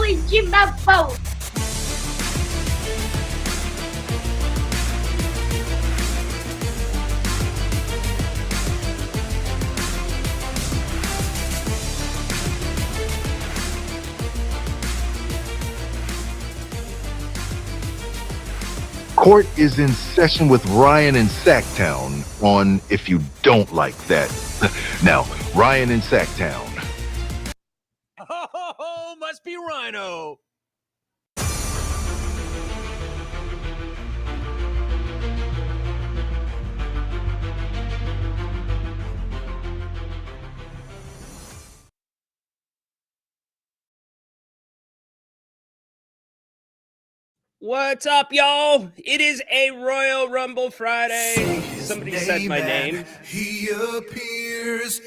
original. Court is in session with Ryan in Sacktown on If You Don't Like That. Now, Ryan in Sacktown. Oh, must be Rhino. What's up, y'all? It is a Royal Rumble Friday. Somebody said my name. He appears.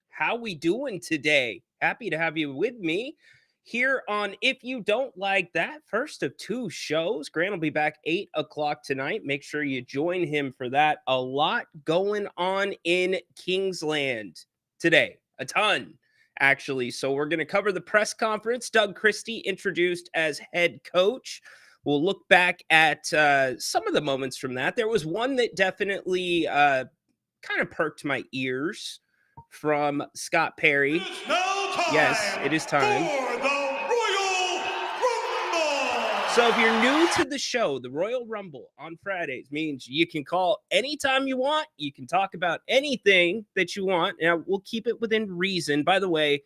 How we doing today? Happy to have you with me here on If You Don't Like That, first of two shows. Grant will be back 8 o'clock tonight. Make sure you join him for that. A lot going on in Kingsland today. A ton, actually. So we're going to cover the press conference. Doug Christie introduced as head coach. We'll look back at some of the moments from that. There was one that definitely kind of perked my ears from Scott Perry. Yes, it is time. For the Royal Rumble! So if you're new to the show, the Royal Rumble on Fridays means you can call anytime you want. You can talk about anything that you want. Now, we'll keep it within reason. By the way,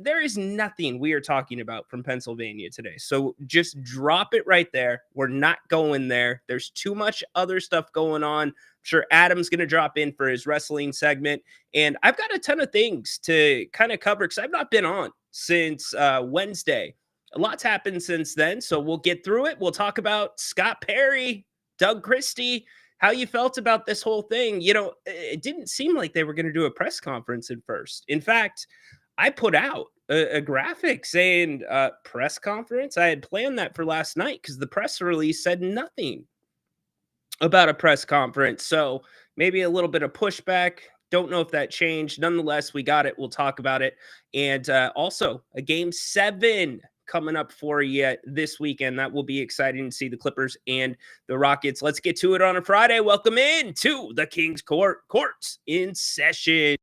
there is nothing we are talking about from Pennsylvania today. So just drop it right there. We're not going there. There's too much other stuff going on. I'm sure Adam's going to drop in for his wrestling segment. And I've got a ton of things to kind of cover because I've not been on since Wednesday. A lot's happened since then. So we'll get through it. We'll talk about Scott Perry, Doug Christie, how you felt about this whole thing. You know, it didn't seem like they were going to do a press conference at first. In fact, I put out a graphic saying press conference. I had planned that for last night because the press release said nothing about a press conference. So maybe a little bit of pushback. Don't know if that changed. Nonetheless, we got it. We'll talk about it. And also a game 7 coming up for you this weekend. That will be exciting to see the Clippers and the Rockets. Let's get to it on a Friday. Welcome in to the King's Court. Courts in session.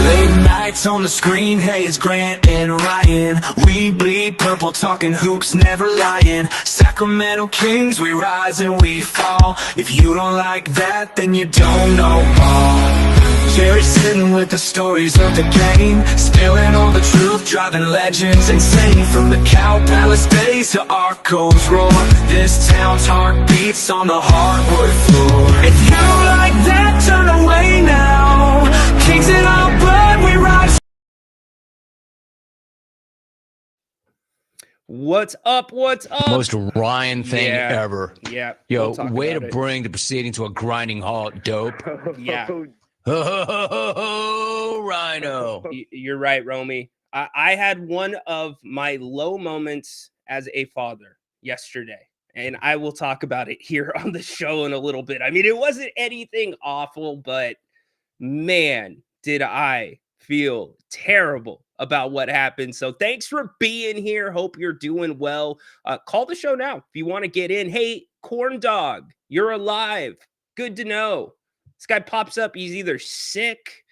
Late nights on the screen, hey, it's Grant and Ryan. We bleed purple, talking hoops, never lying. Sacramento Kings, we rise and we fall. If you don't like that, then you don't know ball. Jerry sitting with the stories of the game, spilling all the truth, driving legends insane. From the Cow Palace days to Arco's roar, this town's heart beats on the hardwood floor. If you don't like that, turn away now. Kings in our blood, we rise. What's up? What's up? Most Ryan thing ever. Yeah. Yo, we'll way to bring the proceeding to a grinding halt, dope. Yeah. Oh, Rhino. You're right, Romy. I had one of my low moments as a father yesterday, and I will talk about it here on the show in a little bit. I mean, it wasn't anything awful, but man, did I feel terrible about what happened. So thanks for being here. Hope you're doing well. Call the show now if you want to get in. Hey, Corn Dog, you're alive. Good to know. This guy pops up. He's either sick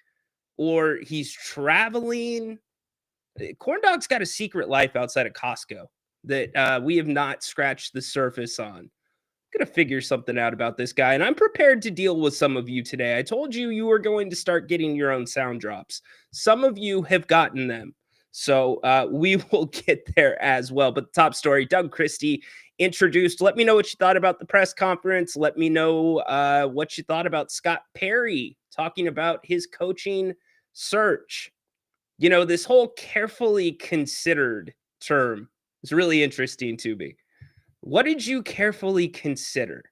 or he's traveling. Corn Dog's got a secret life outside of Costco that we have not scratched the surface on. I'm going to figure something out about this guy, and I'm prepared to deal with some of you today. I told you you were going to start getting your own sound drops. Some of you have gotten them, so we will get there as well. But the top story, Doug Christie introduced. Let me know what you thought about the press conference. Let me know what you thought about Scott Perry talking about his coaching search. You know, this whole carefully considered term is really interesting to me. What did you carefully consider?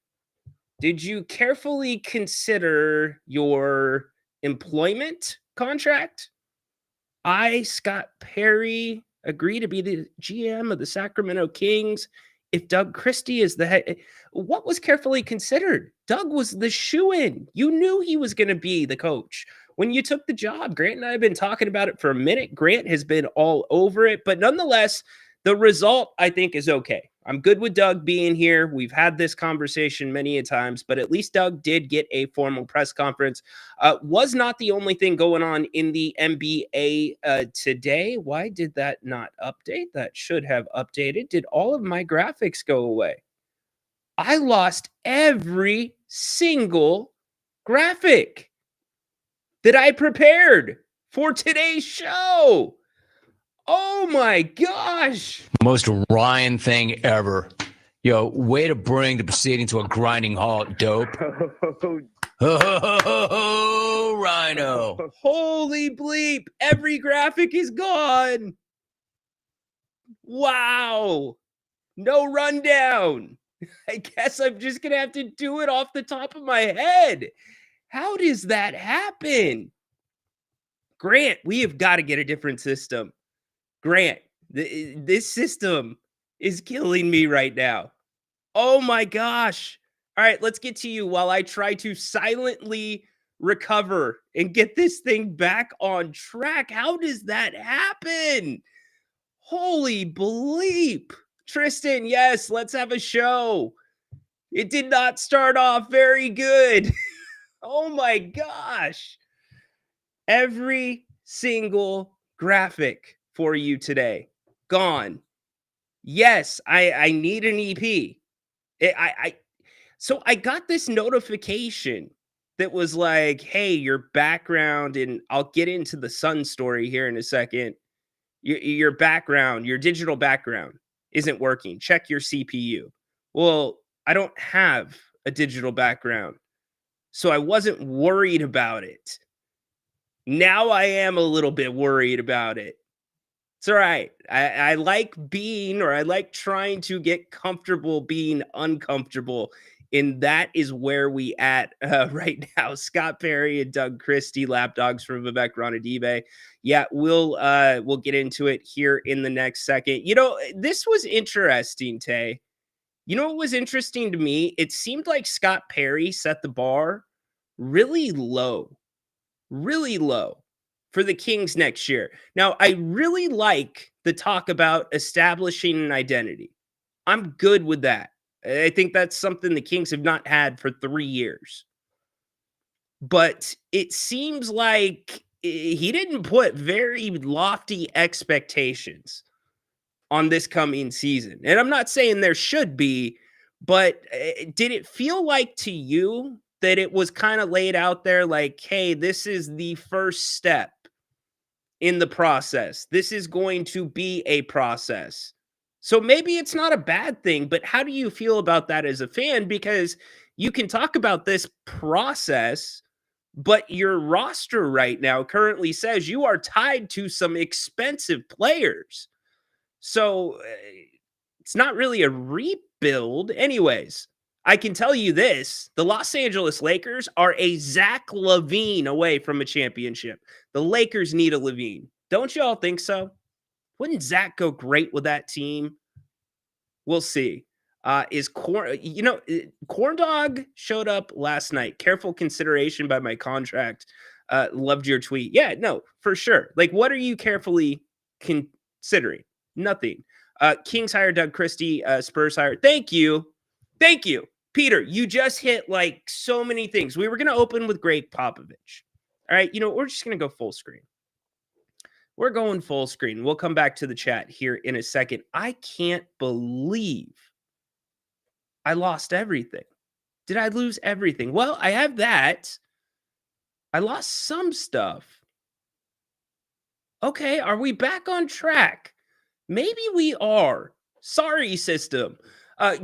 Did you carefully consider your employment contract? I, Scott Perry, agree to be the GM of the Sacramento Kings if Doug Christie is the head. What was carefully considered? Doug was the shoo-in. You knew he was going to be the coach when you took the job. Grant and I have been talking about it for a minute. Grant has been all over it, but nonetheless, the result, I think, is okay. I'm good with Doug being here. We've had this conversation many a times, but at least Doug did get a formal press conference. Was not the only thing going on in the NBA today. Why did that not update? That should have updated. Did all of my graphics go away? I lost every single graphic that I prepared for today's show. Oh my gosh. Most Ryan thing ever. Yo, way to bring the proceeding to a grinding halt, dope. Oh, Rhino. Holy bleep. Every graphic is gone. Wow. No rundown. I guess I'm just going to have to do it off the top of my head. How does that happen? Grant, we have got to get a different system. Grant, this system is killing me right now. Oh my gosh. All right, let's get to you while I try to silently recover and get this thing back on track. How does that happen? Holy bleep. Tristan, yes, let's have a show. It did not start off very good. Oh my gosh. Every single graphic for you today gone. Yes, I need an EP. So I got this notification that was like, hey, your background, and I'll get into the Sun story here in a second. Your background, your digital background isn't working. Check your CPU. Well, I don't have a digital background, so I wasn't worried about it. Now I am a little bit worried about it. It's all right. I like being, or I like trying to get comfortable being uncomfortable. And that is where we at right now. Scott Perry and Doug Christie, lapdogs from Vivek Ranadive. Yeah, we'll get into it here in the next second. You know, this was interesting, Tay. You know what was interesting to me? It seemed like Scott Perry set the bar really low for the Kings next year. Now, I really like the talk about establishing an identity. I'm good with that. I think that's something the Kings have not had for 3 years. But it seems like he didn't put very lofty expectations on this coming season. And I'm not saying there should be, but did it feel like to you that it was kind of laid out there like, hey, this is the first step in the process. This is going to be a process. So maybe it's not a bad thing, but how do you feel about that as a fan? Because you can talk about this process, but your roster right now currently says you are tied to some expensive players. So it's not really a rebuild. Anyways, I can tell you this. The Los Angeles Lakers are a Zach LaVine away from a championship. The Lakers need a LaVine. Don't y'all think so? Wouldn't Zach go great with that team? We'll see. Corn Dog showed up last night. Careful consideration by my contract. Loved your tweet. Yeah, no, for sure. Like, what are you carefully considering? Nothing. Kings hire Doug Christie. Spurs hire. Thank you. Peter, you just hit like so many things. We were going to open with Greg Popovich. All right, we're just going to go full screen. We're going full screen. We'll come back to the chat here in a second. I can't believe I lost everything. Did I lose everything? Well, I have that. I lost some stuff. Okay, are we back on track? Maybe we are. Sorry, system.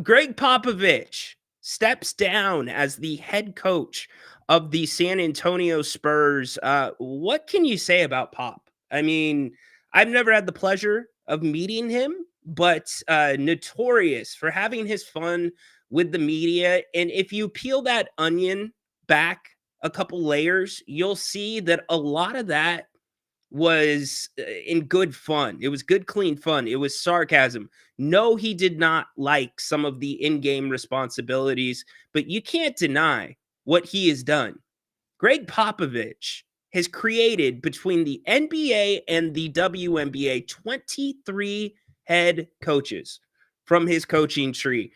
Greg Popovich steps down as the head coach of the San Antonio Spurs. What can you say about Pop? I mean, I've never had the pleasure of meeting him, but notorious for having his fun with the media. And if you peel that onion back a couple layers, you'll see that a lot of that was in good fun. It was good, clean fun. It was sarcasm. No, he did not like some of the in-game responsibilities, but you can't deny what he has done. Greg Popovich has created between the NBA and the WNBA 23 head coaches from his coaching tree.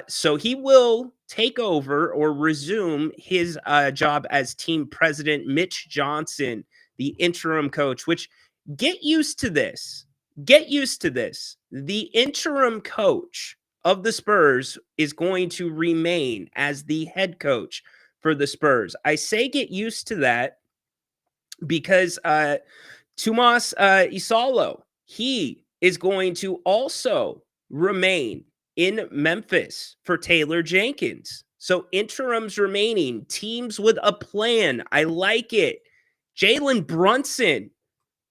So he will take over or resume his job as team president. Mitch Johnson, the interim coach, which get used to this. Get used to this. The interim coach of the Spurs is going to remain as the head coach for the Spurs. I say get used to that because Tomas Isalo, he is going to also remain in Memphis for Taylor Jenkins. So interims remaining, teams with a plan. I like it. Jalen Brunson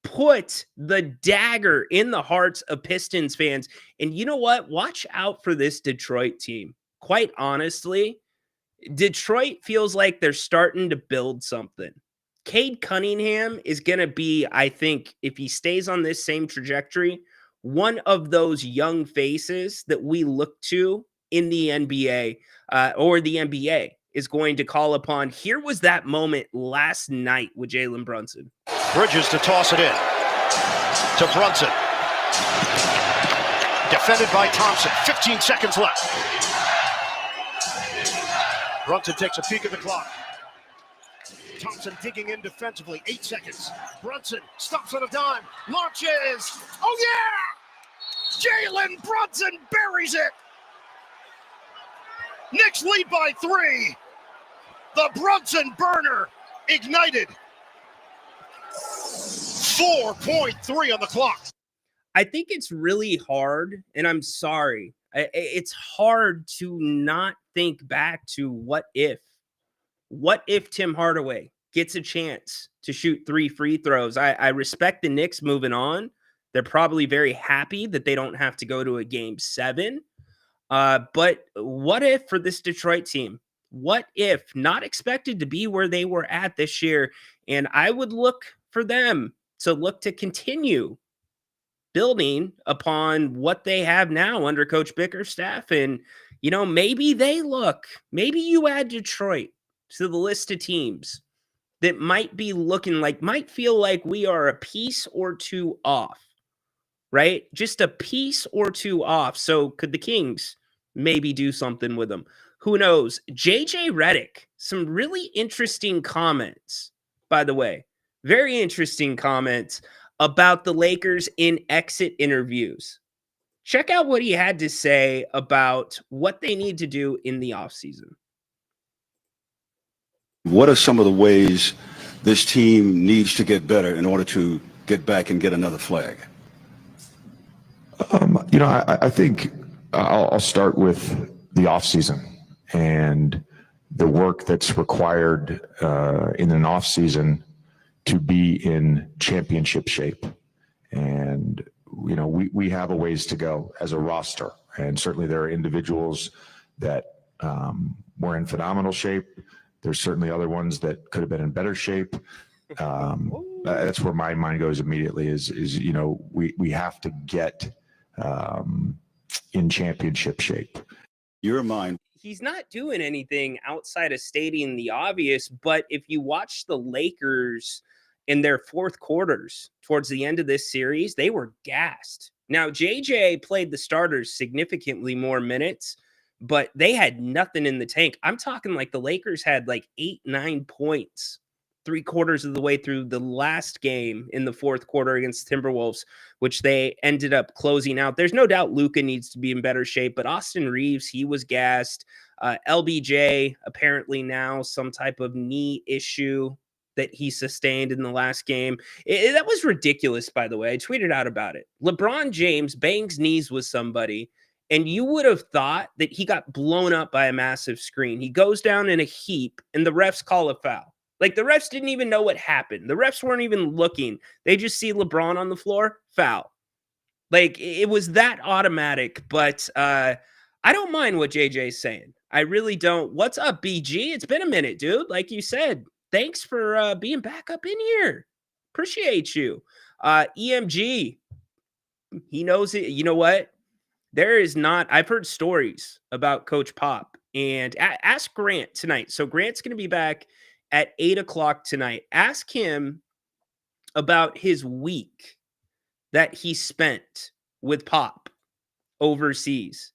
put the dagger in the hearts of Pistons fans. And you know what? Watch out for this Detroit team. Quite honestly, Detroit feels like they're starting to build something. Cade Cunningham is going to be, I think, if he stays on this same trajectory, one of those young faces that we look to in the NBA or the NBA is going to call upon. Here was that moment last night with Jalen Brunson. Bridges to toss it in to Brunson. Defended by Thompson. 15 seconds left. Brunson takes a peek at the clock. Thompson digging in defensively. 8 seconds. Brunson stops on a dime. Launches. Oh, yeah! Jalen Brunson buries it. Knicks lead by 3. The Brunson burner ignited. 4.3 on the clock. I think it's really hard, and I'm sorry. It's hard to not think back to what if. What if Tim Hardaway gets a chance to shoot 3 free throws? I respect the Knicks moving on. They're probably very happy that they don't have to go to a game 7. But what if for this Detroit team? What if not expected to be where they were at this year? And I would look for them to look to continue building upon what they have now under Coach Bickerstaff. And, you know, maybe maybe you add Detroit to the list of teams that might be looking like, might feel like we are a piece or two off, right? Just a piece or two off. So could the Kings maybe do something with them? Who knows? JJ Redick, some really interesting comments, by the way, very interesting comments about the Lakers in exit interviews. Check out what he had to say about what they need to do in the offseason. What are some of the ways this team needs to get better in order to get back and get another flag? I think I'll start with the offseason and the work that's required in an offseason to be in championship shape. And, you know, we have a ways to go as a roster. And certainly there are individuals that were in phenomenal shape. There's certainly other ones that could have been in better shape. That's where my mind goes immediately is you know, we have to get in championship shape. Your mind. He's not doing anything outside of stating the obvious, but if you watch the Lakers in their fourth quarters towards the end of this series, they were gassed. Now, JJ played the starters significantly more minutes, but they had nothing in the tank. I'm talking like the Lakers had like 8-9 points 3/4 of the way through the last game in the fourth quarter against Timberwolves, which they ended up closing out. There's no doubt Luka needs to be in better shape, but Austin Reeves, he was gassed. LBJ, apparently now some type of knee issue that he sustained in the last game. That was ridiculous, by the way. I tweeted out about it. LeBron James bangs knees with somebody, and you would have thought that he got blown up by a massive screen. He goes down in a heap, and the refs call a foul. Like, the refs didn't even know what happened. The refs weren't even looking. They just see LeBron on the floor, foul. Like, it was that automatic, but I don't mind what JJ's saying. I really don't. What's up, BG? It's been a minute, dude. Like you said, thanks for being back up in here. Appreciate you. EMG, he knows it. You know what? There is not, I've heard stories about Coach Pop, and ask Grant tonight. So Grant's going to be back at 8:00 tonight. Ask him about his week that he spent with Pop overseas.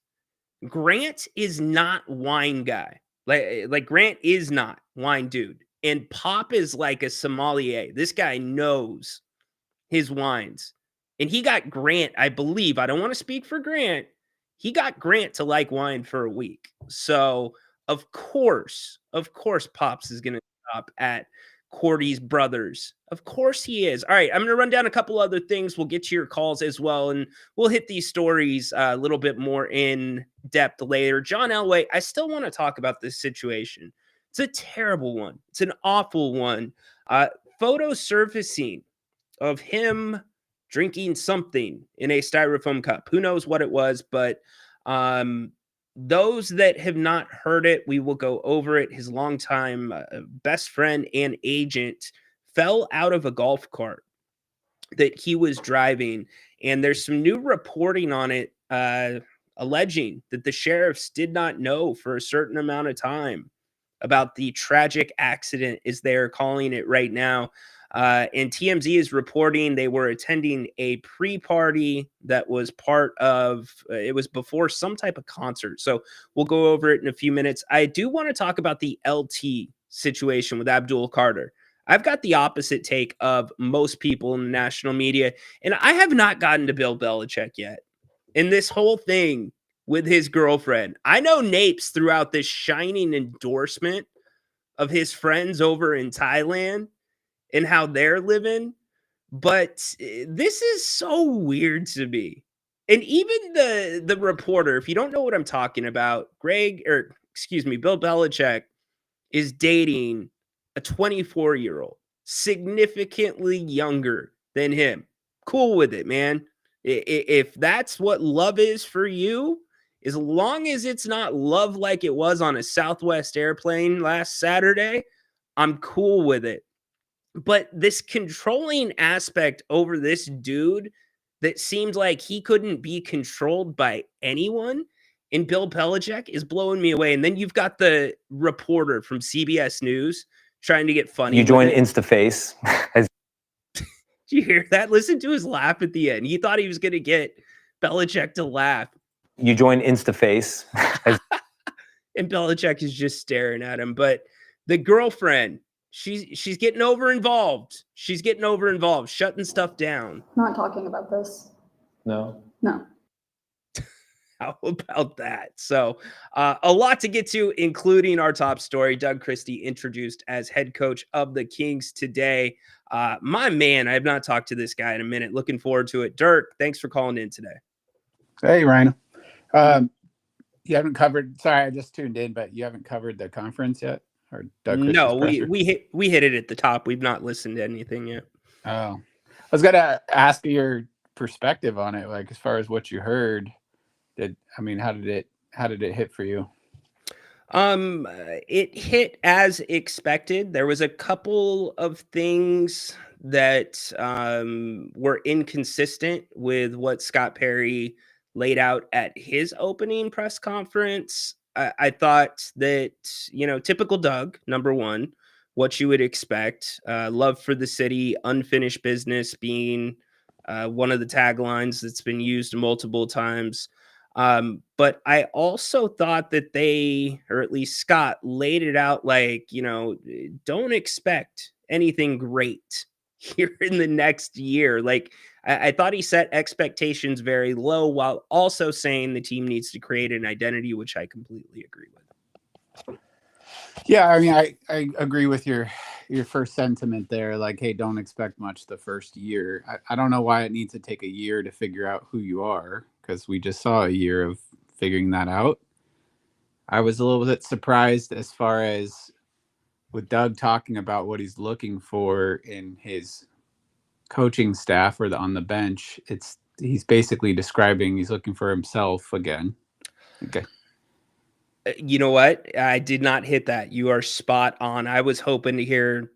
Grant is not wine guy. Like Grant is not wine dude. And Pop is like a sommelier. This guy knows his wines. And he got Grant, I believe. I don't want to speak for Grant. He got Grant to like wine for a week. So, of course, Pops is going to stop at Cordy's Brothers. Of course he is. All right, I'm going to run down a couple other things. We'll get to your calls as well, and we'll hit these stories a little bit more in depth later. John Elway, I still want to talk about this situation. It's a terrible one. It's an awful one. Photos surfacing of him drinking something in a styrofoam cup. Who knows what it was, but those that have not heard it, we will go over it. His longtime best friend and agent fell out of a golf cart that he was driving, and there's some new reporting on it alleging that the sheriffs did not know for a certain amount of time about the tragic accident, as they're calling it right now. And TMZ is reporting they were attending a pre-party that was part of, it was before some type of concert. So we'll go over it in a few minutes. I do want to talk about the LT situation with Abdul Carter. I've got the opposite take of most people in the national media, and I have not gotten to Bill Belichick yet. In this whole thing with his girlfriend, I know Napes threw out this shining endorsement of his friends over in Thailand and how they're living, but this is so weird to me. And even the reporter, if you don't know what I'm talking about, Bill Belichick is dating a 24-year-old, significantly younger than him. Cool with it, man. If that's what love is for you, as long as it's not love like it was on a Southwest airplane last Saturday, I'm cool with it. But this controlling aspect over this dude that seemed like he couldn't be controlled by anyone in Bill Belichick is blowing me away. And then you've got the reporter from CBS News trying to get funny. You join InstaFace. Did you hear that? Listen to his laugh at the end. He thought he was going to get Belichick to laugh. You join InstaFace. And Belichick is just staring at him. But the girlfriend, she's getting over involved. She's getting over involved, shutting stuff down. Not talking about this. No. How about that? So a lot to get to, including our top story. Doug Christie introduced as head coach of the Kings today. My man, I have not talked to this guy in a minute. Looking forward to it. Dirk, thanks for calling in today. Hey, Ryan. You haven't covered, sorry, I just tuned in, but you haven't covered the conference yet? Or Doug Christie's No, presser? we hit it at the top. We've not listened to anything yet. Oh, I was going to ask your perspective on it. Like, as far as what you heard, how did it hit for you? It hit as expected. There was a couple of things that were inconsistent with what Scott Perry laid out at his opening press conference. I thought that, typical Doug, number one, what you would expect, love for the city, unfinished business being one of the taglines that's been used multiple times. But I also thought that they, or at least Scott, laid it out like, don't expect anything great here in the next year. Like, I thought he set expectations very low while also saying the team needs to create an identity, which I completely agree with. Yeah, I agree with your first sentiment there. Like, hey, don't expect much the first year. I don't know why it needs to take a year to figure out who you are, because we just saw a year of figuring that out. I was a little bit surprised as far as with Doug talking about what he's looking for in his coaching staff or on the bench. He's basically describing he's looking for himself again. Okay. You know what? I did not hit that. You are spot on. I was hoping to hear,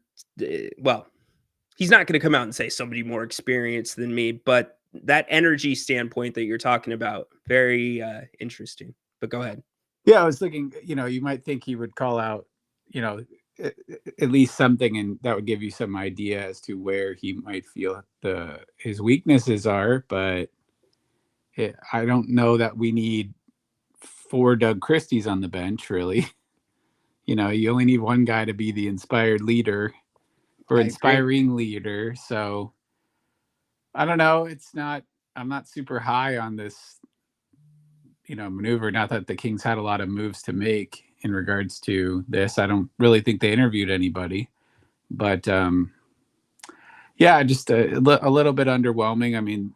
well, he's not going to come out and say somebody more experienced than me, but that energy standpoint that you're talking about, very interesting. But go ahead. Yeah, I was thinking, you might think he would call out, at least something, and that would give you some idea as to where he might feel his weaknesses are. But I don't know that we need 4 Doug Christies on the bench, really. You only need one guy to be the inspired leader or inspiring leader. So I don't know. I'm not super high on this, maneuver. Not that the Kings had a lot of moves to make in regards to this. I don't really think they interviewed anybody, but yeah, just a little bit underwhelming. I mean,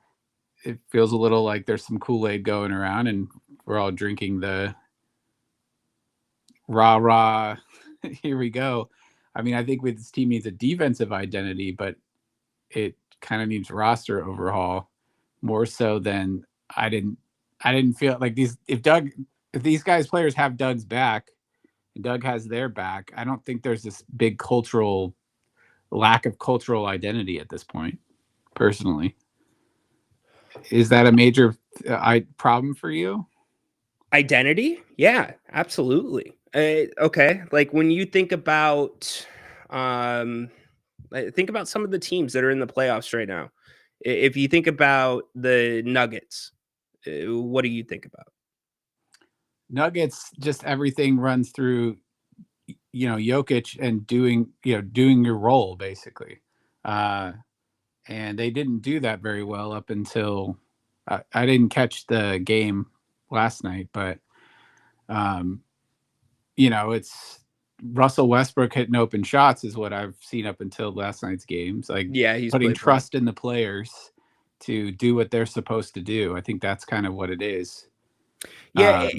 it feels a little like there's some Kool-Aid going around and we're all drinking the rah, here we go. I mean, I think this team needs a defensive identity, but it kind of needs roster overhaul more so than I didn't feel like if these guys players have Doug's back and Doug has their back, I don't think there's this big lack of cultural identity at this point, personally. Is that a major problem for you? Identity? Yeah, absolutely. Okay. Like when you think about some of the teams that are in the playoffs right now. If you think about the Nuggets, what do you think about? Nuggets, just everything runs through, Jokic and doing your role basically. And they didn't do that very well up until I didn't catch the game last night, but it's Russell Westbrook hitting open shots is what I've seen up until last night's games. Like, yeah, he's putting trust in the players to do what they're supposed to do. I think that's kind of what it is. Yeah.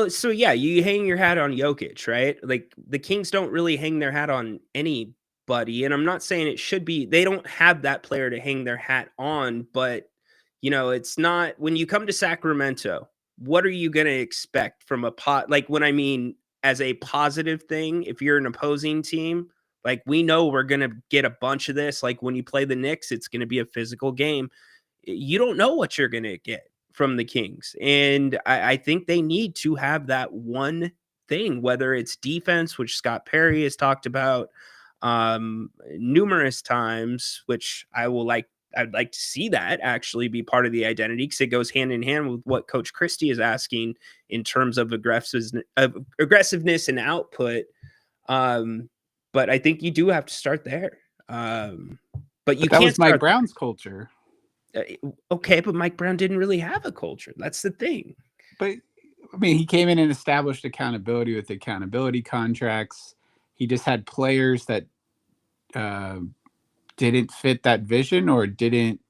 So yeah, you hang your hat on Jokic, right? Like the Kings don't really hang their hat on anybody. And I'm not saying it should be, they don't have that player to hang their hat on, but it's not, when you come to Sacramento, what are you going to expect from like when I mean as a positive thing, if you're an opposing team, like we know we're going to get a bunch of this. Like when you play the Knicks, it's going to be a physical game. You don't know what you're going to get from the Kings. And I think they need to have that one thing, whether it's defense, which Scott Perry has talked about numerous times, which I'd like to see that actually be part of the identity because it goes hand in hand with what Coach Christie is asking in terms of aggressiveness and output. But I think you do have to start there. But that was Mike Brown's culture. Okay, but Mike Brown didn't really have a culture. That's the thing. But I mean, he came in and established accountability with accountability contracts. He just had players that didn't fit that vision or didn't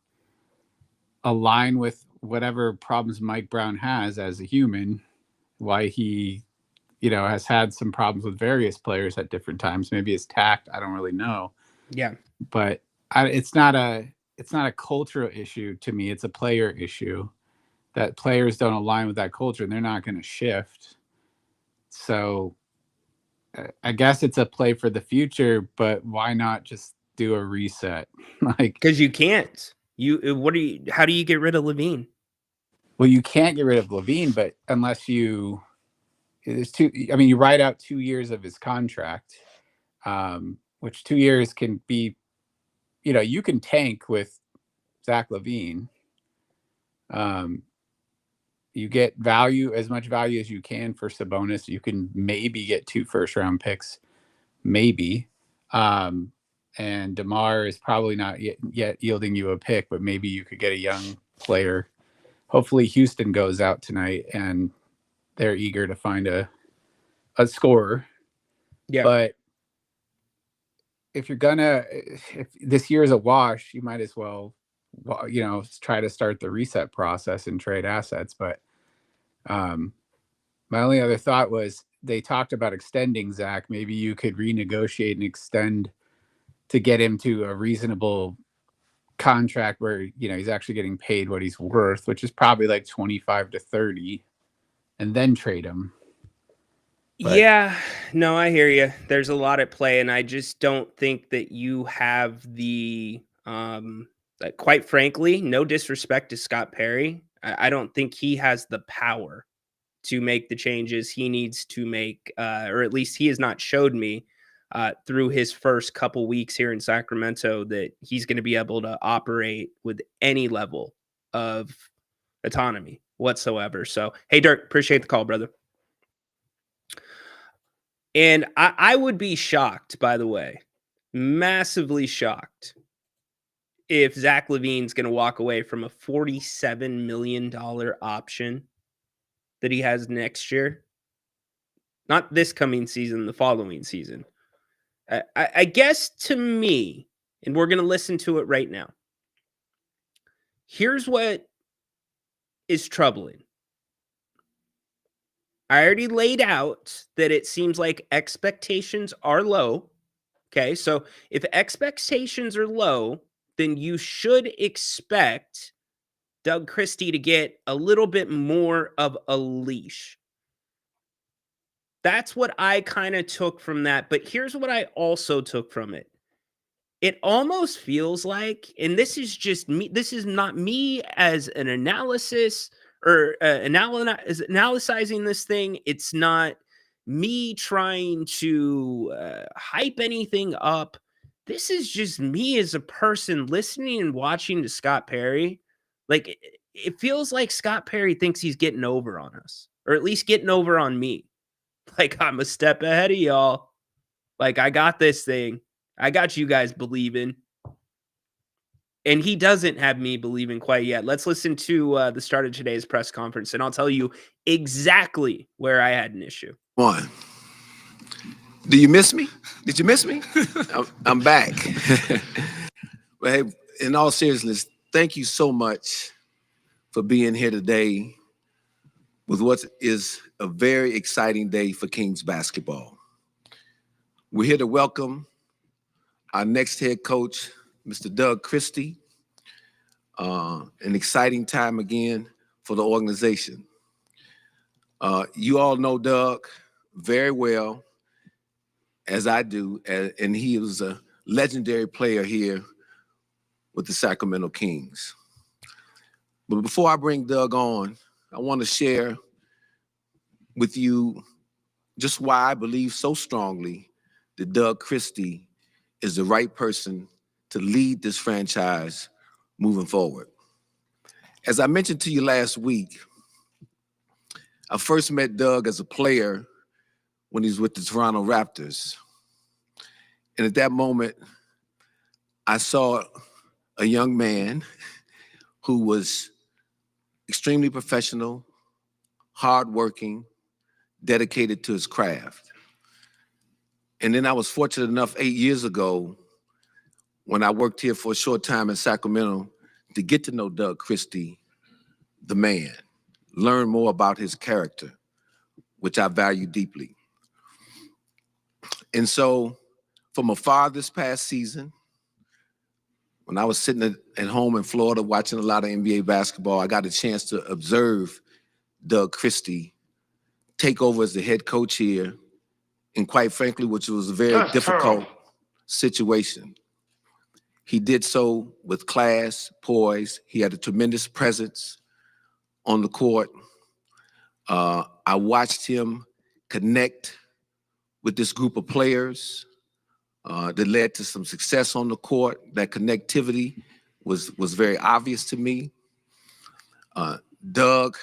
align with whatever problems Mike Brown has as a human. Why he, has had some problems with various players at different times. Maybe his tact, I don't really know. Yeah, but it's not a cultural issue to me. It's a player issue that players don't align with that culture and they're not going to shift. So I guess it's a play for the future, but why not just do a reset? Because you can't. How do you get rid of Levine? Well, you can't get rid of Levine, but unless you write out 2 years of his contract, which 2 years can be, you can tank with Zach LaVine. You get as much value as you can for Sabonis. You can maybe get 2 first-round picks, maybe. And DeMar is probably not yet yielding you a pick, but maybe you could get a young player. Hopefully Houston goes out tonight and they're eager to find a scorer. Yeah. But if this year is a wash, you might as well, try to start the reset process and trade assets. But my only other thought was they talked about extending Zach. Maybe you could renegotiate and extend to get him to a reasonable contract where, he's actually getting paid what he's worth, which is probably like 25 to 30, and then trade him. But yeah, no, I hear you. There's a lot at play, and I just don't think that you have the quite frankly, no disrespect to Scott Perry, I don't think he has the power to make the changes he needs to make, or at least he has not showed me through his first couple weeks here in Sacramento that he's going to be able to operate with any level of autonomy whatsoever. So, hey, Dirk, appreciate the call, brother. And I would be shocked, by the way, massively shocked, if Zach LaVine's going to walk away from a $47 million option that he has next year. Not this coming season, the following season. I guess to me, and we're going to listen to it right now, here's what is troubling. I already laid out that it seems like expectations are low. Okay, so if expectations are low, then you should expect Doug Christie to get a little bit more of a leash. That's what I kind of took from that. But here's what I also took from it. It almost feels like, and this is just me, this is not me as an analysis or analyzing this thing. It's not me trying to hype anything up. This is just me as a person listening and watching to Scott Perry. Like, it feels like Scott Perry thinks he's getting over on us, or at least getting over on me. Like, I'm a step ahead of y'all. Like, I got this thing. I got you guys believing. And he doesn't have me believing quite yet. Let's listen to the start of today's press conference, and I'll tell you exactly where I had an issue. One. Do you miss me? Did you miss me? I'm back. But hey, in all seriousness, thank you so much for being here today with what is a very exciting day for Kings basketball. We're here to welcome our next head coach, Mr. Doug Christie. An exciting time again for the organization. You all know Doug very well, as I do, and he was a legendary player here with the Sacramento Kings. But before I bring Doug on, I want to share with you just why I believe so strongly that Doug Christie is the right person to lead this franchise moving forward. As I mentioned to you last week, I first met Doug as a player when he was with the Toronto Raptors. And at that moment, I saw a young man who was extremely professional, hardworking, dedicated to his craft. And then I was fortunate enough 8 years ago, when I worked here for a short time in Sacramento, to get to know Doug Christie, the man, learn more about his character, which I value deeply. And so from afar this past season, when I was sitting at home in Florida watching a lot of NBA basketball, I got a chance to observe Doug Christie take over as the head coach here, and quite frankly, which was a very difficult situation. He did so with class, poise. He had a tremendous presence on the court. I watched him connect with this group of players that led to some success on the court. That connectivity was very obvious to me. Doug,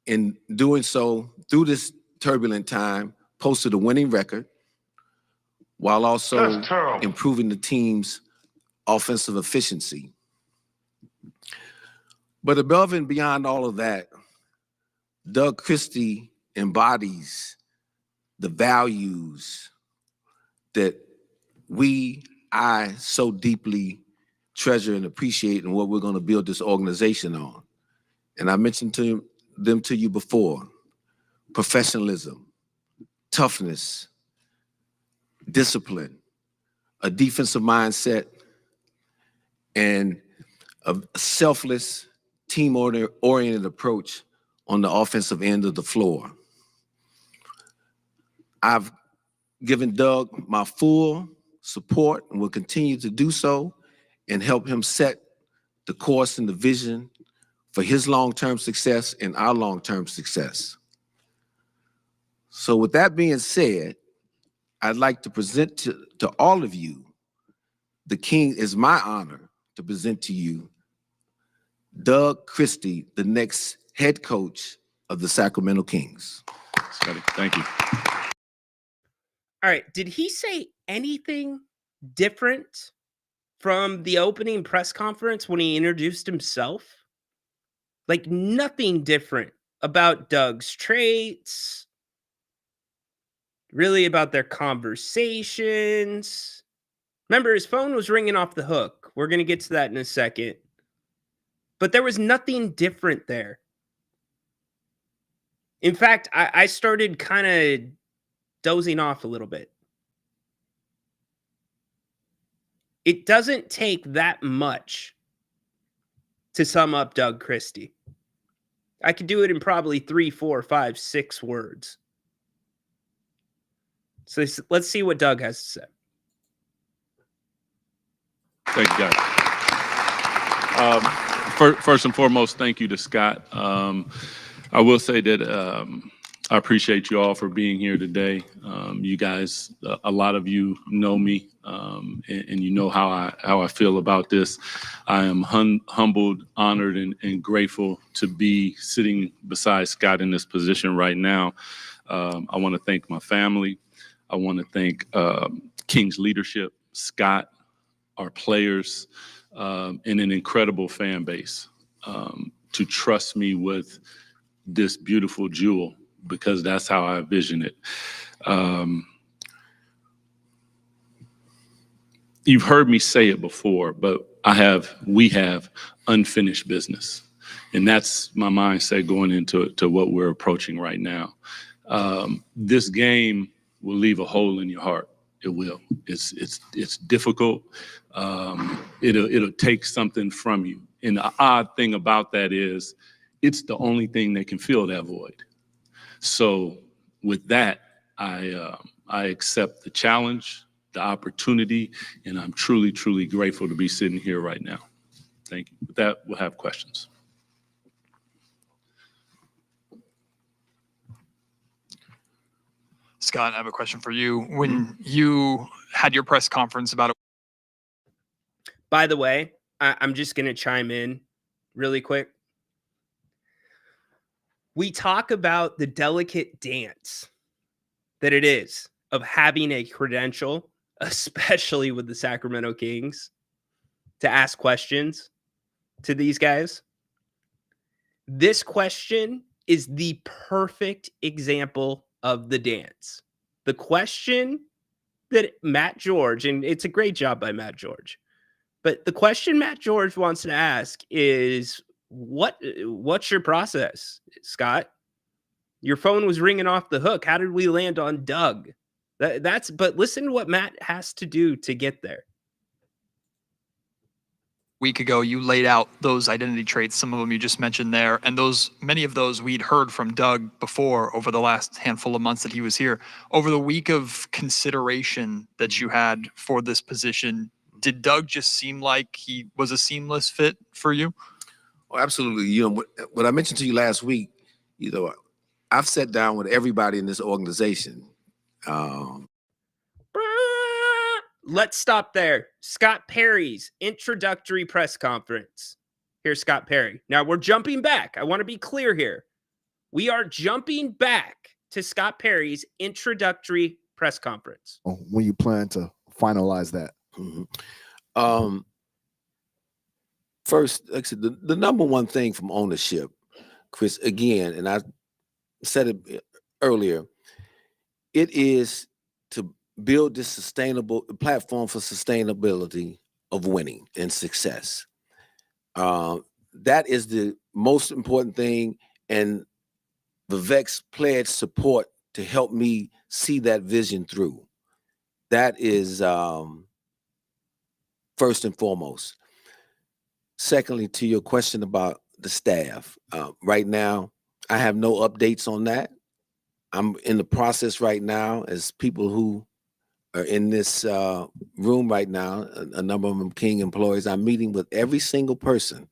in doing so through this turbulent time, posted a winning record while also improving the team's offensive efficiency. But above and beyond all of that, Doug Christie embodies the values that I so deeply treasure and appreciate, and what we're going to build this organization on. And I mentioned them to you before: professionalism, toughness, discipline, a defensive mindset, and a selfless, team-oriented approach on the offensive end of the floor. I've given Doug my full support and will continue to do so, and help him set the course and the vision for his long-term success and our long-term success. So with that being said, I'd like to present to all of you, the King, is my honor to present to you Doug Christie, the next head coach of the Sacramento Kings. Thank you. All right. Did he say anything different from the opening press conference when he introduced himself? Like nothing different about Doug's traits, really about their conversations. Remember, his phone was ringing off the hook. We're going to get to that in a second. But there was nothing different there. In fact, I started kind of dozing off a little bit. It doesn't take that much to sum up Doug Christie. I could do it in probably 3, 4, 5, 6 words. So let's see what Doug has to say. Thank you, guys. First and foremost, thank you to Scott. I will say that I appreciate you all for being here today. You guys, a lot of you know me, and you know how I feel about this. I am humbled, honored, and grateful to be sitting beside Scott in this position right now. I want to thank my family. I want to thank King's leadership, Scott, our players, and an incredible fan base to trust me with this beautiful jewel, because that's how I envision it. You've heard me say it before, but we have unfinished business. And that's my mindset going into what we're approaching right now. This game will leave a hole in your heart. It will. It's difficult. It'll take something from you. And the odd thing about that is it's the only thing that can fill that void. So with that, I accept the challenge, the opportunity, and I'm truly, truly grateful to be sitting here right now. Thank you. With that, we'll have questions. Scott, I have a question for you. When you had your press conference about it. By the way, I'm just going to chime in really quick. We talk about the delicate dance that it is of having a credential, especially with the Sacramento Kings, to ask questions to these guys. This question is the perfect example of the dance. The question that Matt George, and it's a great job by Matt George, but the question Matt George wants to ask is, what's your process, Scott? Your phone was ringing off the hook. How did we land on Doug? But listen to what Matt has to do to get there. Week ago, you laid out those identity traits, some of them you just mentioned there, and many of those we'd heard from Doug before over the last handful of months that he was here. Over the week of consideration that you had for this position, did Doug just seem like he was a seamless fit for you? Oh, absolutely. You know, what I mentioned to you last week, you know, I've sat down with everybody in this organization. Let's stop there. Scott Perry's introductory press conference. Here's Scott Perry. Now we're jumping back. I want to be clear here. We are jumping back to Scott Perry's introductory press conference. When you plan to finalize that? Mm-hmm. First, like I said, the number one thing from ownership, Chris, again, and I said it earlier, it is to build this sustainable platform for sustainability of winning and success. That is the most important thing, and Vivek's pledged support to help me see that vision through. That is first and foremost. Secondly, to your question about the staff, right now, I have no updates on that. I'm in the process right now, as people who are in this room right now, a number of them King employees, I'm meeting with every single person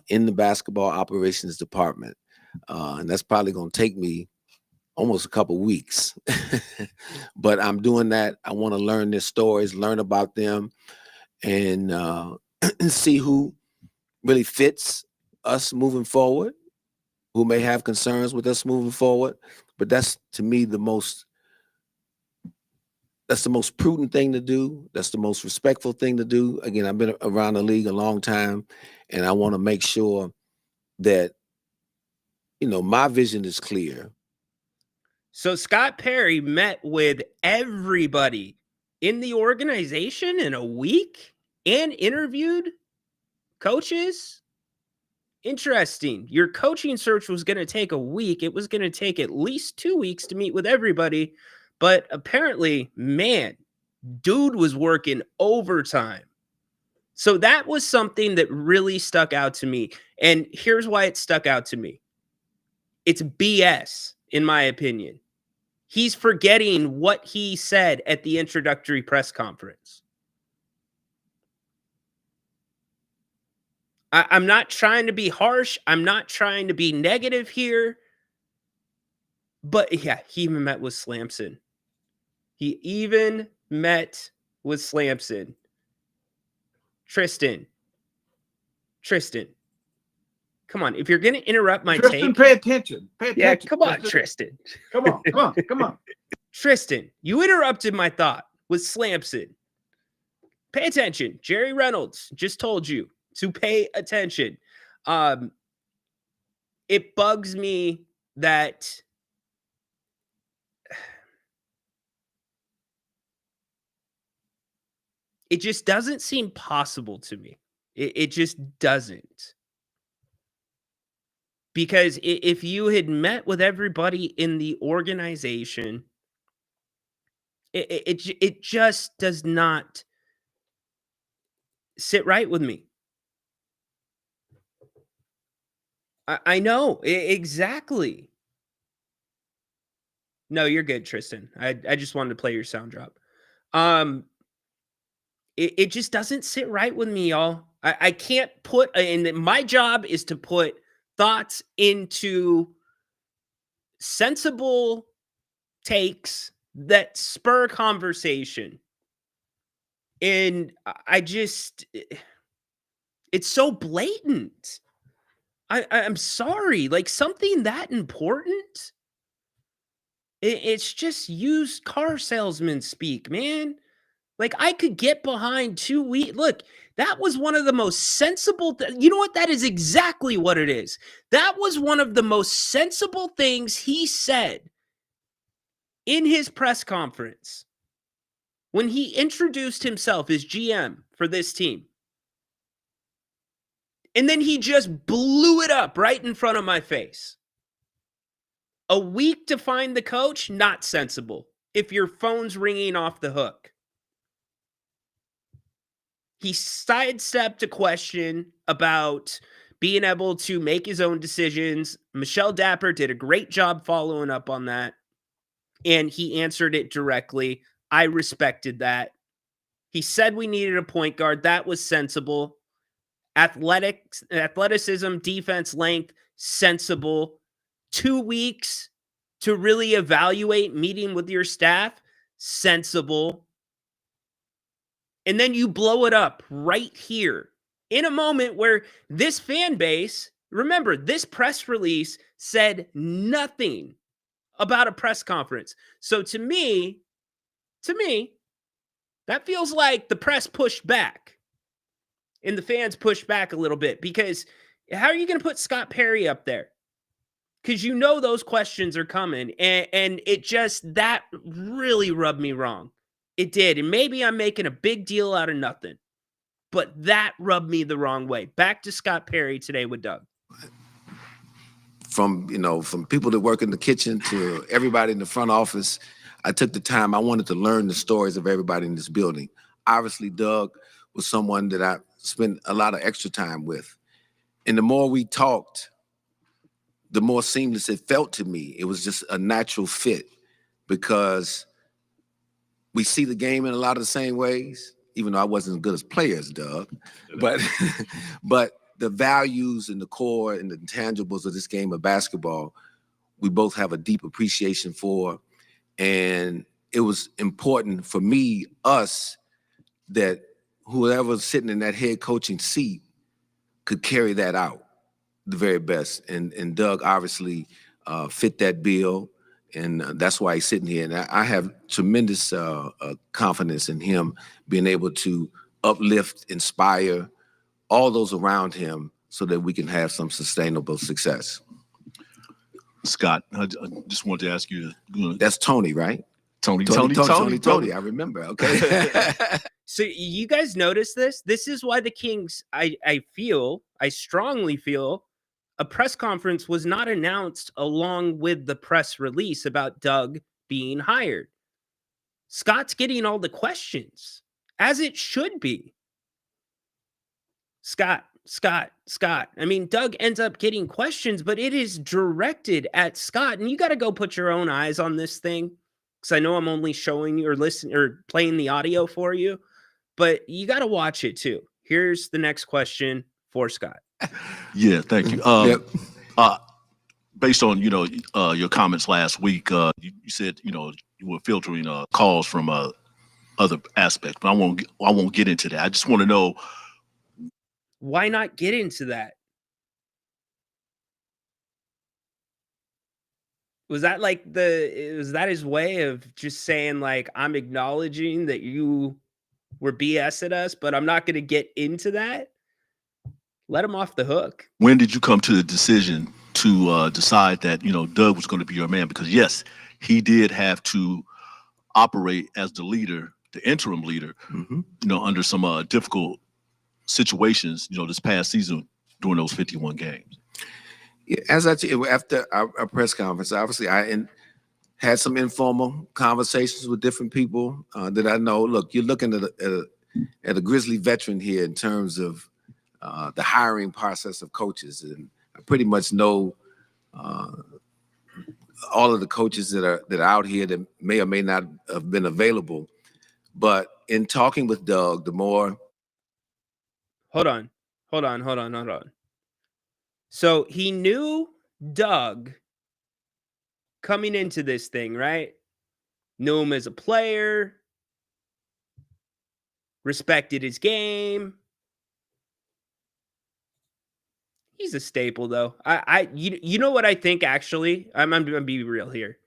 in the basketball operations department. And that's probably going to take me almost a couple weeks. But I'm doing that. I want to learn their stories, learn about them, and see who really fits us moving forward, who may have concerns with us moving forward. But that's, to me, that's the most prudent thing to do. That's the most respectful thing to do. Again, I've been around the league a long time, and I want to make sure that, my vision is clear. So Scott Perry met with everybody in the organization in a week and interviewed coaches. Interesting. Your coaching search was going to take a week. It was going to take at least 2 weeks to meet with everybody. But apparently, man, dude was working overtime. So that was something that really stuck out to me. And here's why it stuck out to me. It's BS, in my opinion. He's forgetting what he said at the introductory press conference. I'm not trying to be harsh. I'm not trying to be negative here. But yeah, he even met with Slamson. Tristan, come on. If you're going to interrupt my Tristan, take. pay attention. Yeah, come on, Tristan. Come on. Tristan, you interrupted my thought with Slamson. Pay attention. Jerry Reynolds just told you to pay attention. It bugs me that it just doesn't seem possible to me. It just doesn't. Because if you had met with everybody in the organization, it just does not sit right with me. I know, exactly. No, you're good, Tristan. I just wanted to play your sound drop. It just doesn't sit right with me, y'all. I can't put, and my job is to put thoughts into sensible takes that spur conversation. And it's so blatant. I'm sorry, like something that important. It's just used car salesman speak, man. Like I could get behind 2 weeks. Look, that was one of the most sensible. You know what? That is exactly what it is. That was one of the most sensible things he said in his press conference when he introduced himself as GM for this team. And then he just blew it up right in front of my face. A week to find the coach, not sensible. If your phone's ringing off the hook. He sidestepped a question about being able to make his own decisions. Michelle Dapper did a great job following up on that. And he answered it directly. I respected that. He said we needed a point guard. That was sensible. Athleticism, defense, length, sensible. 2 weeks to really evaluate meeting with your staff, sensible. And then you blow it up right here in a moment where this fan base, remember, this press release said nothing about a press conference. So to me, that feels like the press pushed back and the fans pushed back a little bit, because how are you going to put Scott Perry up there? Because you know those questions are coming, and it just, that really rubbed me wrong. It did, and maybe I'm making a big deal out of nothing, but that rubbed me the wrong way. Back to Scott Perry today with Doug. From people that work in the kitchen to everybody in the front office, I took the time. I wanted to learn the stories of everybody in this building. Obviously, Doug was someone that I spent a lot of extra time with. And the more we talked, the more seamless it felt to me. It was just a natural fit because we see the game in a lot of the same ways, even though I wasn't as good as players, Doug. But the values and the core and the intangibles of this game of basketball, we both have a deep appreciation for. And it was important for me, us, that whoever's sitting in that head coaching seat could carry that out the very best. And Doug obviously fit that bill, and that's why he's sitting here. And I have tremendous confidence in him being able to uplift, inspire all those around him so that we can have some sustainable success. Scott, I just wanted to ask you. That's Tony, right? Tony. I remember. Okay. So you guys notice this? This is why the Kings, I strongly feel, a press conference was not announced along with the press release about Doug being hired. Scott's getting all the questions, as it should be. Scott. I mean, Doug ends up getting questions, but it is directed at Scott. And you got to go put your own eyes on this thing, because I know I'm only showing you or listening or playing the audio for you, but you got to watch it too. Here's the next question for Scott. Yeah, thank you. Based on your comments last week, you said you were filtering calls from other aspects, but I won't get into that. I just want to know, why not get into that? Was that his way of just saying, like, I'm acknowledging that you were BS at us, but I'm not going to get into that? Let him off the hook. when did you come to the decision to decide that Doug was going to be your man? Because yes, he did have to operate as the leader, the interim leader, under some difficult situations, this past season during those 51 games. Yeah, after our press conference, obviously I had some informal conversations with different people that I know. Look, you're looking at a Grizzly veteran here in terms of the hiring process of coaches, and I pretty much know all of the coaches that are out here that may or may not have been available. But in talking with Doug, the more. Hold on. So he knew Doug coming into this thing, right? Knew him as a player, respected his game. He's a staple, though. You know what I think, actually? I'm going to be real here.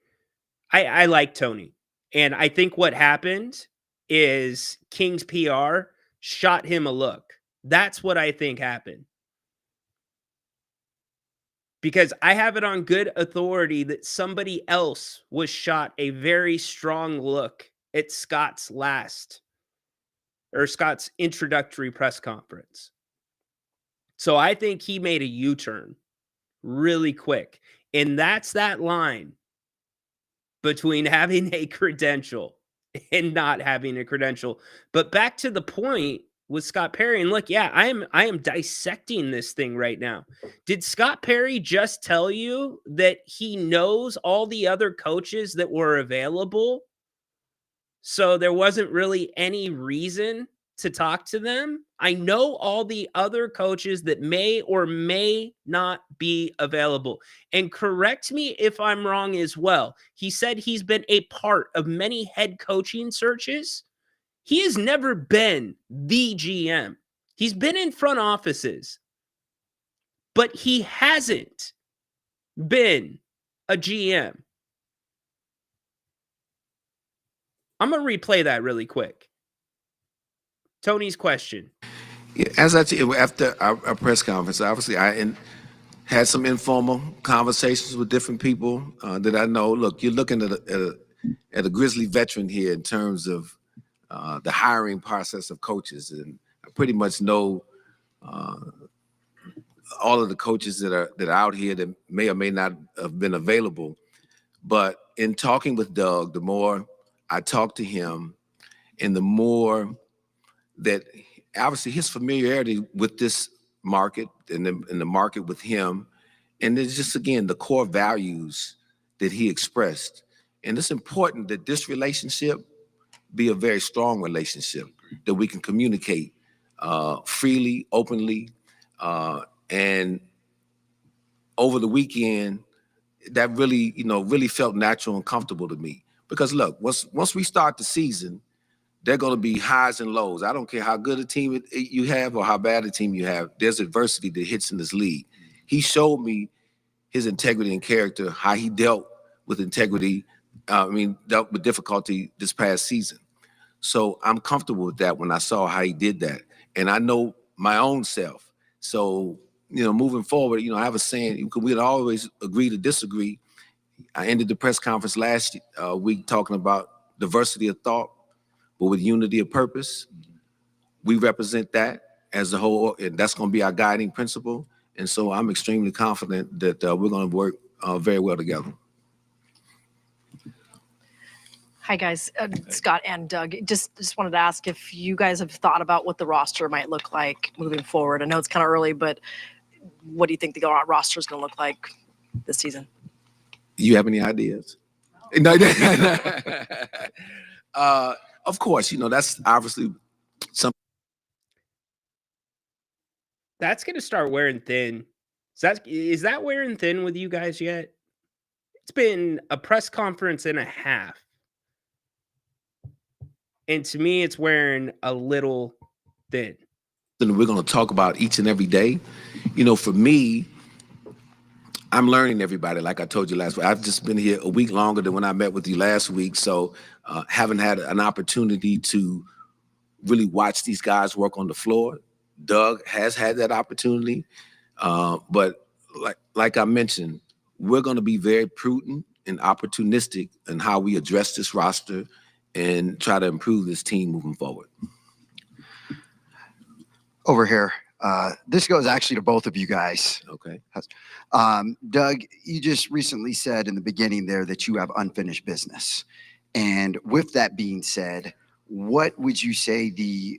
I like Tony. And I think what happened is King's PR shot him a look. That's what I think happened. Because I have it on good authority that somebody else was shot a very strong look at Scott's introductory press conference. So I think he made a U-turn really quick. And that's that line between having a credential and not having a credential. But back to the point with Scott Perry, and look, yeah, I am dissecting this thing right now. Did Scott Perry just tell you that he knows all the other coaches that were available, so there wasn't really any reason to talk to them? I know all the other coaches that may or may not be available. And correct me if I'm wrong as well. He said he's been a part of many head coaching searches. He has never been the GM. He's been in front offices, but he hasn't been a GM. I'm going to replay that really quick. Tony's question. Yeah, after our press conference, obviously I had some informal conversations with different people that I know. Look, you're looking at a Grizzly veteran here in terms of the hiring process of coaches, and I pretty much know all of the coaches that are out here that may or may not have been available. But in talking with Doug, the more I talked to him, and the more that obviously his familiarity with this market and the market with him, and it's just, again, the core values that he expressed. And it's important that this relationship be a very strong relationship, that we can communicate freely, openly. And over the weekend, that really, really felt natural and comfortable to me. Because look, once we start the season, there are going to be highs and lows. I don't care how good a team you have or how bad a team you have. There's adversity that hits in this league. He showed me his integrity and character, how he dealt with integrity. Dealt with difficulty this past season. So I'm comfortable with that when I saw how he did that. And I know my own self. So, moving forward, I have a saying, we'd always agree to disagree. I ended the press conference last week talking about diversity of thought, but with unity of purpose. We represent that as a whole, and that's going to be our guiding principle. And so I'm extremely confident that we're going to work very well together. Hi, guys. Scott and Doug. Just wanted to ask if you guys have thought about what the roster might look like moving forward. I know it's kind of early, but what do you think the roster is going to look like this season? You have any ideas? No. Of course, that's obviously something. That's going to start wearing thin. Is that wearing thin with you guys yet? It's been a press conference and a half. And to me, it's wearing a little thin. We're going to talk about each and every day. For me, I'm learning everybody, like I told you last week. I've just been here a week longer than when I met with you last week. So haven't had an opportunity to really watch these guys work on the floor. Doug has had that opportunity. But like I mentioned, we're going to be very prudent and opportunistic in how we address this roster and try to improve this team moving forward. Over here. This goes actually to both of you guys. Okay. Doug, you just recently said in the beginning there that you have unfinished business. And with that being said, what would you say the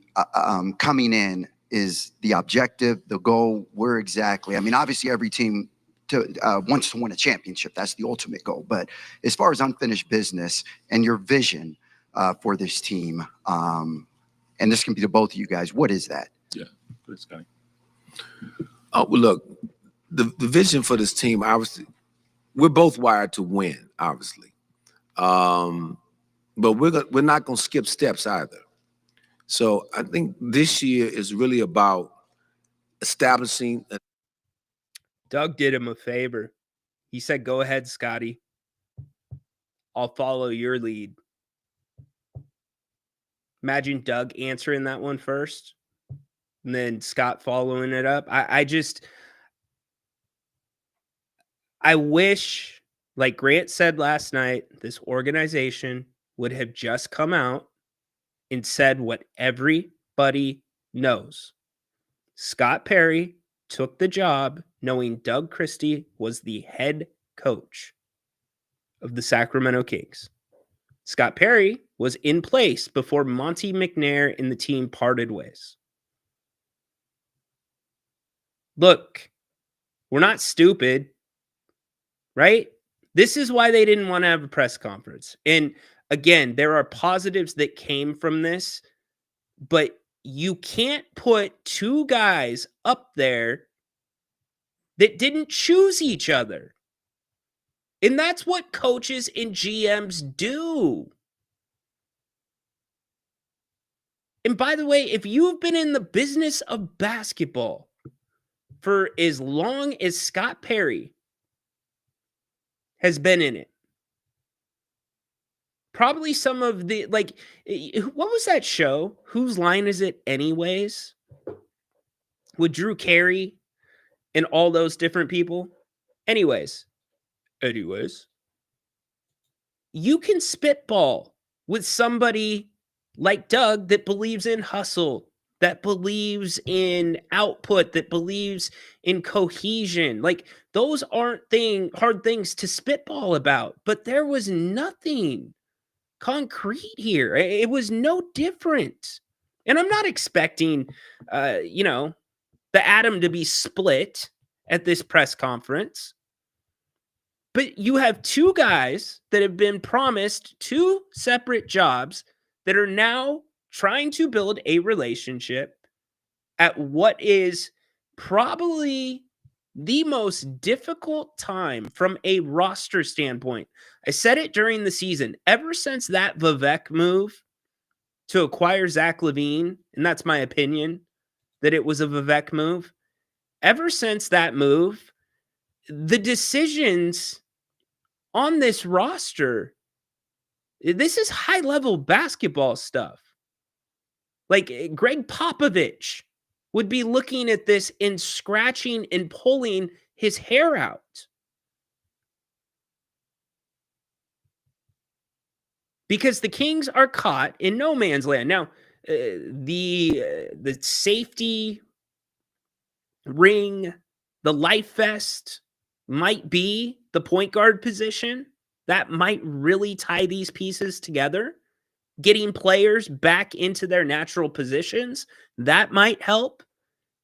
coming in is the objective, the goal, where exactly? Obviously every team wants to win a championship. That's the ultimate goal. But as far as unfinished business and your vision for this team, and this can be to both of you guys, what is that? Yeah, please, Scotty. Well, look, the vision for this team, obviously, we're both wired to win, obviously. But we're not going to skip steps either. So I think this year is really about establishing. Doug did him a favor. He said, "Go ahead, Scotty. I'll follow your lead." Imagine Doug answering that one first, and then Scott following it up. I wish, like Grant said last night, this organization would have just come out and said what everybody knows. Scott Perry took the job knowing Doug Christie was the head coach of the Sacramento Kings. Scott Perry was in place before Monty McNair and the team parted ways. Look, we're not stupid, right? This is why they didn't want to have a press conference. And again, there are positives that came from this, but you can't put two guys up there that didn't choose each other. And that's what coaches and GMs do. And by the way, if you've been in the business of basketball for as long as Scott Perry has been in it, probably some of the, what was that show? Whose Line Is It Anyways? With Drew Carey and all those different people. Anyways, you can spitball with somebody like Doug that believes in hustle, that believes in output, that believes in cohesion. Like, those aren't hard things to spitball about, but there was nothing concrete here. It was no different. And I'm not expecting, the atom to be split at this press conference. But you have two guys that have been promised two separate jobs that are now trying to build a relationship at what is probably the most difficult time from a roster standpoint. I said it during the season. Ever since that Vivek move to acquire Zach LaVine, and that's my opinion, that it was a Vivek move. Ever since that move, the decisions on this roster, this is high-level basketball stuff. Like Greg Popovich would be looking at this and scratching and pulling his hair out. Because the Kings are caught in no man's land. Now, the safety ring, the life vest might be the point guard position. That might really tie these pieces together. Getting players back into their natural positions, that might help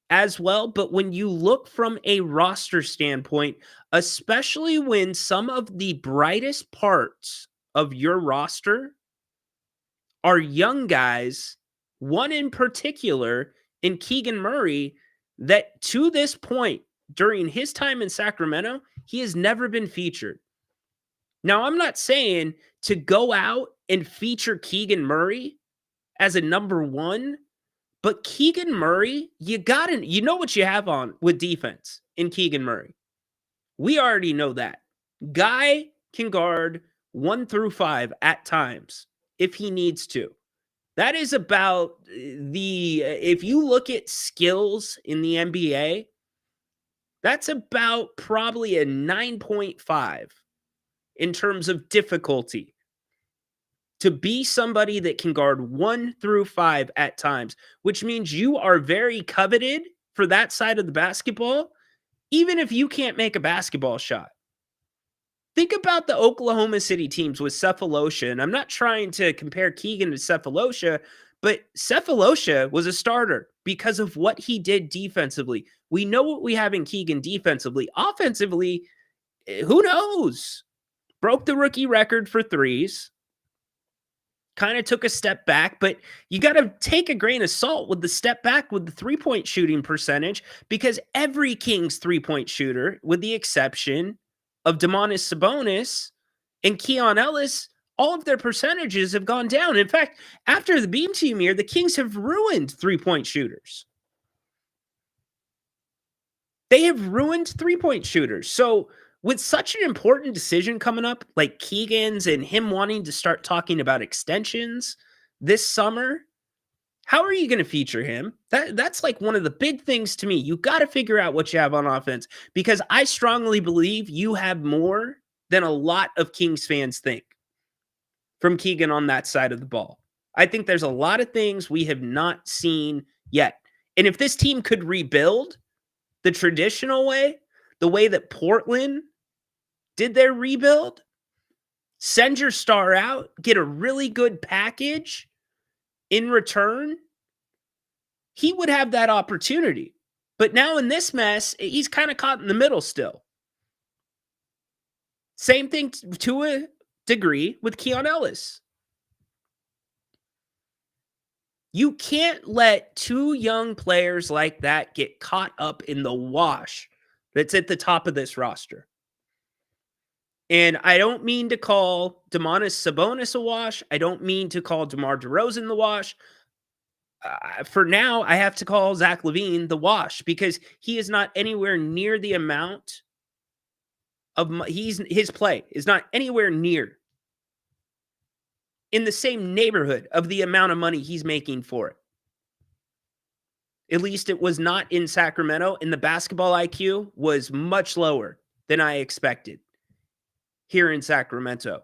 as well. But when you look from a roster standpoint, especially when some of the brightest parts of your roster are young guys, one in particular in Keegan Murray, that to this point during his time in Sacramento, he has never been featured. Now, I'm not saying to go out and feature Keegan Murray as a number one, but Keegan Murray, you know what you have on with defense in Keegan Murray. We already know that. Guy can guard 1 through 5 at times if he needs to. That is about if you look at skills in the NBA, that's about probably a 9.5 in terms of difficulty to be somebody that can guard 1 through 5 at times, which means you are very coveted for that side of the basketball, even if you can't make a basketball shot. Think about the Oklahoma City teams with Cephalosha, and I'm not trying to compare Keegan to Cephalosha, but Cephalosha was a starter because of what he did defensively. We know what we have in Keegan defensively. Offensively, who knows? Broke the rookie record for threes. Kind of took a step back, but you got to take a grain of salt with the step back with the three-point shooting percentage, because every Kings three-point shooter, with the exception of Domantas Sabonis and Keon Ellis, all of their percentages have gone down. In fact, after the Beam Team year, the Kings have ruined three-point shooters. They have ruined three-point shooters. So with such an important decision coming up, like Keegan's and him wanting to start talking about extensions this summer, how are you going to feature him? That's like one of the big things to me. You got to figure out what you have on offense, because I strongly believe you have more than a lot of Kings fans think from Keegan on that side of the ball. I think there's a lot of things we have not seen yet. And if this team could rebuild the traditional way, the way that Portland did their rebuild, send your star out, get a really good package in return, he would have that opportunity. But now in this mess, he's kind of caught in the middle still. Same thing to a degree with Keon Ellis. You can't let two young players like that get caught up in the wash that's at the top of this roster. And I don't mean to call Domantas Sabonis a wash. I don't mean to call DeMar DeRozan the wash. For now, I have to call Zach LaVine the wash, because he is not anywhere near the amount of his play is not anywhere near in the same neighborhood of the amount of money he's making for it. At least it was not in Sacramento, and the basketball IQ was much lower than I expected here in Sacramento.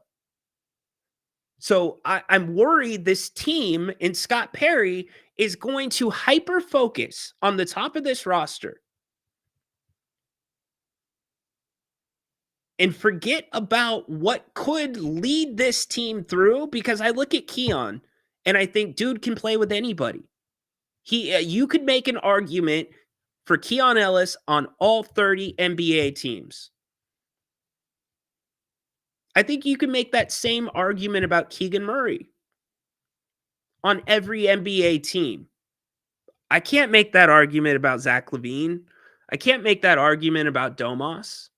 So I'm worried this team and Scott Perry is going to hyper-focus on the top of this roster and forget about what could lead this team through, because I look at Keon and I think, dude can play with anybody. You could make an argument for Keon Ellis on all 30 NBA teams. I think you can make that same argument about Keegan Murray on every NBA team. I can't make that argument about Zach LaVine. I can't make that argument about Domas.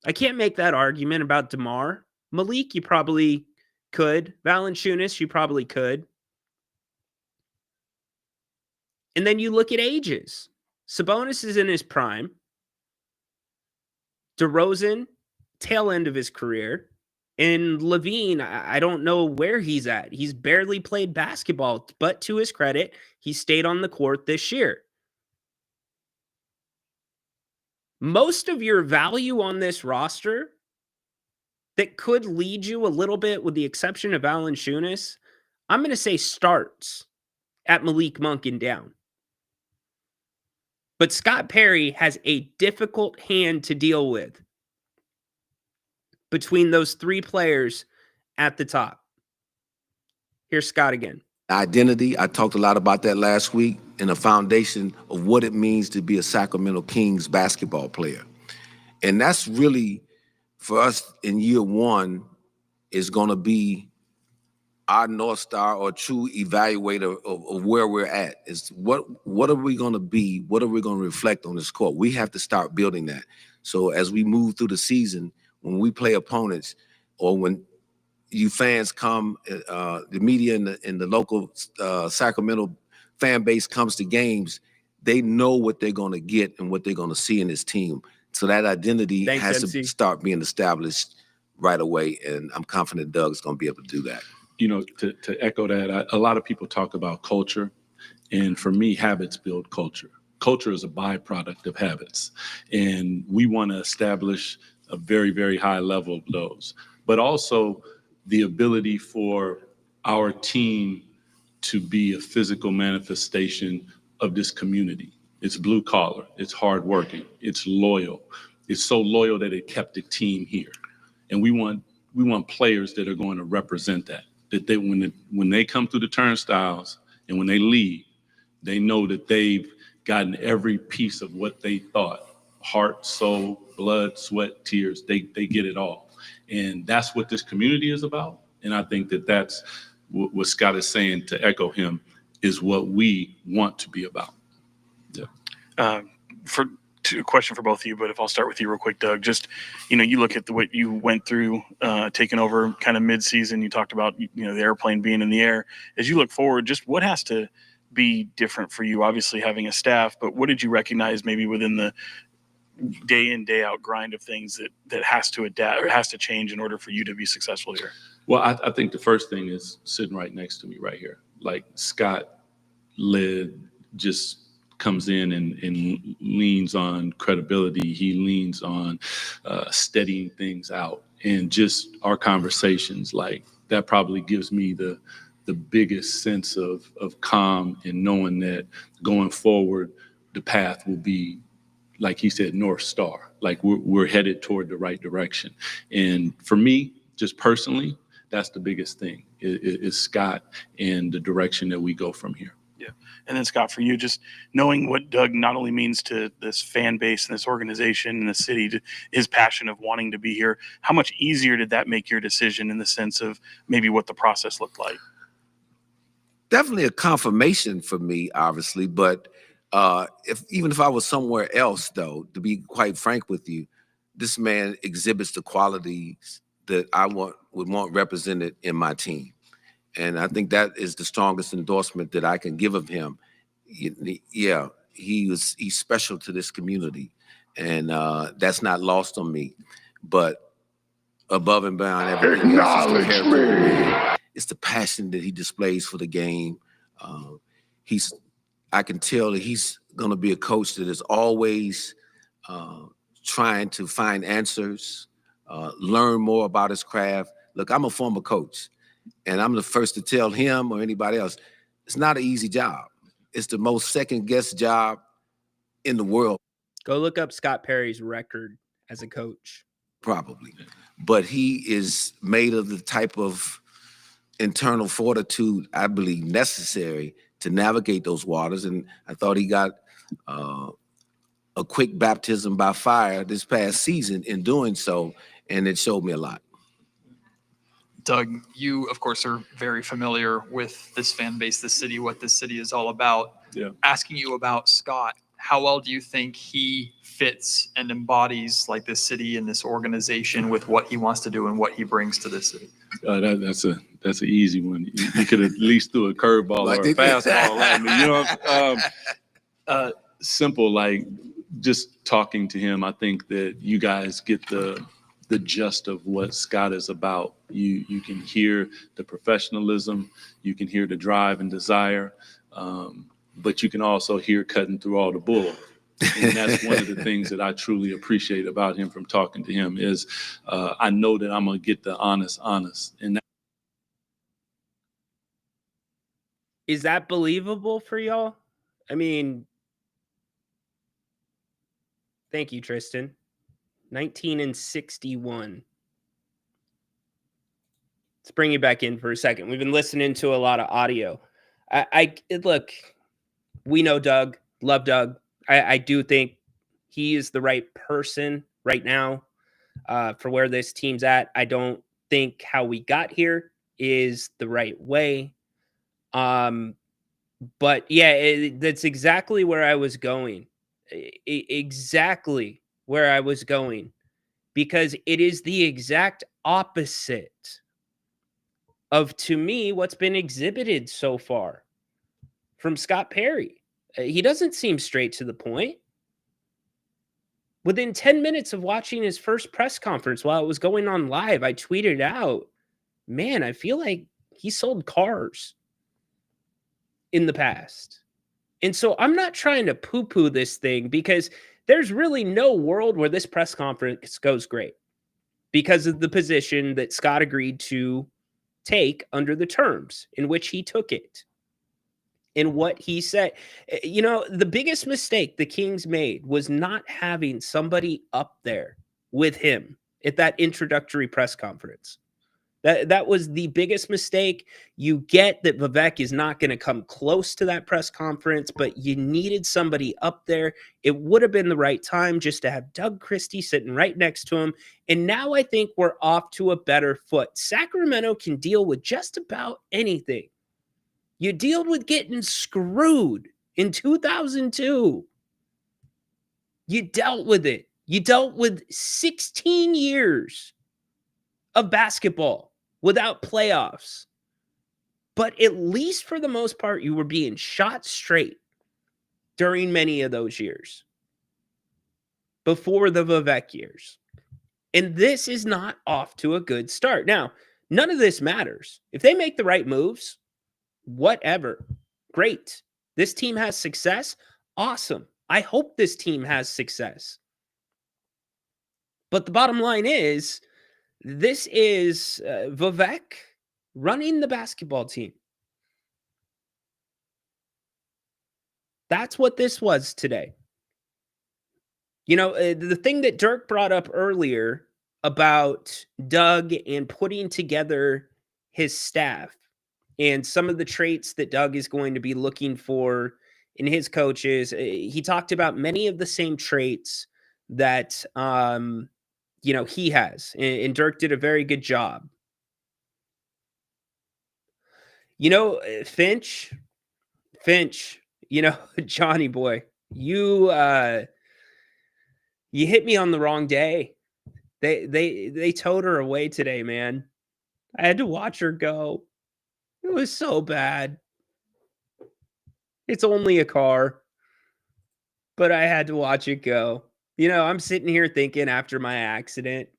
I can't make that argument about DeMar. Malik, you probably could. Valanciunas, you probably could. And then you look at ages. Sabonis is in his prime. DeRozan, tail end of his career. And Levine, I don't know where he's at. He's barely played basketball, but to his credit, he stayed on the court this year. Most of your value on this roster that could lead you a little bit, with the exception of Valanciunas, I'm going to say starts at Malik Monk and down. But Scott Perry has a difficult hand to deal with between those three players at the top. Here's Scott again. Identity, I talked a lot about that last week, and a foundation of what it means to be a Sacramento Kings basketball player. And that's really, for us in year one, is going to be our North Star or true evaluator of where we're at. Is what are we going to be? What are we going to reflect on this court? We have to start building that. So as we move through the season, when we play opponents, or when you fans come, the media and the local Sacramento fan base comes to games, they know what they're going to get and what they're going to see in this team. So that identity has to start being established right away, and I'm confident Doug's going to be able to do that. You know, to echo that, a lot of people talk about culture, and for me, habits build culture. Culture is a byproduct of habits, and we want to establish a very, very high level of those, but also the ability for our team to be a physical manifestation of this community. It's blue collar, it's hardworking, it's loyal. It's so loyal that it kept the team here. And we want players that are going to represent that they when they come through the turnstiles and when they leave, they know that they've gotten every piece of what they thought. Heart, soul, blood, sweat, tears, they get it all. And that's what this community is about. And I think that that's what Scott is saying, to echo him, is what we want to be about. Yeah. For a question for both of you, but if I'll start with you real quick, Doug, just, you know, you look at what you went through, taking over kind of mid-season, you talked about, you know, the airplane being in the air. As you look forward, just what has to be different for you? Obviously having a staff, but what did you recognize maybe within the day in, day out grind of things that has to adapt or has to change in order for you to be successful here? Well, I think the first thing is sitting right next to me right here. Like Scott just comes in and leans on credibility. He leans on steadying things out, and just our conversations, like that probably gives me the biggest sense of calm, and knowing that going forward, the path will be, like he said, North Star. Like we're headed toward the right direction. And for me, just personally, that's the biggest thing is Scott and the direction that we go from here. Yeah. And then Scott, for you, just knowing what Doug not only means to this fan base and this organization and the city, to his passion of wanting to be here, how much easier did that make your decision in the sense of maybe what the process looked like? Definitely a confirmation for me, obviously, but even if I was somewhere else, though, to be quite frank with you, this man exhibits the qualities that I would want represented in my team. And I think that is the strongest endorsement that I can give of him. Yeah, he's special to this community, and that's not lost on me. But above and beyond everything else, is the character. It's the passion that he displays for the game. I can tell that he's going to be a coach that is always trying to find answers, learn more about his craft. Look, I'm a former coach, and I'm the first to tell him or anybody else, it's not an easy job. It's the most second-guessed job in the world. Go look up Scott Perry's record as a coach. Probably. But he is made of the type of internal fortitude, I believe, necessary to navigate those waters. And I thought he got a quick baptism by fire this past season in doing so, and it showed me a lot. Doug, you, of course, are very familiar with this fan base, this city, what this city is all about. Yeah. Asking you about Scott, how well do you think he fits and embodies like this city and this organization with what he wants to do and what he brings to this city? That's an easy one. You could at least throw a curveball or a fastball at me. You know, simple, like just talking to him. I think that you guys get the gist of what Scott is about. You can hear the professionalism, you can hear the drive and desire, but you can also hear cutting through all the bull. And that's one of the things that I truly appreciate about him from talking to him is I know that I'm going to get the honest. And Is that believable for y'all? I mean, thank you, Tristan. 1961. Let's bring you back in for a second. We've been listening to a lot of audio. I look, we know Doug, love Doug. I do think he is the right person right now for where this team's at. I don't think how we got here is the right way. But yeah, that's exactly where I was going. Exactly where I was going, because it is the exact opposite of, to me, what's been exhibited so far from Scott Perry. He doesn't seem straight to the point. Within 10 minutes of watching his first press conference while it was going on live, I tweeted out, man, I feel like he sold cars in the past. And so I'm not trying to poo-poo this thing, because there's really no world where this press conference goes great because of the position that Scott agreed to take under the terms in which he took it and what he said. You know, the biggest mistake the Kings made was not having somebody up there with him at that introductory press conference. That was the biggest mistake. You get that Vivek is not going to come close to that press conference, but you needed somebody up there. It would have been the right time just to have Doug Christie sitting right next to him. And now I think we're off to a better foot. Sacramento can deal with just about anything. You dealt with getting screwed in 2002. You dealt with it. You dealt with 16 years of basketball without playoffs. But at least for the most part, you were being shot straight during many of those years before the Vivek years. And this is not off to a good start. Now, none of this matters. If they make the right moves, whatever, great. This team has success. Awesome. I hope this team has success. But the bottom line is, this is Vivek running the basketball team. That's what this was today. You know, the thing that Dirk brought up earlier about Doug and putting together his staff and some of the traits that Doug is going to be looking for in his coaches, he talked about many of the same traits that you know, he has, and Dirk did a very good job. You know, Finch, you know, Johnny boy, you hit me on the wrong day. They towed her away today, man. I had to watch her go. It was so bad. It's only a car, but I had to watch it go. You know, I'm sitting here thinking after my accident,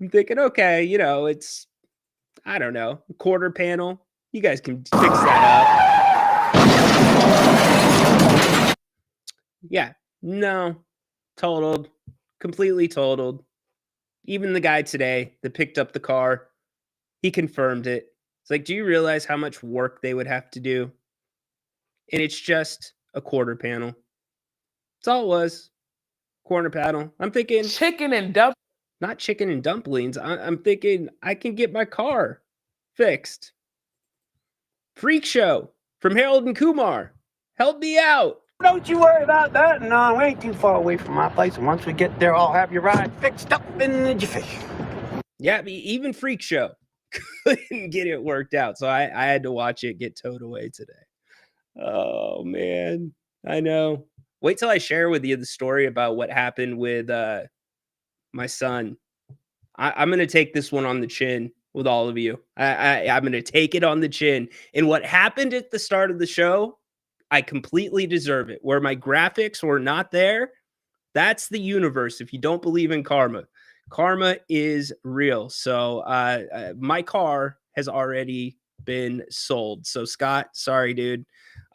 I'm thinking, okay, you know, it's, I don't know, a quarter panel. You guys can fix that up. Yeah, no, totaled, completely totaled. Even the guy today that picked up the car, he confirmed it. It's like, do you realize how much work they would have to do? And it's just a quarter panel. That's all it was. Corner panel. I'm thinking chicken and dumplings. Not chicken and dumplings. I'm thinking I can get my car fixed. Freak Show from Harold and Kumar. Help me out. Don't you worry about that. No, we ain't too far away from my place. And once we get there, I'll have your ride fixed up in the jiffy. Yeah, even Freak Show couldn't get it worked out. So I had to watch it get towed away today. Oh, man. I know. Wait till I share with you the story about what happened with my son. I'm going to take this one on the chin with all of you. I'm going to take it on the chin. And what happened at the start of the show, I completely deserve it. Where my graphics were not there, that's the universe. If you don't believe in karma, karma is real. So my car has already been sold. So Scott, sorry, dude.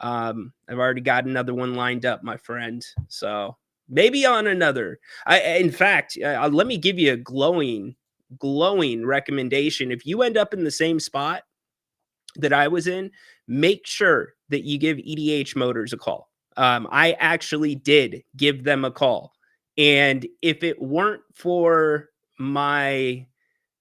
I've already got another one lined up, my friend. So maybe on another. In fact, let me give you a glowing recommendation. If you end up in the same spot that I was in, make sure that you give EDH Motors a call. I actually did give them a call. And if it weren't for my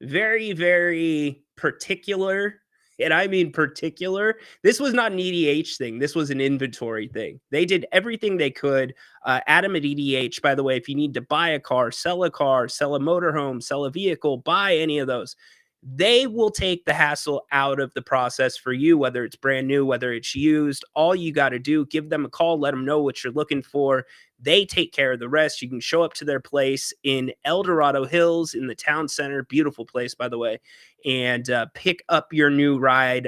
very, very particular, and I mean particular, this was not an EDH thing. This was an inventory thing. They did everything they could. Adam at EDH, by the way, if you need to buy a car, sell a motorhome, sell a vehicle, buy any of those, they will take the hassle out of the process for you, whether it's brand new, whether it's used. All you got to do, give them a call, let them know what you're looking for. They take care of the rest. You can show up to their place in El Dorado Hills in the town center. Beautiful place, by the way, and pick up your new ride.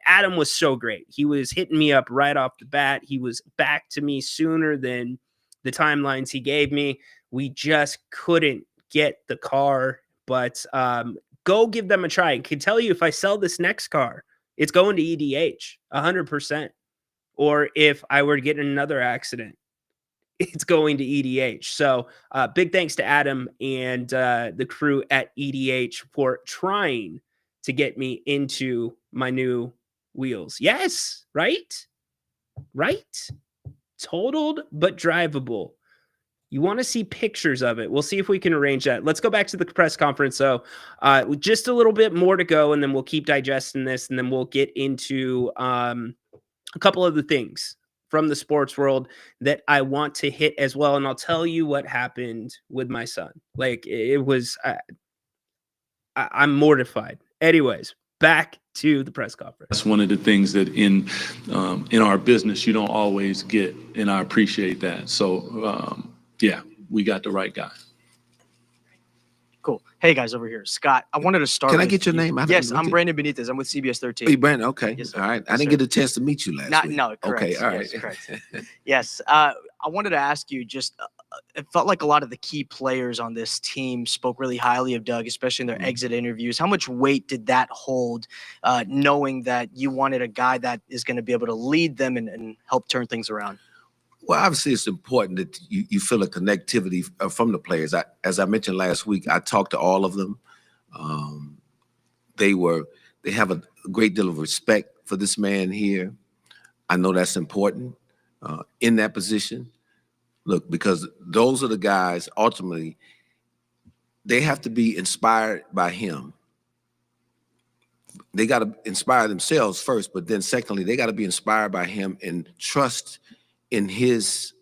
Adam was so great. He was hitting me up right off the bat. He was back to me sooner than the timelines he gave me. We just couldn't get the car, but go give them a try. I can tell you, if I sell this next car, it's going to EDH 100%. Or if I were to get in another accident, it's going to EDH. So big thanks to Adam and the crew at EDH for trying to get me into my new wheels. Yes, right? Totaled but drivable. You want to see pictures of it. We'll see if we can arrange that. Let's go back to the press conference. So just a little bit more to go, and then we'll keep digesting this, and then we'll get into a couple of the things from the sports world that I want to hit as well. And I'll tell you what happened with my son. Like, it was, I'm mortified. Anyways, back to the press conference. That's one of the things that in our business you don't always get, and I appreciate that. So yeah, we got the right guy. Cool. Hey guys, over here, Scott. I wanted to start. Can I with get your you. name? Yes, I'm Brandon Benitez. I'm with CBS 13. Hey, Brandon. Okay. Yes, sir. All right. I Yes, didn't sir. get a chance to meet you last week. No, correct. Okay. All right. Yes, correct. Yes. I wanted to ask you, just it felt like a lot of the key players on this team spoke really highly of Doug, especially in their exit interviews. How much weight did that hold, knowing that you wanted a guy that is going to be able to lead them and help turn things around? Well, obviously, it's important that you feel a connectivity from the players. As I mentioned last week, I talked to all of them. They have a great deal of respect for this man here. I know that's important in that position. Look, because those are the guys, ultimately, they have to be inspired by him. They got to inspire themselves first, but then secondly, they got to be inspired by him and trust in his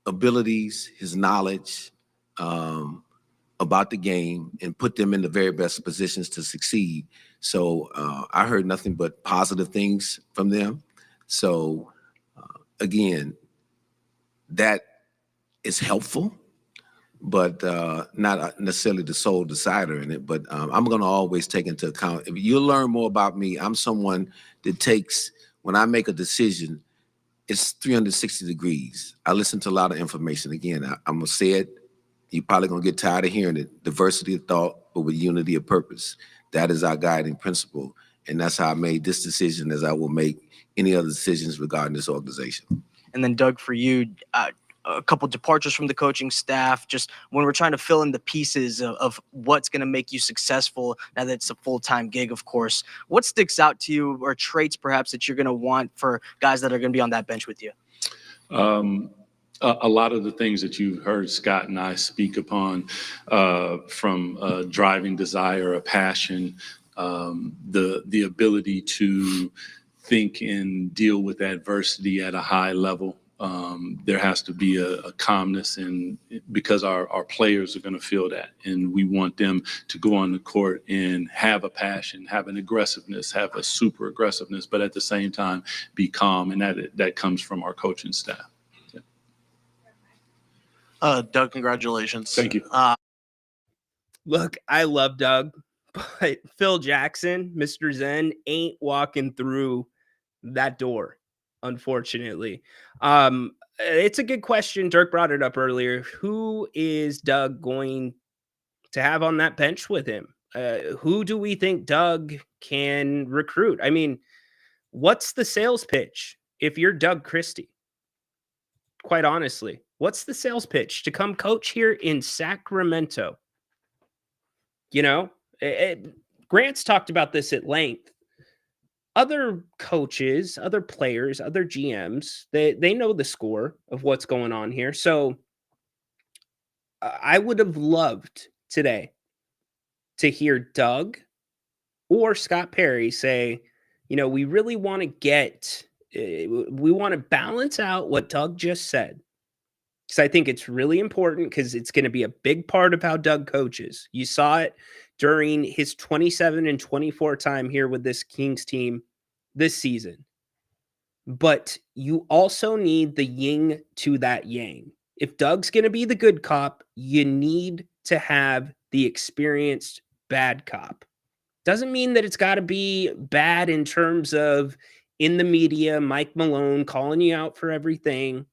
abilities, his knowledge about the game, and put them in the very best positions to succeed. So I heard nothing but positive things from them. So again, that is helpful, but not necessarily the sole decider in it. But I'm going to always take into account, if you'll learn more about me, I'm someone that takes, when I make a decision, it's 360 degrees. I listen to a lot of information. Again, I'm going to say it. You're probably going to get tired of hearing it. Diversity of thought, but with unity of purpose. That is our guiding principle. And that's how I made this decision, as I will make any other decisions regarding this organization. And then, Doug, for you, a couple departures from the coaching staff, just when we're trying to fill in the pieces of what's going to make you successful now that it's a full-time gig, of course. What sticks out to you, or traits perhaps that you're going to want for guys that are going to be on that bench with you? A lot of the things that you've heard Scott and I speak upon, from a driving desire, a passion, the ability to think and deal with adversity at a high level. There has to be a calmness, and because our players are going to feel that, and we want them to go on the court and have a passion, have an aggressiveness, have a super aggressiveness, but at the same time be calm, and that comes from our coaching staff. Yeah. Doug, congratulations. Thank you. Look, I love Doug, but Phil Jackson, Mr. Zen, ain't walking through that door, unfortunately. It's a good question. Dirk brought it up earlier. Who is Doug going to have on that bench with him? Who do we think Doug can recruit? I mean, what's the sales pitch if you're Doug Christie? Quite honestly, what's the sales pitch to come coach here in Sacramento? You know, Grant's talked about this at length. Other coaches, other players, other GMs, they know the score of what's going on here. So I would have loved today to hear Doug or Scott Perry say, you know, we really want to we want to balance out what Doug just said. Because I think it's really important because it's going to be a big part of how Doug coaches. You saw it during his 27 and 24 time here with this Kings team this season. But you also need the yin to that yang. If Doug's going to be the good cop, you need to have the experienced bad cop. Doesn't mean that it's got to be bad in terms of in the media, Mike Malone calling you out for everything.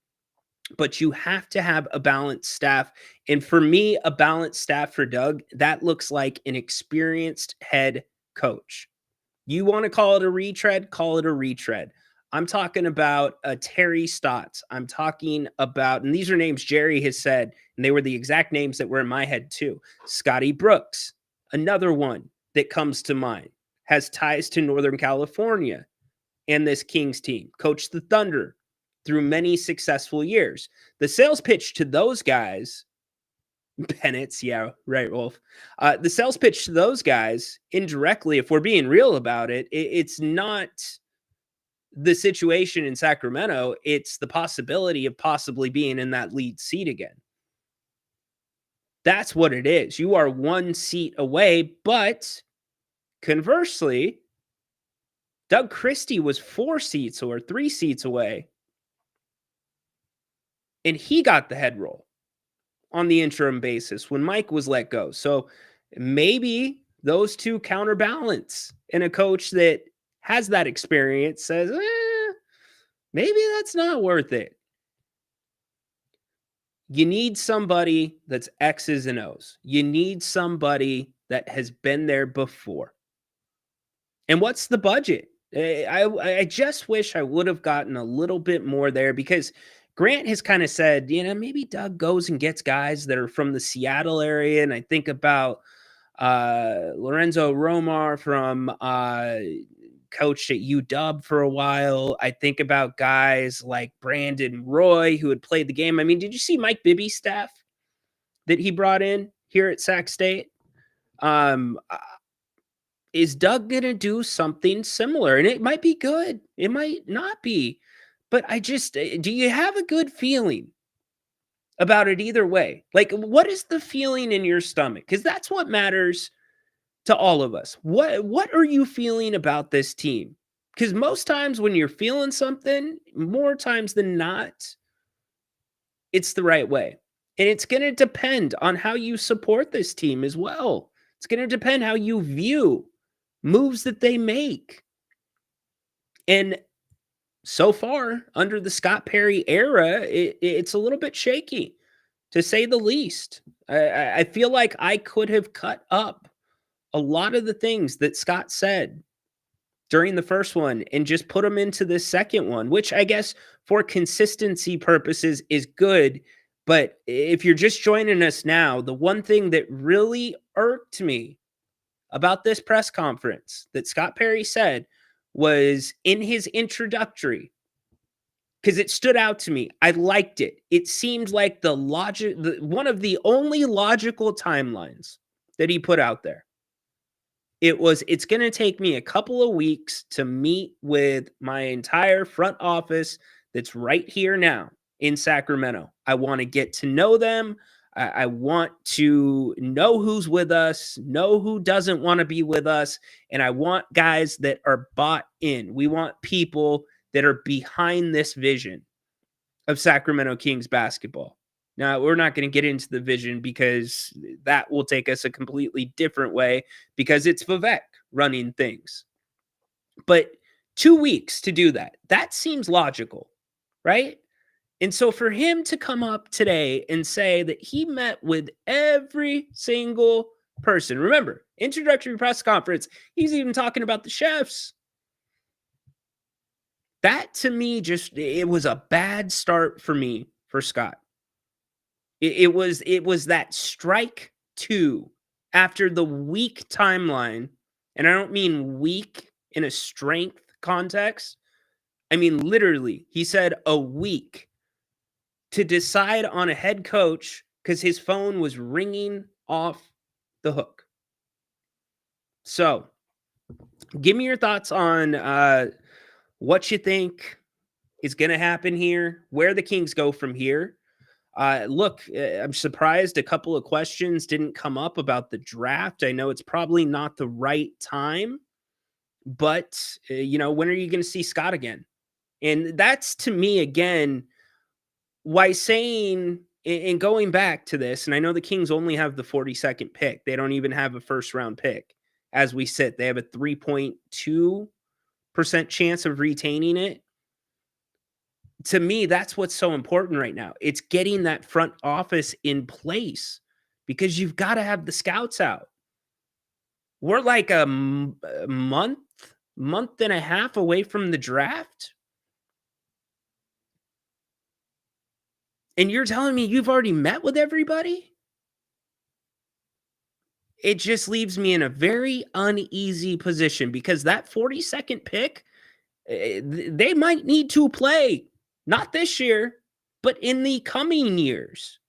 But you have to have a balanced staff. And for me, a balanced staff for Doug, that looks like an experienced head coach. You want to call it a retread? Call it a retread. I'm talking about a Terry Stotts. I'm talking about, and these are names Jerry has said, and they were the exact names that were in my head too. Scotty Brooks, another one that comes to mind, has ties to Northern California and this Kings team. Coached the Thunder through many successful years. The sales pitch to those guys, Bennett's, yeah, right, Wolf. The sales pitch to those guys, indirectly, if we're being real about it, it's not the situation in Sacramento. It's the possibility of possibly being in that lead seat again. That's what it is. You are one seat away, but conversely, Doug Christie was 4 seats or 3 seats away, and he got the head roll on the interim basis when Mike was let go. So maybe those two counterbalance, and a coach that has that experience says, maybe that's not worth it. You need somebody that's X's and O's. You need somebody that has been there before. And what's the budget? I just wish I would have gotten a little bit more there, because Grant has kind of said, you know, maybe Doug goes and gets guys that are from the Seattle area. And I think about Lorenzo Romar from coached at UW for a while. I think about guys like Brandon Roy, who had played the game. I mean, did you see Mike Bibby's staff that he brought in here at Sac State? Is Doug going to do something similar? And it might be good. It might not be. But do you have a good feeling about it either way? Like, what is the feeling in your stomach? Because that's what matters to all of us. What are you feeling about this team? Because most times when you're feeling something, more times than not, it's the right way. And it's going to depend on how you support this team as well. It's going to depend how you view moves that they make. And so far, under the Scott Perry era, it's a little bit shaky, to say the least. I feel like I could have cut up a lot of the things that Scott said during the first one and just put them into this second one, which I guess for consistency purposes is good. But if you're just joining us now, the one thing that really irked me about this press conference that Scott Perry said was in his introductory, because it stood out to me. I liked it. It seemed like one of the only logical timelines that he put out there. It's going to take me a couple of weeks to meet with my entire front office that's right here now in Sacramento. I want to get to know them. I want to know who's with us, know who doesn't want to be with us, and I want guys that are bought in. We want people that are behind this vision of Sacramento Kings basketball. Now, we're not going to get into the vision because that will take us a completely different way because it's Vivek running things. But 2 weeks to do that, that seems logical, right? And so for him to come up today and say that he met with every single person, remember, introductory press conference, he's even talking about the chefs. That to me it was a bad start for me for Scott. It was that strike 2 after the weak timeline, and I don't mean weak in a strength context. I mean literally, he said a week to decide on a head coach because his phone was ringing off the hook. So, give me your thoughts on what you think is going to happen here, where the Kings go from here. Look, I'm surprised a couple of questions didn't come up about the draft. I know it's probably not the right time, but, when are you going to see Scott again? And that's, to me, again, why saying, and going back to this, and I know the Kings only have the 42nd pick. They don't even have a first-round pick as we sit. They have a 3.2% chance of retaining it. To me, that's what's so important right now. It's getting that front office in place because you've got to have the scouts out. We're like a month and a half away from the draft. And you're telling me you've already met with everybody? It just leaves me in a very uneasy position because that 42nd pick, they might need to play. Not this year, but in the coming years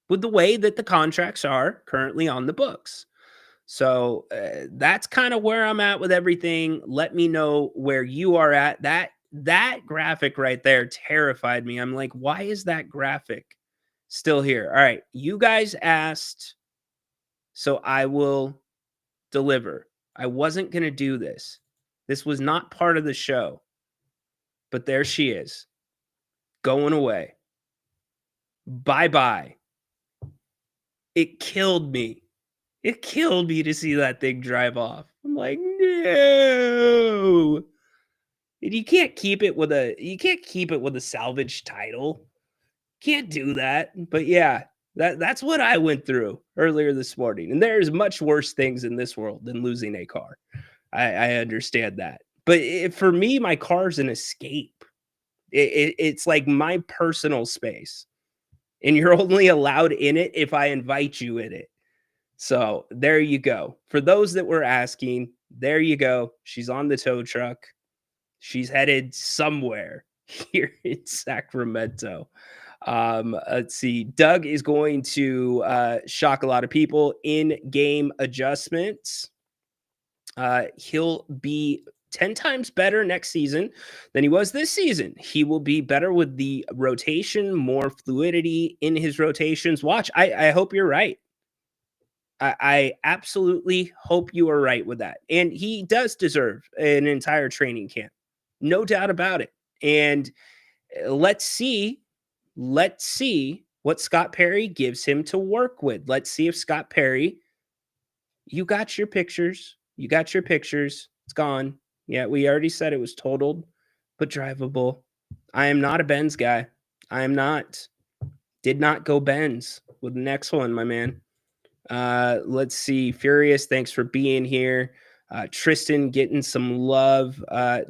with the way that the contracts are currently on the books. So that's kind of where I'm at with everything. Let me know where you are at. That graphic right there terrified me. I'm like, why is that graphic still here? All right, you guys asked, so I will deliver. I wasn't going to do this. This was not part of the show. But there she is. Going away. Bye-bye. It killed me. It killed me to see that thing drive off. I'm like, no. And you can't keep it with a salvage title. Can't do that. But yeah, that's what I went through earlier this morning. And there's much worse things in this world than losing a car. I understand that. But for me, my car's an escape. It's like my personal space. And you're only allowed in it if I invite you in it. So there you go. For those that were asking, there you go. She's on the tow truck. She's headed somewhere here in Sacramento. Let's see. Doug is going to shock a lot of people in game adjustments. He'll be 10 times better next season than he was this season. He will be better with the rotation, more fluidity in his rotations. Watch. I hope you're right. I absolutely hope you are right with that. And he does deserve an entire training camp. No doubt about it. And let's see what Scott Perry gives him to work with. Let's see if Scott Perry, you got your pictures. It's gone. Yeah, we already said it was totaled, but drivable. I am not a Benz guy. I am not. Did not go Benz with the next one, my man. Let's see. Furious, thanks for being here. Tristan getting some love.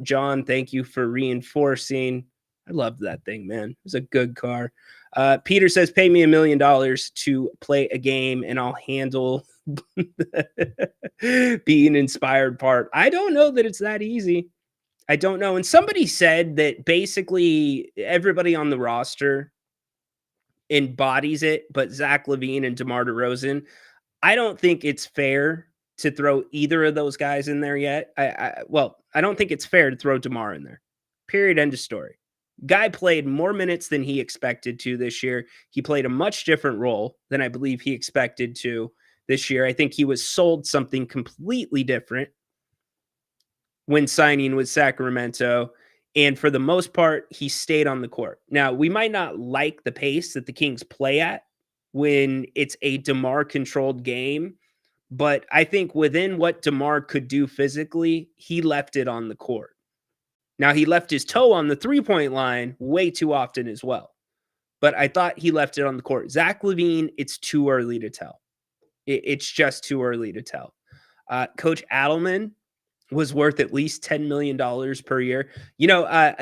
John, thank you for reinforcing. I loved that thing, man. It was a good car. Peter says, pay me $1 million to play a game and I'll handle being inspired part. I don't know that it's that easy. I don't know. And somebody said that basically everybody on the roster embodies it, but Zach LaVine and DeMar DeRozan. I don't think it's fair to throw either of those guys in there yet. I don't think it's fair to throw DeMar in there. Period. End of story. Guy played more minutes than he expected to this year. He played a much different role than I believe he expected to this year. I think he was sold something completely different when signing with Sacramento. And for the most part, he stayed on the court. Now, we might not like the pace that the Kings play at when it's a DeMar controlled game, but I think within what DeMar could do physically, he left it on the court. Now, he left his toe on the three-point line way too often as well, but I thought he left it on the court. Zach LaVine, it's too early to tell. It's just too early to tell. Coach Adelman was worth at least $10 million per year. You know,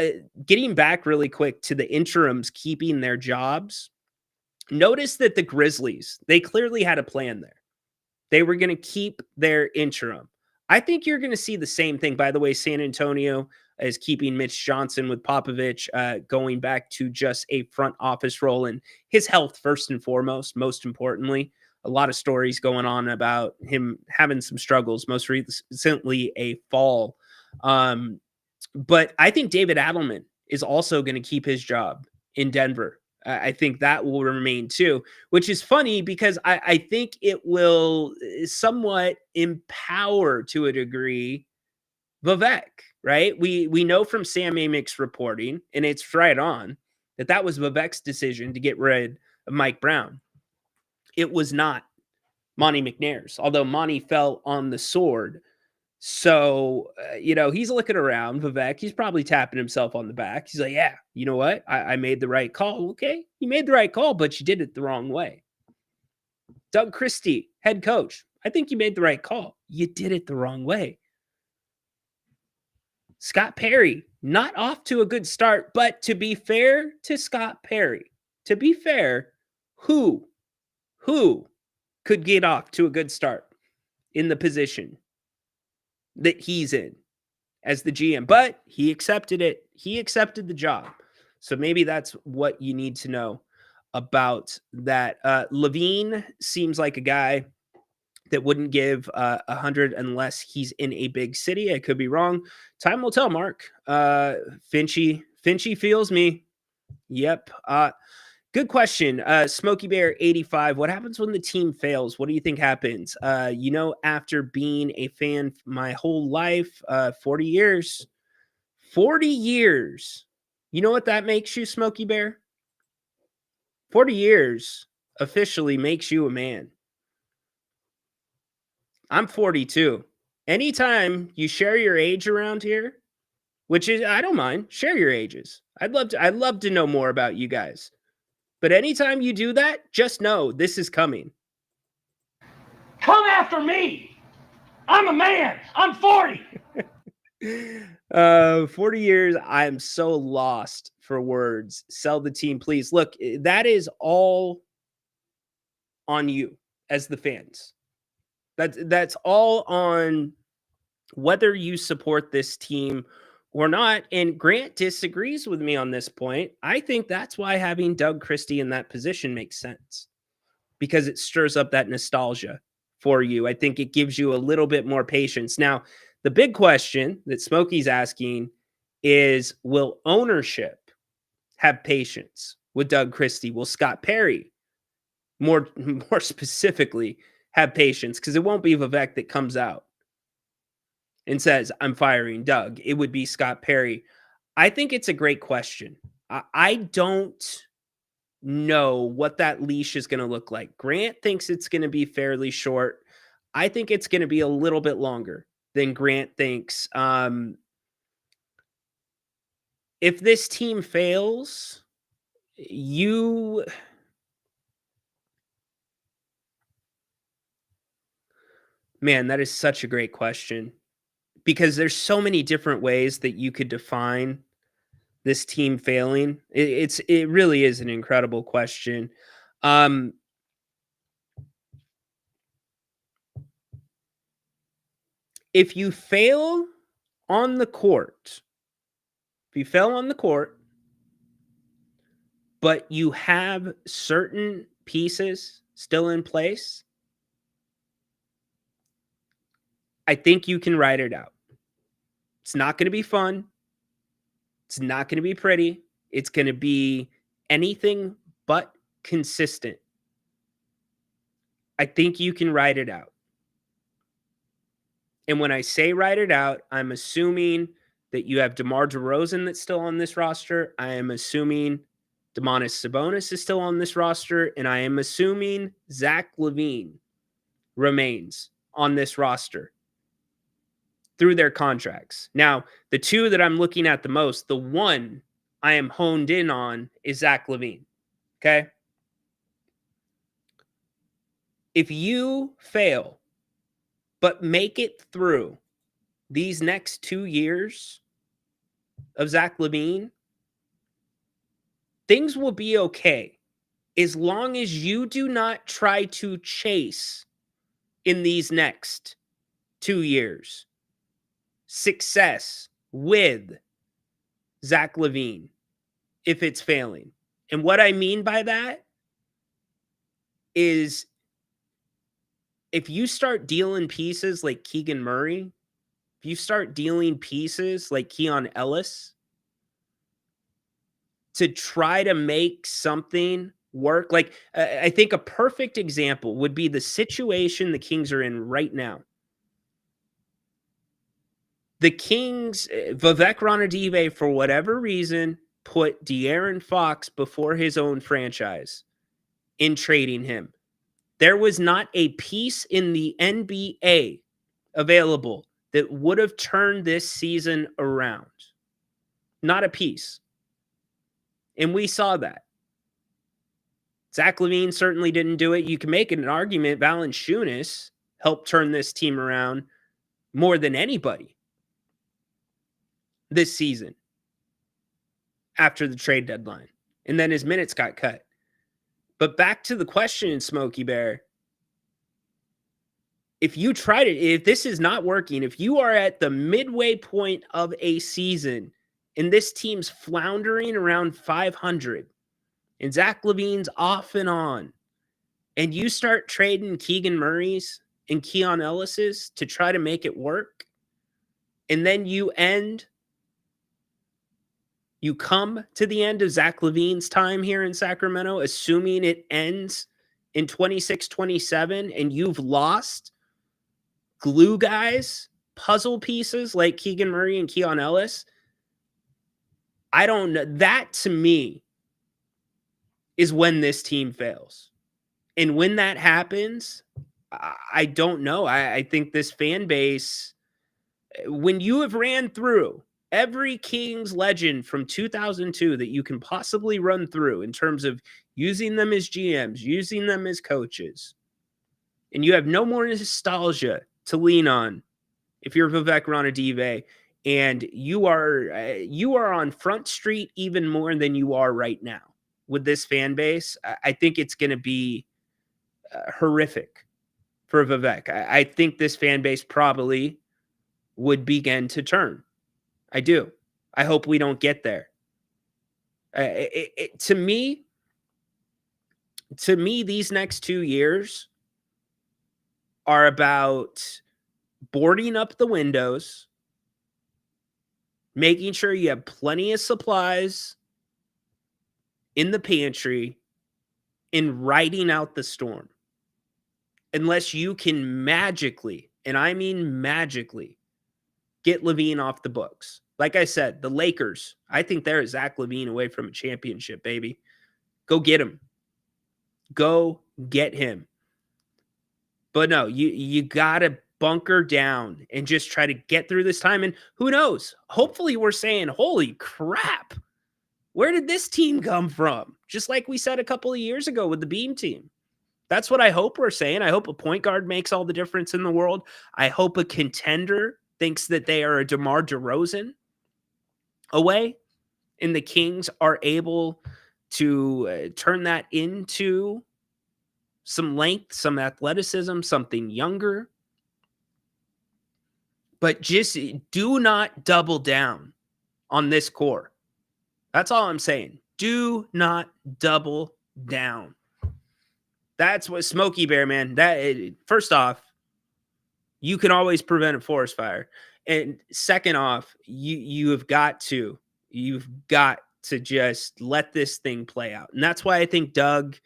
getting back really quick to the interims keeping their jobs, notice that the Grizzlies, they clearly had a plan there. They were going to keep their interim. I think you're going to see the same thing. By the way, San Antonio is keeping Mitch Johnson with Popovich, going back to just a front office role and his health first and foremost, most importantly. A lot of stories going on about him having some struggles, most recently a fall. But I think David Adelman is also going to keep his job in Denver. I think that will remain too, which is funny because I think it will somewhat empower to a degree Vivek, right? We know from Sam Amick's reporting, and it's right on, that was Vivek's decision to get rid of Mike Brown. It was not Monty McNair's, although Monty fell on the sword. So, you know, he's looking around, Vivek. He's probably tapping himself on the back. He's like, yeah, you know what? I made the right call. Okay, you made the right call, but you did it the wrong way. Doug Christie, head coach. I think you made the right call. You did it the wrong way. Scott Perry, not off to a good start, but to be fair to Scott Perry, who could get off to a good start in the position that he's in as the GM? But he accepted it. He accepted the job. So maybe that's what you need to know about that. LaVine seems like a guy that wouldn't give 100 unless he's in a big city. I could be wrong. Time will tell, Mark. Finchy feels me. Yep. Good question. Smokey Bear 85. What happens when the team fails? What do you think happens? You know, after being a fan my whole life, 40 years. 40 years. You know what that makes you, Smokey Bear? 40 years officially makes you a man. I'm 42. Anytime you share your age around here, which is, I don't mind, share your ages. I'd love to know more about you guys. But anytime you do that, just know this is coming. Come after me. I'm a man. I'm 40. 40 years. I'm so lost for words. Sell the team, please. Look, that is all on you as the fans. That's all on whether you support this team or not. And Grant disagrees with me on this point. I think that's why having Doug Christie in that position makes sense, because it stirs up that nostalgia for you. I think it gives you a little bit more patience. Now, the big question that Smokey's asking is, will ownership have patience with Doug Christie? Will Scott Perry, more specifically, have patience? Because it won't be Vivek that comes out and says, I'm firing Doug. It would be Scott Perry. I think it's a great question. I don't know what that leash is going to look like. Grant thinks it's going to be fairly short. I think it's going to be a little bit longer than Grant thinks. If this team fails, man, that is such a great question, because there's so many different ways that you could define this team failing. It really is an incredible question. If you fail on the court, but you have certain pieces still in place, I think you can ride it out. It's not going to be fun. It's not going to be pretty. It's going to be anything but consistent. I think you can ride it out. And when I say ride it out, I'm assuming that you have DeMar DeRozan that's still on this roster. I am assuming Domantas Sabonis is still on this roster, and I am assuming Zach LaVine remains on this roster through their contracts. Now, the two that I'm looking at the most, the one I am honed in on is Zach LaVine. Okay? If you fail, but make it through these next 2 years of Zach LaVine, things will be okay as long as you do not try to chase in these next 2 years success with Zach LaVine if it's failing. And what I mean by that is if you start dealing pieces like Keegan Murray, if you start dealing pieces like Keon Ellis to try to make something work, like I think a perfect example would be the situation the Kings are in right now. The Kings, Vivek Ranadive, for whatever reason, put De'Aaron Fox before his own franchise in trading him. There was not a piece in the NBA available that would have turned this season around. Not a piece. And we saw that. Zach LaVine certainly didn't do it. You can make an argument Valanciunas helped turn this team around more than anybody this season after the trade deadline. And then his minutes got cut. But back to the question, Smokey Bear. If you tried it, if this is not working, if you are at the midway point of a season and this team's floundering around 500 and Zach LaVine's off and on, and you start trading Keegan Murray's and Keon Ellis's to try to make it work, and then you come to the end of Zach LaVine's time here in Sacramento, assuming it ends in 26-27, and you've lost glue guys, puzzle pieces like Keegan Murray and Keon Ellis. I don't know. That to me is when this team fails. And when that happens, I don't know. I think this fan base, when you have ran through every Kings legend from 2002 that you can possibly run through in terms of using them as GMs, using them as coaches, and you have no more nostalgia to lean on if you're Vivek Ranadive, and you are on Front Street even more than you are right now with this fan base, I think it's going to be horrific for Vivek. I think this fan base probably would begin to turn. I do. I hope we don't get there. To me, these next 2 years are about boarding up the windows, making sure you have plenty of supplies in the pantry, and riding out the storm. Unless you can magically, and I mean magically, get LaVine off the books. Like I said, the Lakers, I think they're Zach LaVine away from a championship, baby. Go get him. Go get him. But no, you got to bunker down and just try to get through this time. And who knows? Hopefully we're saying, holy crap, where did this team come from? Just like we said a couple of years ago with the Beam team. That's what I hope we're saying. I hope a point guard makes all the difference in the world. I hope a contender thinks that they are a DeMar DeRozan away, and the Kings are able to turn that into some length, some athleticism, something younger. But just do not double down on this core. That's all I'm saying. Do not double down. That's what Smokey Bear, man. First off, you can always prevent a forest fire. And second off, you've got to just let this thing play out. And that's why I think Doug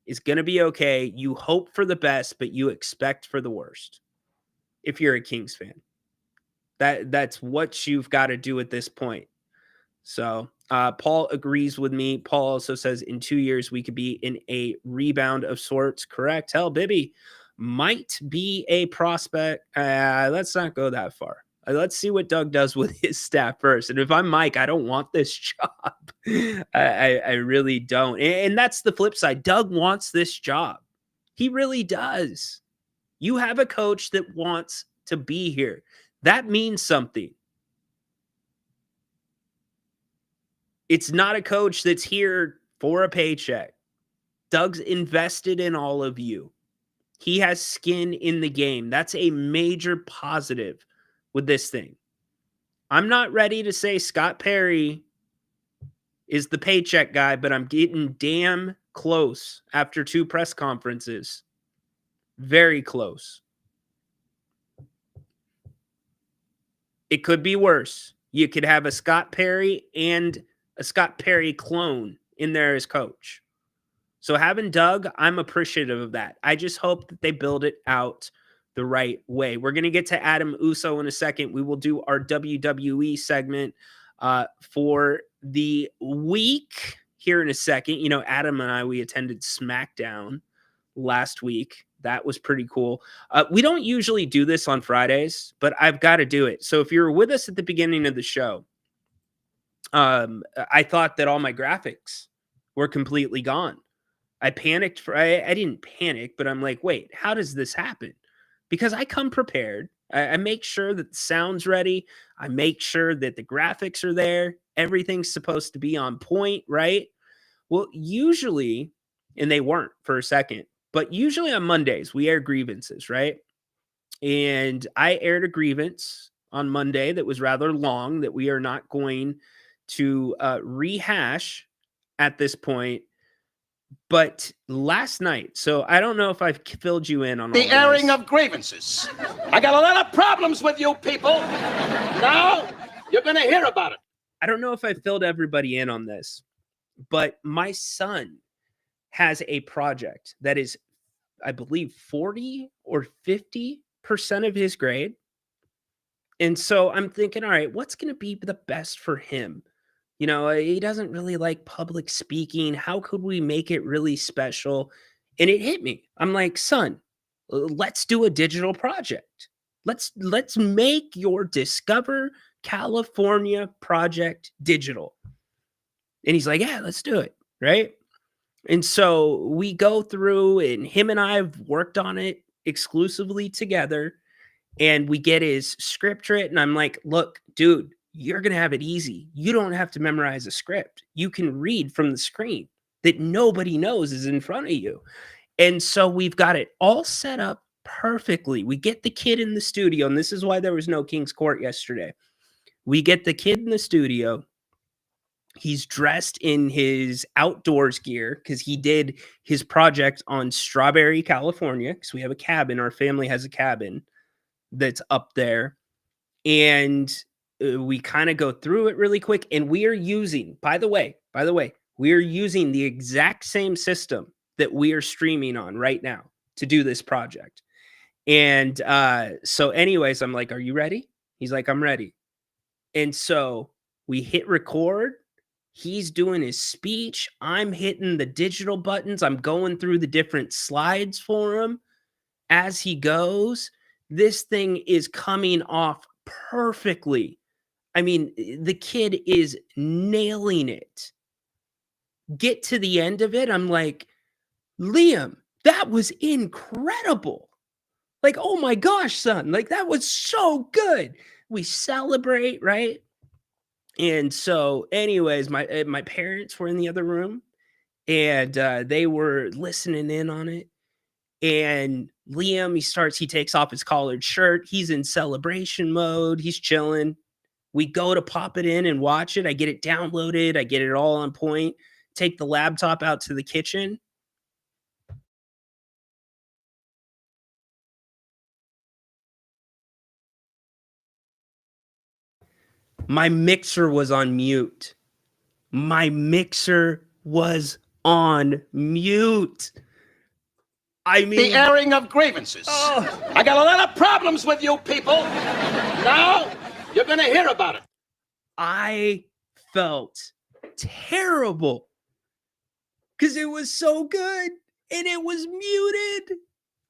is going to be okay. You hope for the best, but you expect for the worst if you're a Kings fan. That's what you've got to do at this point. So Paul agrees with me. Paul also says in 2 years we could be in a rebound of sorts. Correct. Hell, Bibby might be a prospect. Let's not go that far. Let's see what Doug does with his staff first. And if I'm Mike, I don't want this job. I really don't. And that's the flip side. Doug wants this job. He really does. You have a coach that wants to be here. That means something. It's not a coach that's here for a paycheck. Doug's invested in all of you. He has skin in the game. That's a major positive with this thing. I'm not ready to say Scott Perry is the paycheck guy, but I'm getting damn close after 2 press conferences. Very close. It could be worse. You could have a Scott Perry and a Scott Perry clone in there as coach. So having Doug, I'm appreciative of that. I just hope that they build it out the right way. We're going to get to Adam Uso in a second. We will do our WWE segment for the week here in a second. You know, Adam and I, we attended SmackDown last week. That was pretty cool. We don't usually do this on Fridays, but I've got to do it. So if you're with us at the beginning of the show, I thought that all my graphics were completely gone. I panicked. I didn't panic, but I'm like, wait, how does this happen? Because I come prepared. I make sure that the sound's ready. I make sure that the graphics are there. Everything's supposed to be on point, right? Well, usually, and they weren't for a second, but usually on Mondays, we air grievances, right? And I aired a grievance on Monday that was rather long that we are not going to rehash at this point. But last night, so I don't know if I've filled you in on The all airing this. of grievances. I got a lot of problems with you people. Now you're going to hear about it. I don't know if I filled everybody in on this, but my son has a project that is, I believe, 40 or 50% of his grade. And so I'm thinking, all right, what's going to be the best for him? You know, he doesn't really like public speaking. How could we make it really special? And it hit me. I'm like, son, let's do a digital project. Let's make your Discover California project digital. And he's like, yeah, let's do it. Right. And so we go through, and him and I have worked on it exclusively together, and we get his script written. I'm like, look, dude, you're going to have it easy. You don't have to memorize a script. You can read from the screen that nobody knows is in front of you. And so we've got it all set up perfectly. We get the kid in the studio, and this is why there was no King's Court yesterday. We get the kid in the studio. He's dressed in his outdoors gear because he did his project on Strawberry, California, because we have a cabin. Our family has a cabin that's up there. And we kind of go through it really quick. And we are using, by the way, we are using the exact same system that we are streaming on right now to do this project. And so anyways, I'm like, are you ready? He's like, I'm ready. And so we hit record. He's doing his speech. I'm hitting the digital buttons. I'm going through the different slides for him as he goes. This thing is coming off perfectly. I mean, the kid is nailing it. Get to the end of it. I'm like, Liam, that was incredible. Like, oh my gosh, son. Like, that was so good. We celebrate, right? And so anyways, my parents were in the other room, and they were listening in on it. And Liam, he takes off his collared shirt. He's in celebration mode. He's chilling. We go to pop it in and watch it. I get it downloaded. I get it all on point. Take the laptop out to the kitchen. My mixer was on mute. I mean, The airing of grievances. I got a lot of problems with you people. Now You're going to hear about it. I felt terrible because it was so good and it was muted.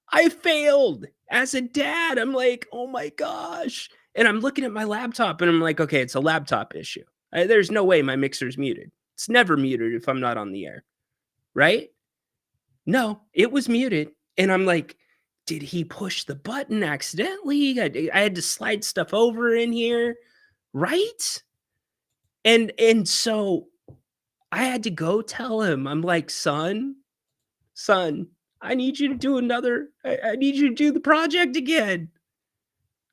I failed as a dad. I'm like, oh my gosh. And I'm looking at my laptop and I'm like, okay, it's a laptop issue. There's no way my mixer's muted. It's never muted if I'm not on the air, right? No, it was muted. And I'm like, did he push the button accidentally? I had to slide stuff over in here, right? And so I had to go tell him, I'm like, son, I need you to do I need you to do the project again.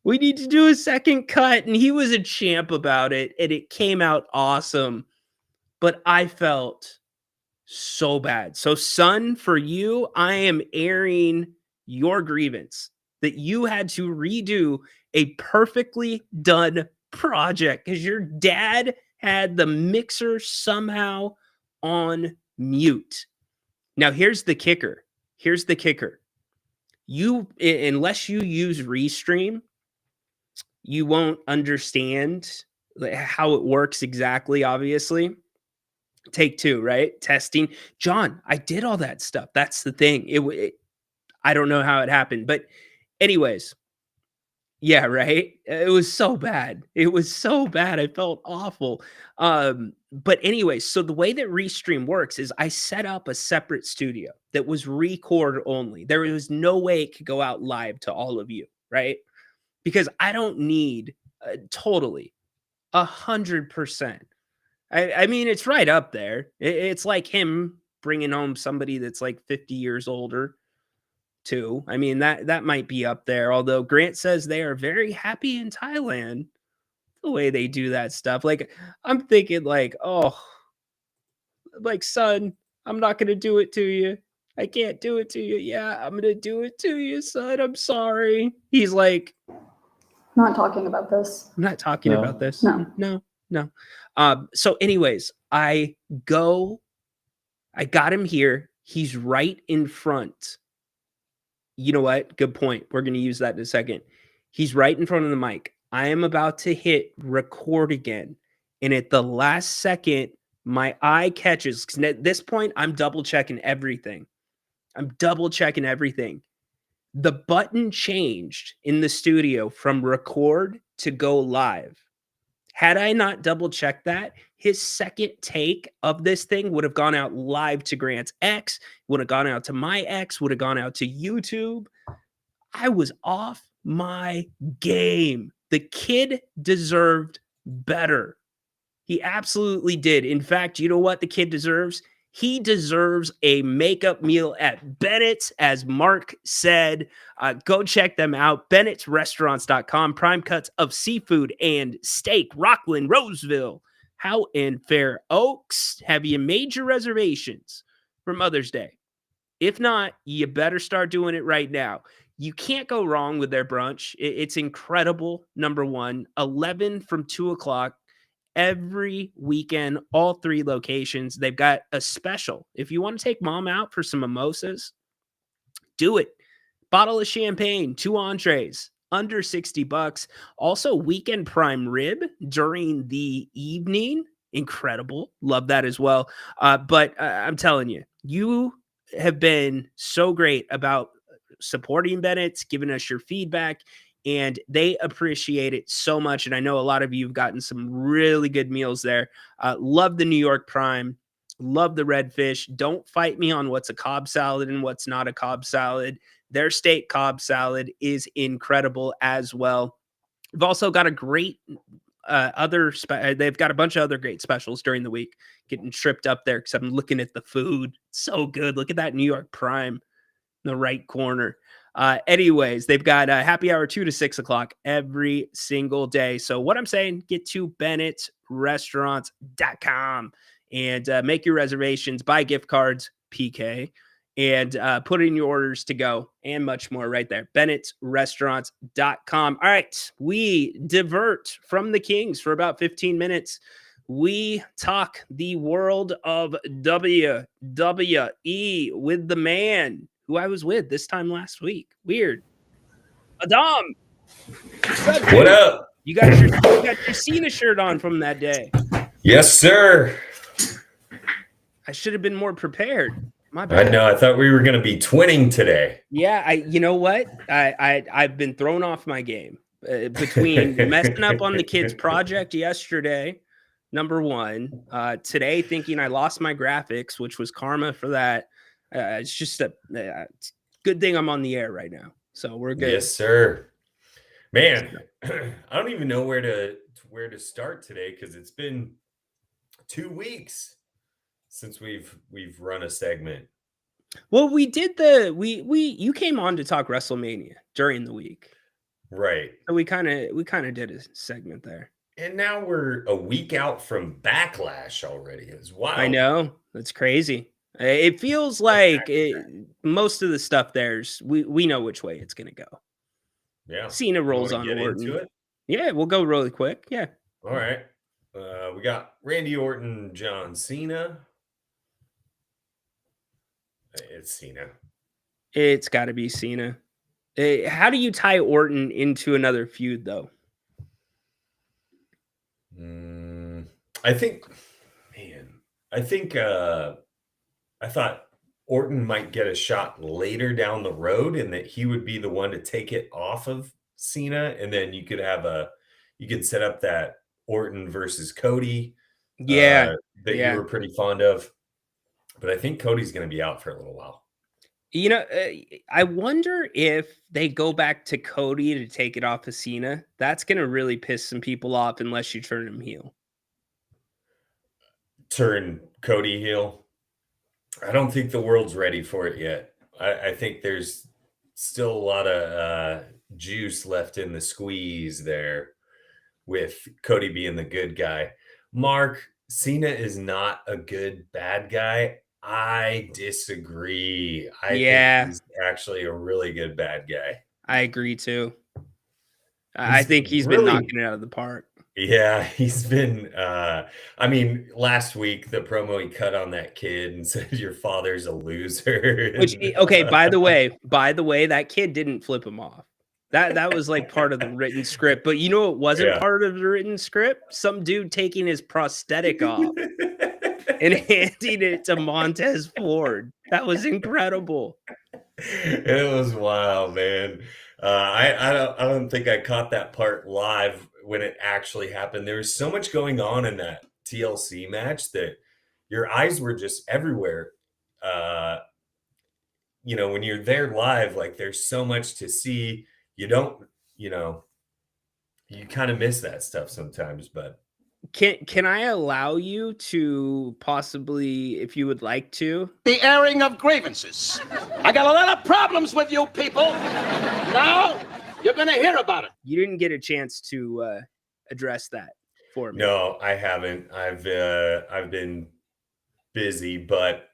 We need to do a second cut. And he was a champ about it. And it came out awesome. But I felt so bad. So, son, for you, I am airing your grievance that you had to redo a perfectly done project because your dad had the mixer somehow on mute. Now, here's the kicker. You, unless you use Restream, you won't understand how it works exactly, obviously. Take two, right? Testing. John, I did all that stuff. That's the thing. I don't know how it happened. But anyways, yeah, right? It was so bad. I felt awful. But anyways, so the way that Restream works is I set up a separate studio that was record only. There was no way it could go out live to all of you, right? Because I don't need totally 100%. I mean, it's right up there. It's like him bringing home somebody that's like 50 years older too. I mean, that might be up there. Although Grant says they are very happy in Thailand, the way they do that stuff. Like, I'm thinking like, oh, like, son, I'm not going to do it to you. I can't do it to you. Yeah, I'm going to do it to you, son. I'm sorry. He's like, not talking about this. I'm not talking about this. No. No. So anyways, I got him here. He's right in front. You know what? Good point. We're going to use that in a second. He's right in front of the mic. I am about to hit record again. And at the last second, my eye catches. 'Cause at this point, I'm double checking everything. The button changed in the studio from record to go live. Had I not double checked that, his second take of this thing would have gone out live to Grant's X, would have gone out to my X, would have gone out to YouTube. I was off my game. The kid deserved better. He absolutely did. In fact, you know what the kid deserves? He deserves a makeup meal at Bennett's, as Mark said. Go check them out. Bennett'sRestaurants.com. Prime cuts of seafood and steak. Rockland, Roseville, Howe and Fair Oaks. Have you made your reservations for Mother's Day? If not, you better start doing it right now. You can't go wrong with their brunch. It's incredible. Number one, 11 from 2 o'clock. Every weekend, all 3 locations. They've got a special. If you want to take mom out for some mimosas, do it. Bottle of champagne, 2 entrees, under $60. Also, weekend prime rib during the evening. Incredible. Love that as well. But I'm telling you, you have been so great about supporting Bennett's, giving us your feedback, and they appreciate it so much. And I know a lot of you have gotten some really good meals there. Love the New York Prime. Love the redfish. Don't fight me on what's a Cobb salad and what's not a Cobb salad. Their steak Cobb salad is incredible as well. We've also got a great they've got a bunch of other great specials during the week. Getting tripped up there because I'm looking at the food. So good. Look at that New York Prime in the right corner. Anyways, they've got a happy hour 2 to 6 o'clock every single day. So what I'm saying, get to Bennett'sRestaurants.com and make your reservations, buy gift cards, PK, and put in your orders to go and much more right there. Bennett'sRestaurants.com. All right, we divert from the Kings for about 15 minutes. We talk the world of WWE with the man who I was with this time last week. Weird. Adam. What up? You got your Cena shirt on from that day. Yes, sir. I should have been more prepared. My bad. I know. I thought we were going to be twinning today. Yeah, you know what? I've been thrown off my game between messing up on the kids' project yesterday, number one. Today, thinking I lost my graphics, which was karma for that. It's just a good thing I'm on the air right now, so we're good. Yes, sir. Man, I don't even know where to start today because it's been 2 weeks since we've run a segment. Well, we did you came on to talk WrestleMania during the week. Right. So we kind of did a segment there. And now we're a week out from Backlash already. It's wild. I know. That's crazy. It feels like most of the stuff we know which way it's going to go. Yeah. Cena rolls on Orton. Into it? Yeah, we'll go really quick. Yeah. All right. We got Randy Orton, John Cena. It's Cena. It's got to be Cena. How do you tie Orton into another feud, though? I think I thought Orton might get a shot later down the road and that he would be the one to take it off of Cena. And then you could set up that Orton versus Cody. Yeah. That you were pretty fond of. But I think Cody's going to be out for a little while. You know, I wonder if they go back to Cody to take it off of Cena. That's going to really piss some people off unless you turn him heel. Turn Cody heel? I don't think the world's ready for it yet. I think there's still a lot of juice left in the squeeze there with Cody being the good guy. Mark, Cena is not a good bad guy. I disagree. I think he's actually a really good bad guy. I agree too. I think he's been knocking it out of the park. Yeah, he's been last week the promo he cut on that kid and said your father's a loser. Which by the way, that kid didn't flip him off. That was like part of the written script. But you know what wasn't part of the written script? Some dude taking his prosthetic off and handing it to Montez Ford. That was incredible. It was wild, man. I don't think I caught that part live when it actually happened. There was so much going on in that TLC match that your eyes were just everywhere. When you're there live, like there's so much to see. You kind of miss that stuff sometimes, but can I allow you to possibly, if you would like to, The airing of grievances. I got a lot of problems with you people. Now you're going to hear about it. You didn't get a chance to address that for me. No, I haven't. I've been busy, but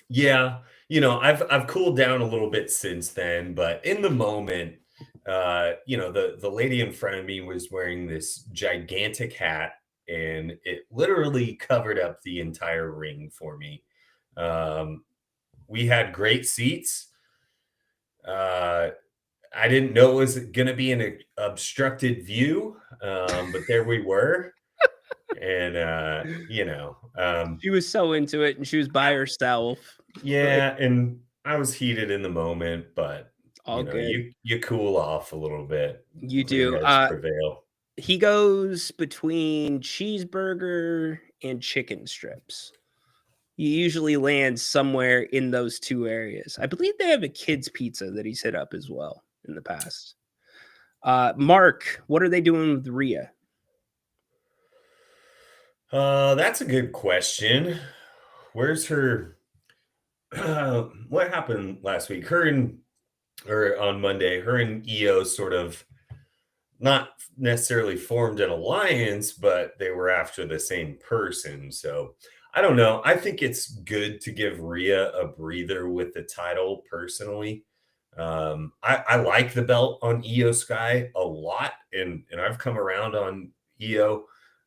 yeah, I've cooled down a little bit since then, but in the moment, the lady in front of me was wearing this gigantic hat and it literally covered up the entire ring for me. We had great seats. I didn't know it was going to be an obstructed view, but there we were. And, she was so into it and she was by herself. Yeah. And I was heated in the moment, but all good. You cool off a little bit. You do. Prevail. He goes between cheeseburger and chicken strips. He usually lands somewhere in those two areas. I believe they have a kid's pizza that he's hit up as well in the past. Mark, what are they doing with Rhea? That's a good question. Where's her? What happened last week? On Monday, her and Io sort of not necessarily formed an alliance, but they were after the same person. So I don't know. I think it's good to give Rhea a breather with the title personally. I like the belt on Io Sky a lot, and I've come around on Io.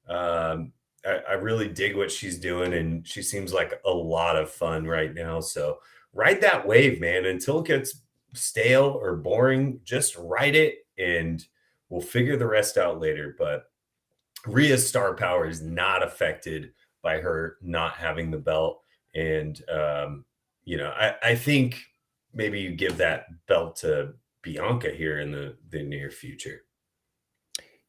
I really dig what she's doing, and she seems like a lot of fun right now. So ride that wave, man, until it gets stale or boring. Just ride it and we'll figure the rest out later. But Rhea's star power is not affected by her not having the belt. And, I think maybe you give that belt to Bianca here in the near future.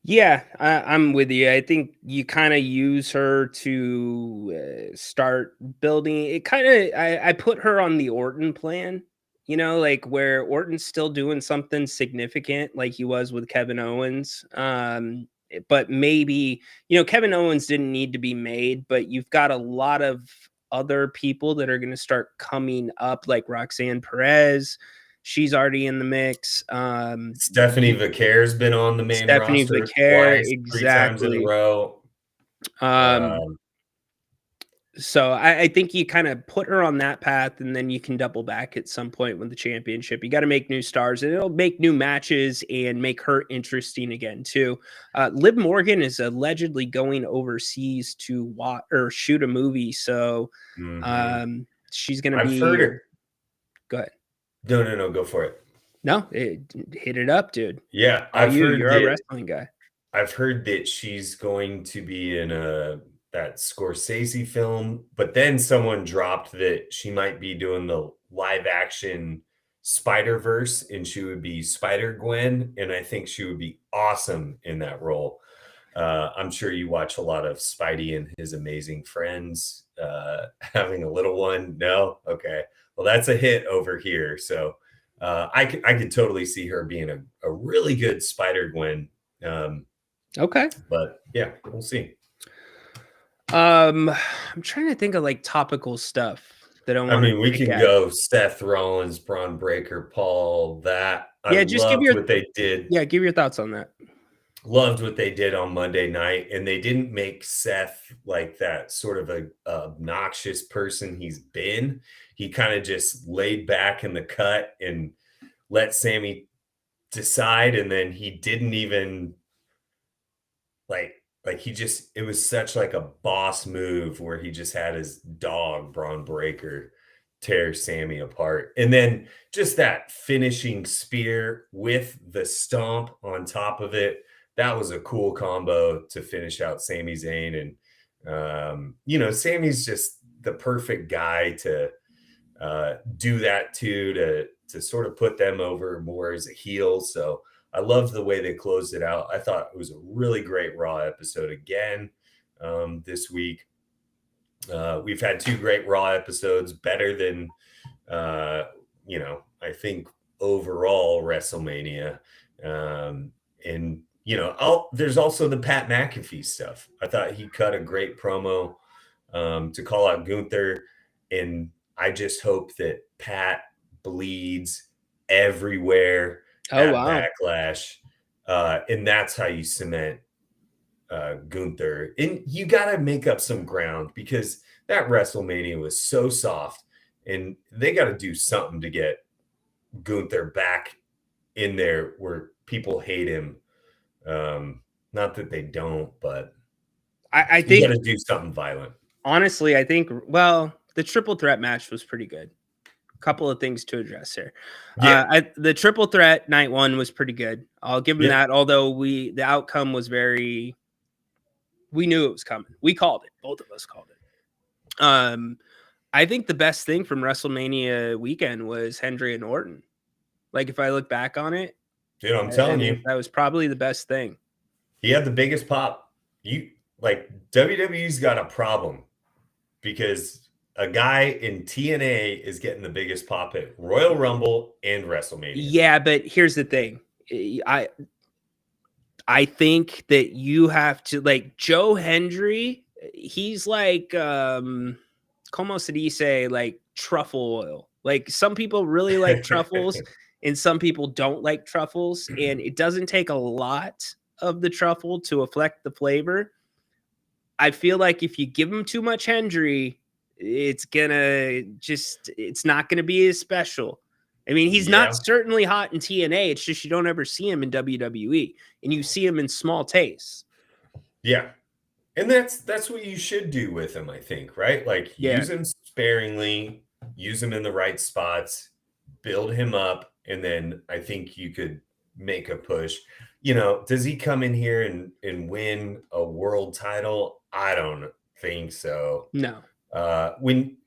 Yeah, I'm with you. I think you kind of use her to start building. It kind of, I put her on the Orton plan, like where Orton's still doing something significant, like he was with Kevin Owens. But maybe, Kevin Owens didn't need to be made, but you've got a lot of other people that are going to start coming up, like Roxanne Perez. She's already in the mix. Stephanie Vaquer's been on the main Stephanie roster Vaquer, twice, 3 times in a exactly. row. So I think you kind of put her on that path, and then you can double back at some point with the championship. You got to make new stars, and it'll make new matches and make her interesting again too. Liv Morgan is allegedly going overseas to shoot a movie, so she's going to be. I've heard her. Go ahead. No, go for it. No, hit it up, dude. Yeah, You're a wrestling guy. I've heard that she's going to be in that Scorsese film, but then someone dropped that she might be doing the live action Spider-Verse, and she would be Spider-Gwen, and I think she would be awesome in that role. I'm sure you watch a lot of Spidey and His Amazing Friends. Having a little one? No? Okay. Well, that's a hit over here. So I could totally see her being a really good Spider-Gwen. Okay. But yeah, we'll see. I'm trying to think of like topical stuff that I want. I mean, we can go Seth Rollins, Braun Breaker, Paul. Just give what they did. Yeah, give your thoughts on that. Loved what they did on Monday night, and they didn't make Seth like that sort of a obnoxious person he's been. He kind of just laid back in the cut and let Sammy decide, and then he didn't even like he just, it was such like a boss move where he just had his dog Braun Breaker tear Sammy apart, and then just that finishing spear with the stomp on top of it. That was a cool combo to finish out Sami Zayn. And, Sammy's just the perfect guy to do that to sort of put them over more as a heel. So I loved the way they closed it out. I thought it was a really great Raw episode again this week. We've had 2 great Raw episodes, better than, I think overall WrestleMania. And there's also the Pat McAfee stuff. I thought he cut a great promo to call out Gunther, and I just hope that Pat bleeds everywhere at Backlash, and that's how you cement Gunther. And you got to make up some ground because that WrestleMania was so soft, and they got to do something to get Gunther back in there where people hate him. Not that they don't, but I think you got to do something violent. Honestly, I think, the triple threat match was pretty good. A couple of things to address here. Yeah. The triple threat night 1 was pretty good. I'll give them that. Although the outcome was we knew it was coming. We called it. Both of us called it. I think the best thing from WrestleMania weekend was Hendry and Orton. Like, if I look back on it, dude, I'm telling you, that was probably the best thing. He had the biggest pop. WWE's got a problem because a guy in TNA is getting the biggest pop at Royal Rumble and WrestleMania. Yeah, but here's the thing. I think that you have to, like, Joe Hendry, he's like como se dice, like truffle oil. Like, some people really like truffles and some people don't like truffles, and it doesn't take a lot of the truffle to affect the flavor. I feel like if you give him too much Hendry, it's not gonna be as special. I mean, he's not certainly hot in TNA. It's just you don't ever see him in WWE, and you see him in small tastes. Yeah, and that's what you should do with him, I think, right? Like, use him sparingly, use him in the right spots, build him up, and then I think you could make a push. does he come in here and win a world title? I don't think so. No. When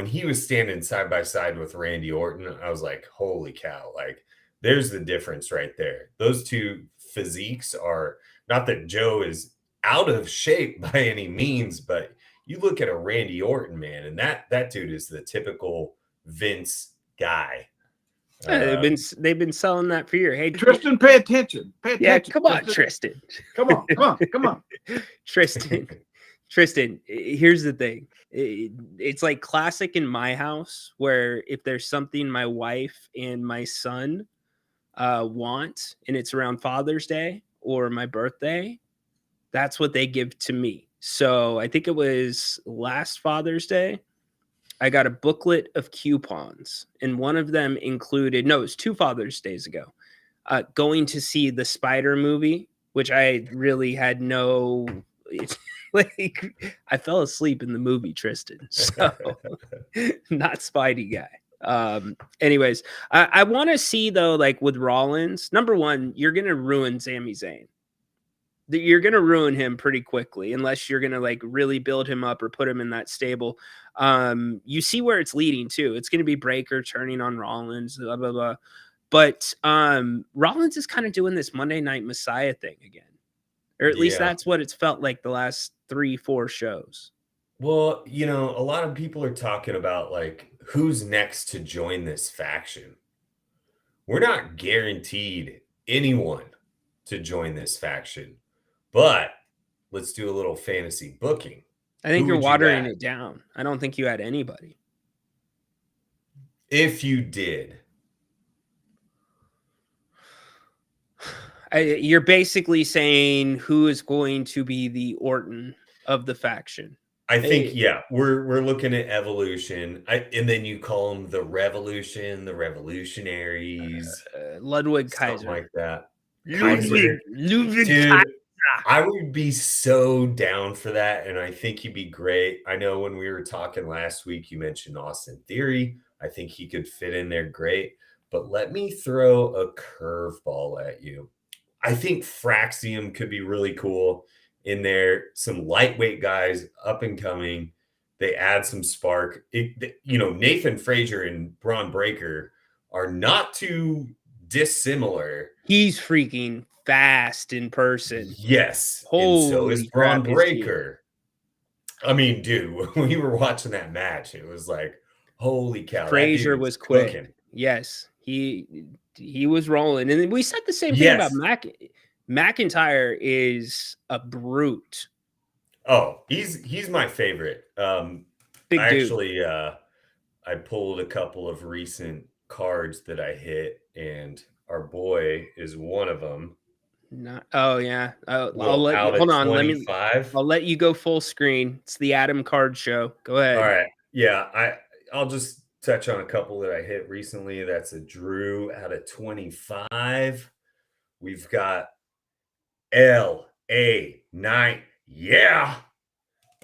he was standing side by side with Randy Orton, I was like, holy cow, like there's the difference right there. Those two physiques are, not that Joe is out of shape by any means, but you look at a Randy Orton, man, and that dude is the typical Vince guy. They've been selling that for years. Hey, Tristan, pay attention. Pay attention. Yeah, come on, Tristan. Come on. Tristan, here's the thing. It's like classic in my house where if there's something my wife and my son want and it's around Father's Day or my birthday, that's what they give to me. So I think it was last Father's Day. I got a booklet of coupons, and one of them included, no, it was 2 Father's Days ago, going to see the Spider movie, which I really had no, like, I fell asleep in the movie, Tristan. So not Spidey guy. Anyways, I want to see though, like with Rollins, number one, you're going to ruin Sami Zayn. You're going to ruin him pretty quickly unless you're going to like really build him up or put him in that stable. You see where it's leading to. It's going to be Breaker turning on Rollins, blah, blah, blah. But Rollins is kind of doing this Monday Night Messiah thing again. Or at least that's what it's felt like the last 3-4 shows. Well, a lot of people are talking about like who's next to join this faction. We're not guaranteed anyone to join this faction. But let's do a little fantasy booking. I think you're watering it down. I don't think you had anybody. If you did. You're basically saying who is going to be the Orton of the faction. I think, we're looking at Evolution. And then you call them the Revolution, the Revolutionaries. Ludwig Kaiser. Like that. Ludwig Dude, Kaiser. I would be so down for that, and I think he'd be great. I know when we were talking last week, you mentioned Austin Theory. I think he could fit in there great. But let me throw a curveball at you. I think Fraxium could be really cool in there. Some lightweight guys, up and coming. They add some spark. Nathan Frazier and Braun Breaker are not too dissimilar. He's freaking fast in person. Yes. Holy and so is Braun Breaker. I mean, dude, when we were watching that match, it was like, holy cow. Frazier was quick. Cooking. Yes. He was rolling. And we said the same thing about McIntyre is a brute. Oh, he's my favorite. Big dude. I pulled a couple of recent cards that I hit, and our boy is one of them. I'll let you, hold on. 25. I'll let you go full screen. It's the Adam Card Show. Go ahead. All right. Yeah, I'll just touch on a couple that I hit recently. That's a Drew out of 25. We've got LA Knight. Yeah.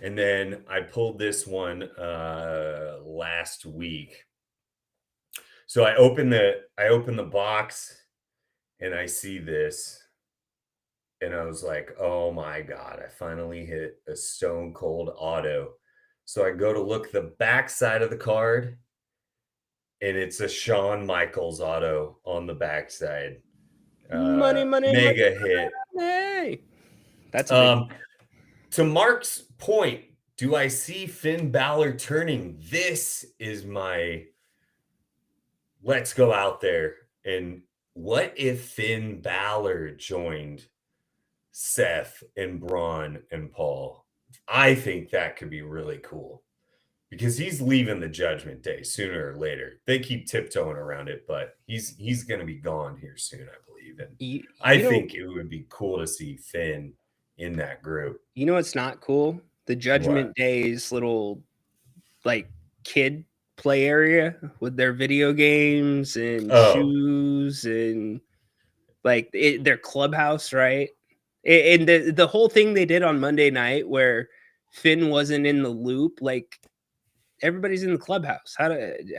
And then I pulled this one last week. So I open the box and I see this. And I was like, oh my God, I finally hit a Stone Cold auto. So I go to look the back side of the card, and it's a Shawn Michaels auto on the backside. Money, mega hit. Hey. That's to Mark's point, do I see Finn Balor turning? This is my let's go out there. And what if Finn Balor joined Seth and Braun and Paul? I think that could be really cool because he's leaving the Judgment Day sooner or later. They keep tiptoeing around it, but he's going to be gone here soon, I believe. And I think it would be cool to see Finn in that group. You know what's not cool? The Judgment Day's little like kid play area with their video games and shoes and like their clubhouse, right? And the whole thing they did on Monday night where Finn wasn't in the loop, like everybody's in the clubhouse. How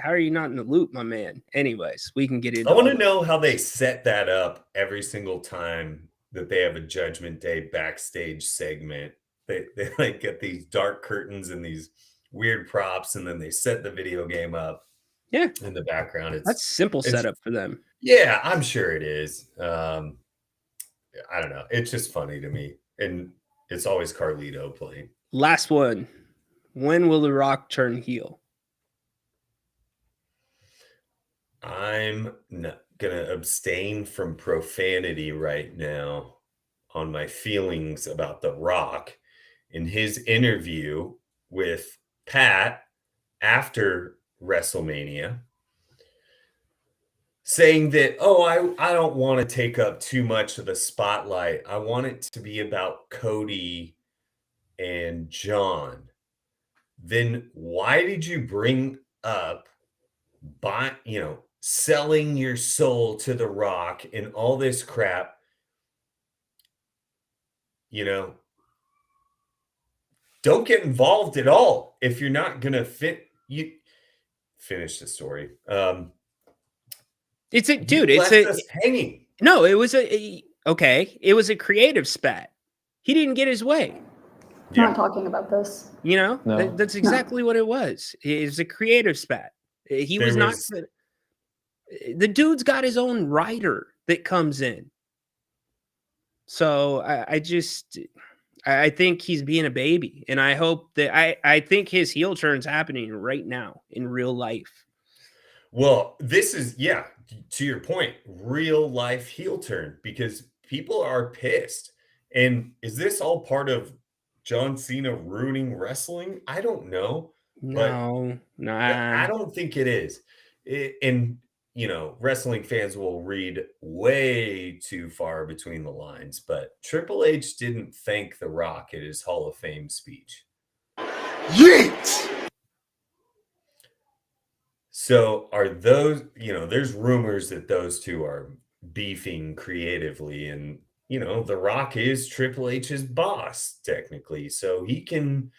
are you not in the loop, my man? Anyways, we can get into I want to know how they set that up every single time that they have a Judgment Day backstage segment. They like get these dark curtains and these weird props, and then they set the video game up. Yeah, in the background. That's simple setup for them. Yeah, I'm sure it is. I don't know. It's just funny to me, and it's always Carlito playing. Last one. When will The Rock turn heel? I'm not gonna abstain from profanity right now on my feelings about The Rock. In his interview with Pat after WrestleMania, saying that, I don't want to take up too much of the spotlight. I want it to be about Cody and John. Then why did you bring up selling your soul to The Rock and all this crap? Don't get involved at all if you're not gonna finish the story. It's hanging. No, it was it was a creative spat. He didn't get his way. Not talking about this. No. That's exactly what it was. It was a creative spat. He was not. The dude's got his own writer that comes in. So I think he's being a baby, and I hope that I think his heel turn's happening right now in real life. Well, this is, to your point, real life heel turn, because people are pissed. And is this all part of John Cena ruining wrestling? I don't know. No, I don't think it is. Wrestling fans will read way too far between the lines, but Triple H didn't thank The Rock at his Hall of Fame speech. Yeet! So are those, there's rumors that those two are beefing creatively, and, The Rock is Triple H's boss, technically. So he can,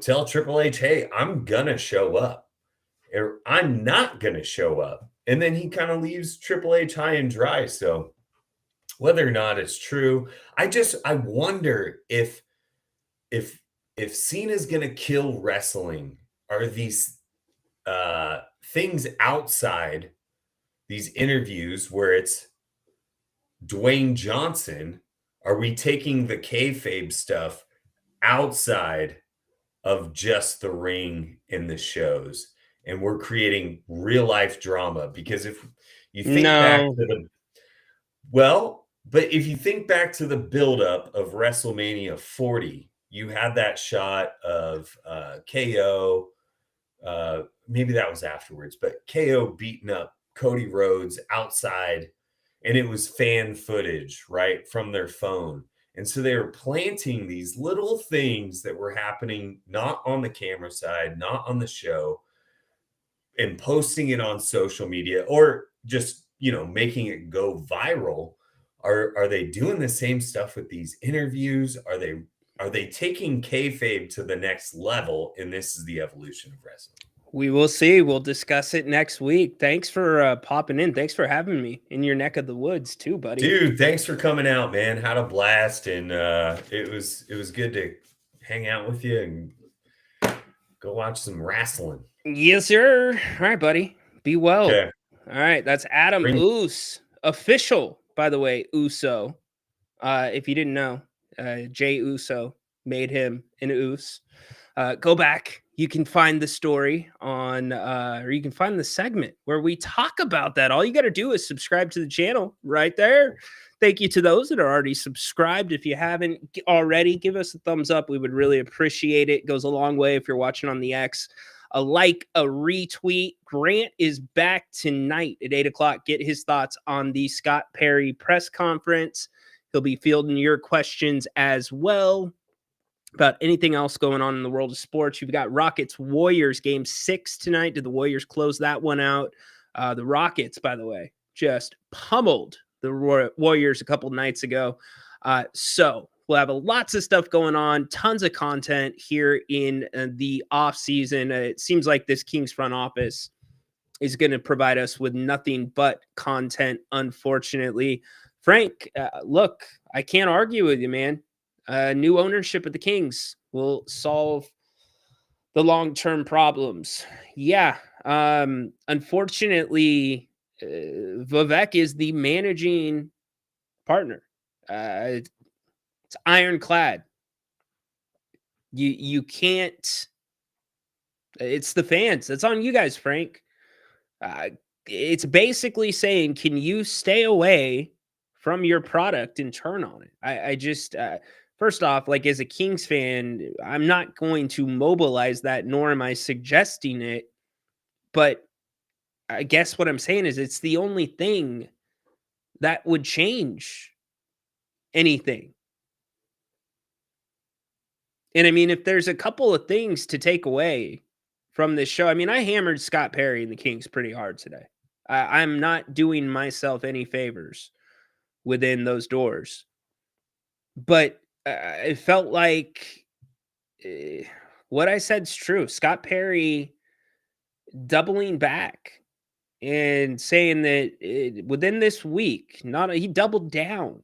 tell Triple H, hey, I'm gonna show up, or I'm not gonna show up. And then he kind of leaves Triple H high and dry. So whether or not it's true, I wonder if Cena's gonna kill wrestling, are these things outside these interviews where it's Dwayne Johnson, are we taking the kayfabe stuff outside of just the ring and the shows, and we're creating real life drama? Because if you think back to if you think back to the buildup of WrestleMania 40, you had that shot of KO. Maybe that was afterwards, but KO beating up Cody Rhodes outside, and it was fan footage, right, from their phone. And so they were planting these little things that were happening not on the camera side, not on the show, and posting it on social media, or just, making it go viral. Are they doing the same stuff with these interviews? Are they taking kayfabe to the next level? And this is the evolution of wrestling. We will see. We'll discuss it next week. Thanks for popping in. Thanks for having me in your neck of the woods too, buddy. Dude, thanks for coming out, man. Had a blast, and it was good to hang out with you and go watch some wrestling. Yes, sir. All right, buddy. Be well. Okay. All right. That's Adam Oos, official, by the way, Uso. If you didn't know, Jay Uso made him an Oos. Go back. You can find the story on, or you can find the segment where we talk about that. All you got to do is subscribe to the channel right there. Thank you to those that are already subscribed. If you haven't already, give us a thumbs up. We would really appreciate it. It goes a long way if you're watching on the X. A like, a retweet. Grant is back tonight at 8 o'clock. Get his thoughts on the Scott Perry press conference. He'll be fielding your questions as well about anything else going on in the world of sports. You've got Rockets-Warriors game 6 tonight. Did the Warriors close that one out? The Rockets, by the way, just pummeled the Warriors a couple nights ago. So we'll have lots of stuff going on, tons of content here in the off season. It seems like this Kings front office is going to provide us with nothing but content, unfortunately. Frank, look, I can't argue with you, man. New ownership of the Kings will solve the long-term problems. Yeah. Unfortunately, Vivek is the managing partner. It's ironclad. You can't. It's the fans. It's on you guys, Frank. It's basically saying, can you stay away from your product and turn on it? I just, first off, like as a Kings fan, I'm not going to mobilize that, nor am I suggesting it. But I guess what I'm saying is it's the only thing that would change anything. And I mean, if there's a couple of things to take away from this show, I mean, I hammered Scott Perry and the Kings pretty hard today. I'm not doing myself any favors within those doors. But it felt like what I said's true. Scott Perry doubling back and saying that within this week, he doubled down.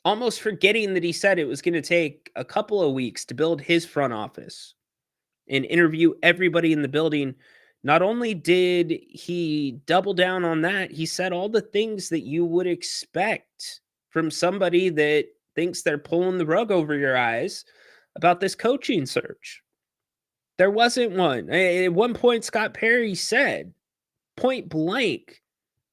Almost forgetting that he said it was going to take a couple of weeks to build his front office and interview everybody in the building. Not only did he double down on that, he said all the things that you would expect from somebody that thinks they're pulling the rug over your eyes about this coaching search. There wasn't one. At one point, Scott Perry said, point blank,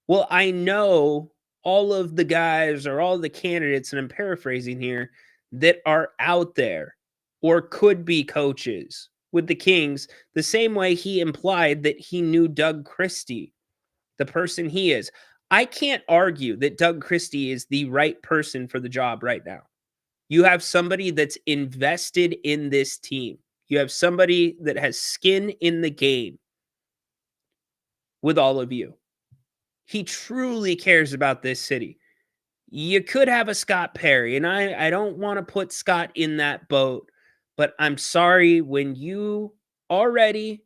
well, I know all of the guys or all the candidates, and I'm paraphrasing here, that are out there or could be coaches with the Kings, the same way he implied that he knew Doug Christie, the person he is. I can't argue that Doug Christie is the right person for the job right now. You have somebody that's invested in this team. You have somebody that has skin in the game with all of you. He truly cares about this city. You could have a Scott Perry, and I don't want to put Scott in that boat, but I'm sorry, when you already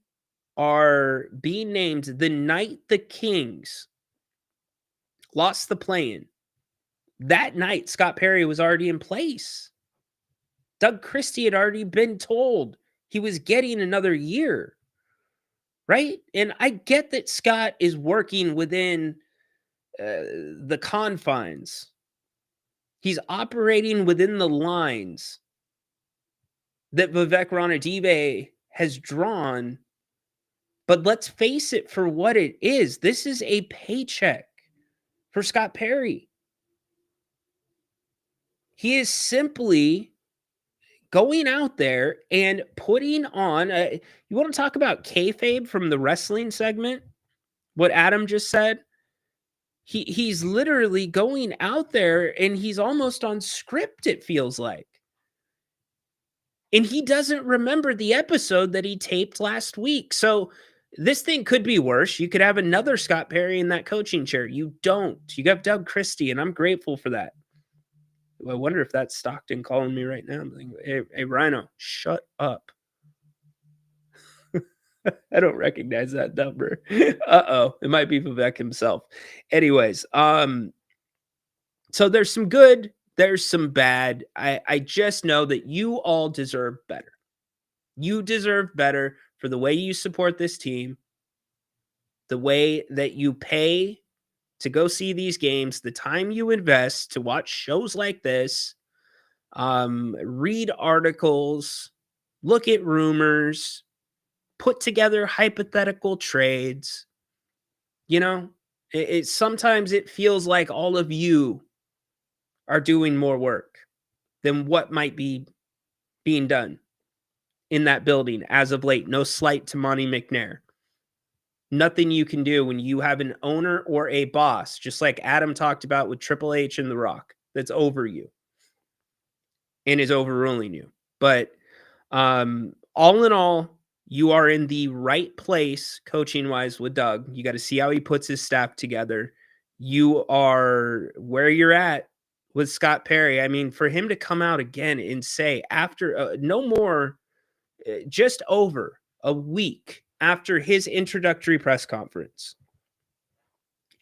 are being named the night the Kings lost the play-in, that night Scott Perry was already in place. Doug Christie had already been told he was getting another year, right? And I get that Scott is working within the confines. He's operating within the lines that Vivek Ranadive has drawn. But let's face it for what it is. This is a paycheck for Scott Perry. He is simply going out there and putting on you want to talk about kayfabe from the wrestling segment? What Adam just said? He's literally going out there and he's almost on script, it feels like. And he doesn't remember the episode that he taped last week. So this thing could be worse. You could have another Scott Perry in that coaching chair. You don't. You got Doug Christie, and I'm grateful for that. I wonder if that's Stockton calling me right now. I'm thinking, hey, Rhino, shut up. I don't recognize that number. Uh-oh. It might be Vivek himself. Anyways, so there's some good, there's some bad. I just know that you all deserve better. You deserve better for the way you support this team, the way that you pay to go see these games, the time you invest to watch shows like this, read articles, look at rumors, put together hypothetical trades. You know, sometimes it feels like all of you are doing more work than what might be being done in that building as of late. No slight to Monty McNair. Nothing you can do when you have an owner or a boss, just like Adam talked about with Triple H and The Rock, that's over you and is overruling you. But all in all, you are in the right place coaching-wise with Doug. You got to see how he puts his staff together. You are where you're at with Scott Perry. I mean, for him to come out again and say after just over a week after his introductory press conference,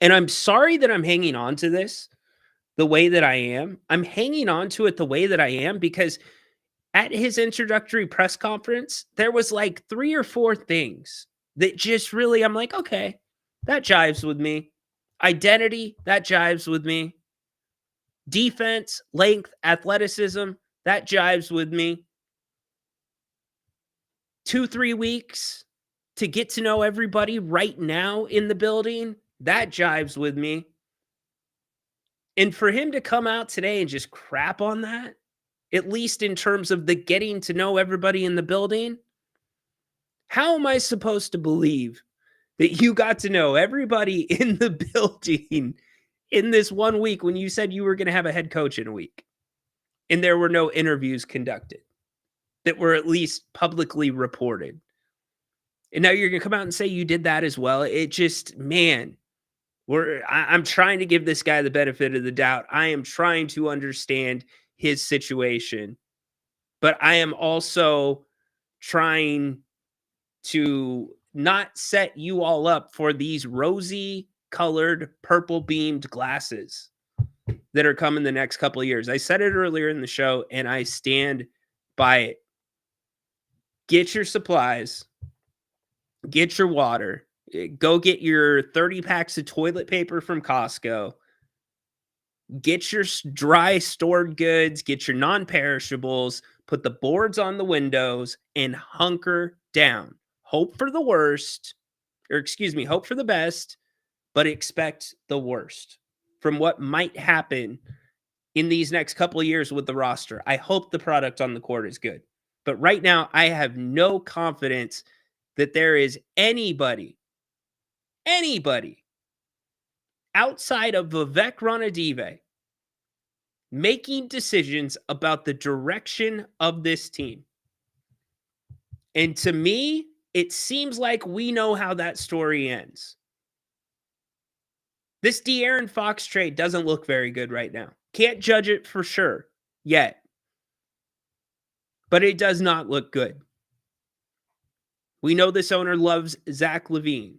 And I'm sorry that I'm hanging on to this the way that I am. I'm hanging on to it the way that I am because at his introductory press conference, there was like 3 or 4 things that just really, I'm like, okay, that jives with me. Identity, that jives with me. Defense, length, athleticism, that jives with me. 2-3 weeks to get to know everybody right now in the building, that jives with me. And for him to come out today and just crap on that, at least in terms of the getting to know everybody in the building, how am I supposed to believe that you got to know everybody in the building in this 1 week when you said you were going to have a head coach in a week and there were no interviews conducted that were at least publicly reported? And now you're going to come out and say you did that as well. It just, man, I'm trying to give this guy the benefit of the doubt. I am trying to understand his situation, but I am also trying to not set you all up for these rosy colored, purple beamed glasses that are coming the next couple of years. I said it earlier in the show and I stand by it. Get your supplies, get your water, go get your 30 packs of toilet paper from Costco, get your dry stored goods, get your non-perishables, put the boards on the windows and hunker down. Hope for the worst, hope for the best, but expect the worst from what might happen in these next couple of years with the roster. I hope the product on the court is good. But right now, I have no confidence that there is anybody outside of Vivek Ranadive making decisions about the direction of this team. And to me, it seems like we know how that story ends. This De'Aaron Fox trade doesn't look very good right now. Can't judge it for sure yet. But it does not look good. We know this owner loves Zach LaVine.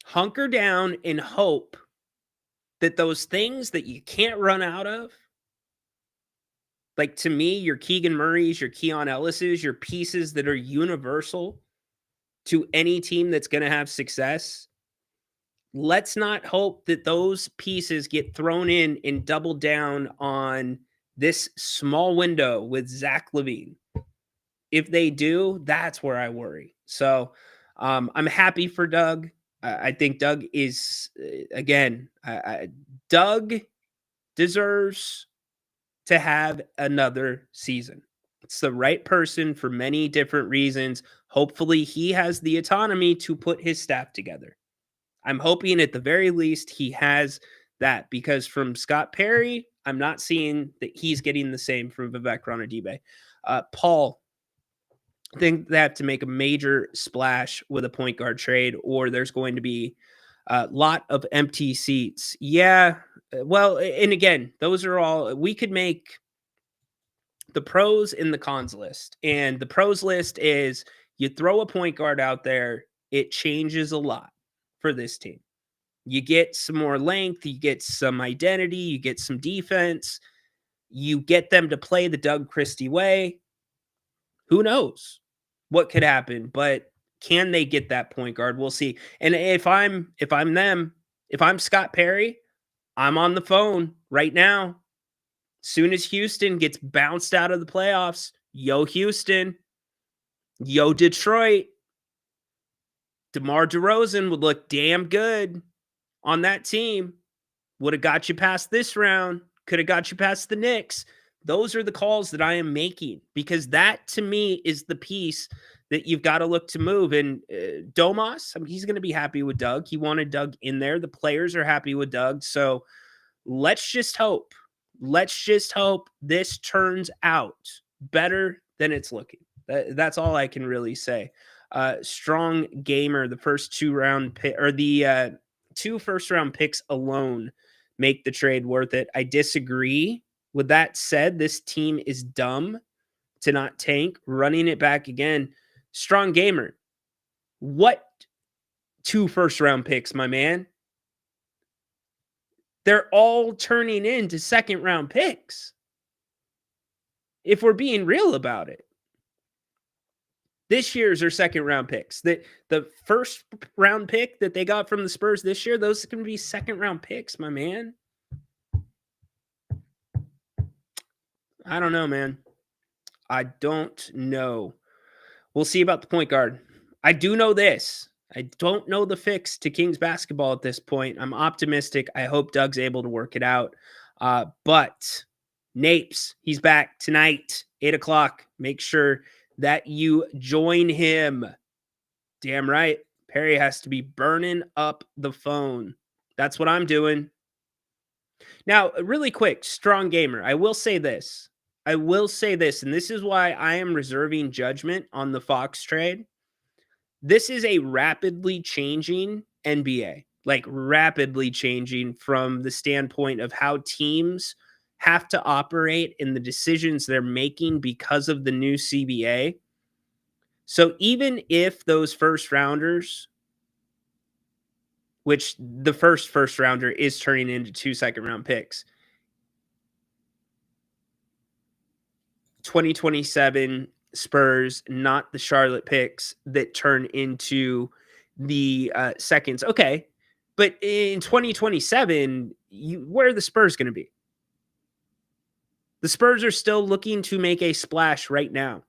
Hunker down and hope that those things that you can't run out of, like to me, your Keegan Murray's, your Keon Ellis's, your pieces that are universal to any team that's going to have success. Let's not hope that those pieces get thrown in and double down on this small window with Zach LaVine. If they do, that's where I worry. So I'm happy for Doug. I think Doug is, again, Doug deserves to have another season. It's the right person for many different reasons. Hopefully he has the autonomy to put his staff together. I'm hoping at the very least he has that, because from Scott Perry, I'm not seeing that he's getting the same from Vivek Ranadive. Paul, I think they have to make a major splash with a point guard trade, or there's going to be a lot of empty seats. Yeah, well, and again, those are all, we could make the pros and the cons list. And the pros list is you throw a point guard out there, it changes a lot for this team. You get some more length, you get some identity, you get some defense, you get them to play the Doug Christie way. Who knows what could happen, but can they get that point guard? We'll see. And if I'm Scott Perry, I'm on the phone right now. Soon as Houston gets bounced out of the playoffs, yo Houston, yo Detroit, DeMar DeRozan would look damn good on that team. Would have got you past this round. Could have got you past the Knicks. Those are the calls that I am making, because that to me is the piece that you've got to look to move. And Domas, he's going to be happy with Doug. He wanted Doug in there. The players are happy with Doug. So let's just hope. Let's just hope this turns out better than it's looking. That's all I can really say. Strong gamer, the first 2 round pick, or the 2 first round picks alone make the trade worth it. I disagree. With that said, this team is dumb to not tank. Running it back again. Strong gamer. What 2 first-round picks, my man. They're all turning into second-round picks. If we're being real about it. This year's are second-round picks. The first-round pick that they got from the Spurs this year, those are going to be second-round picks, my man. I don't know, man. I don't know. We'll see about the point guard. I do know this. I don't know the fix to Kings basketball at this point. I'm optimistic. I hope Doug's able to work it out. But Napes, he's back tonight, 8 o'clock. Make sure that you join him. Damn right. Perry has to be burning up the phone. That's what I'm doing. Now, really quick, Strong Gamer, I will say this, and this is why I am reserving judgment on the Fox trade. This is a rapidly changing NBA, like rapidly changing from the standpoint of how teams have to operate and the decisions they're making because of the new CBA. So even if those first rounders, which the first rounder is turning into 2 second-round picks, 2027 Spurs, not the Charlotte picks that turn into the seconds. Okay, but in 2027, where are the Spurs going to be? The Spurs are still looking to make a splash right now.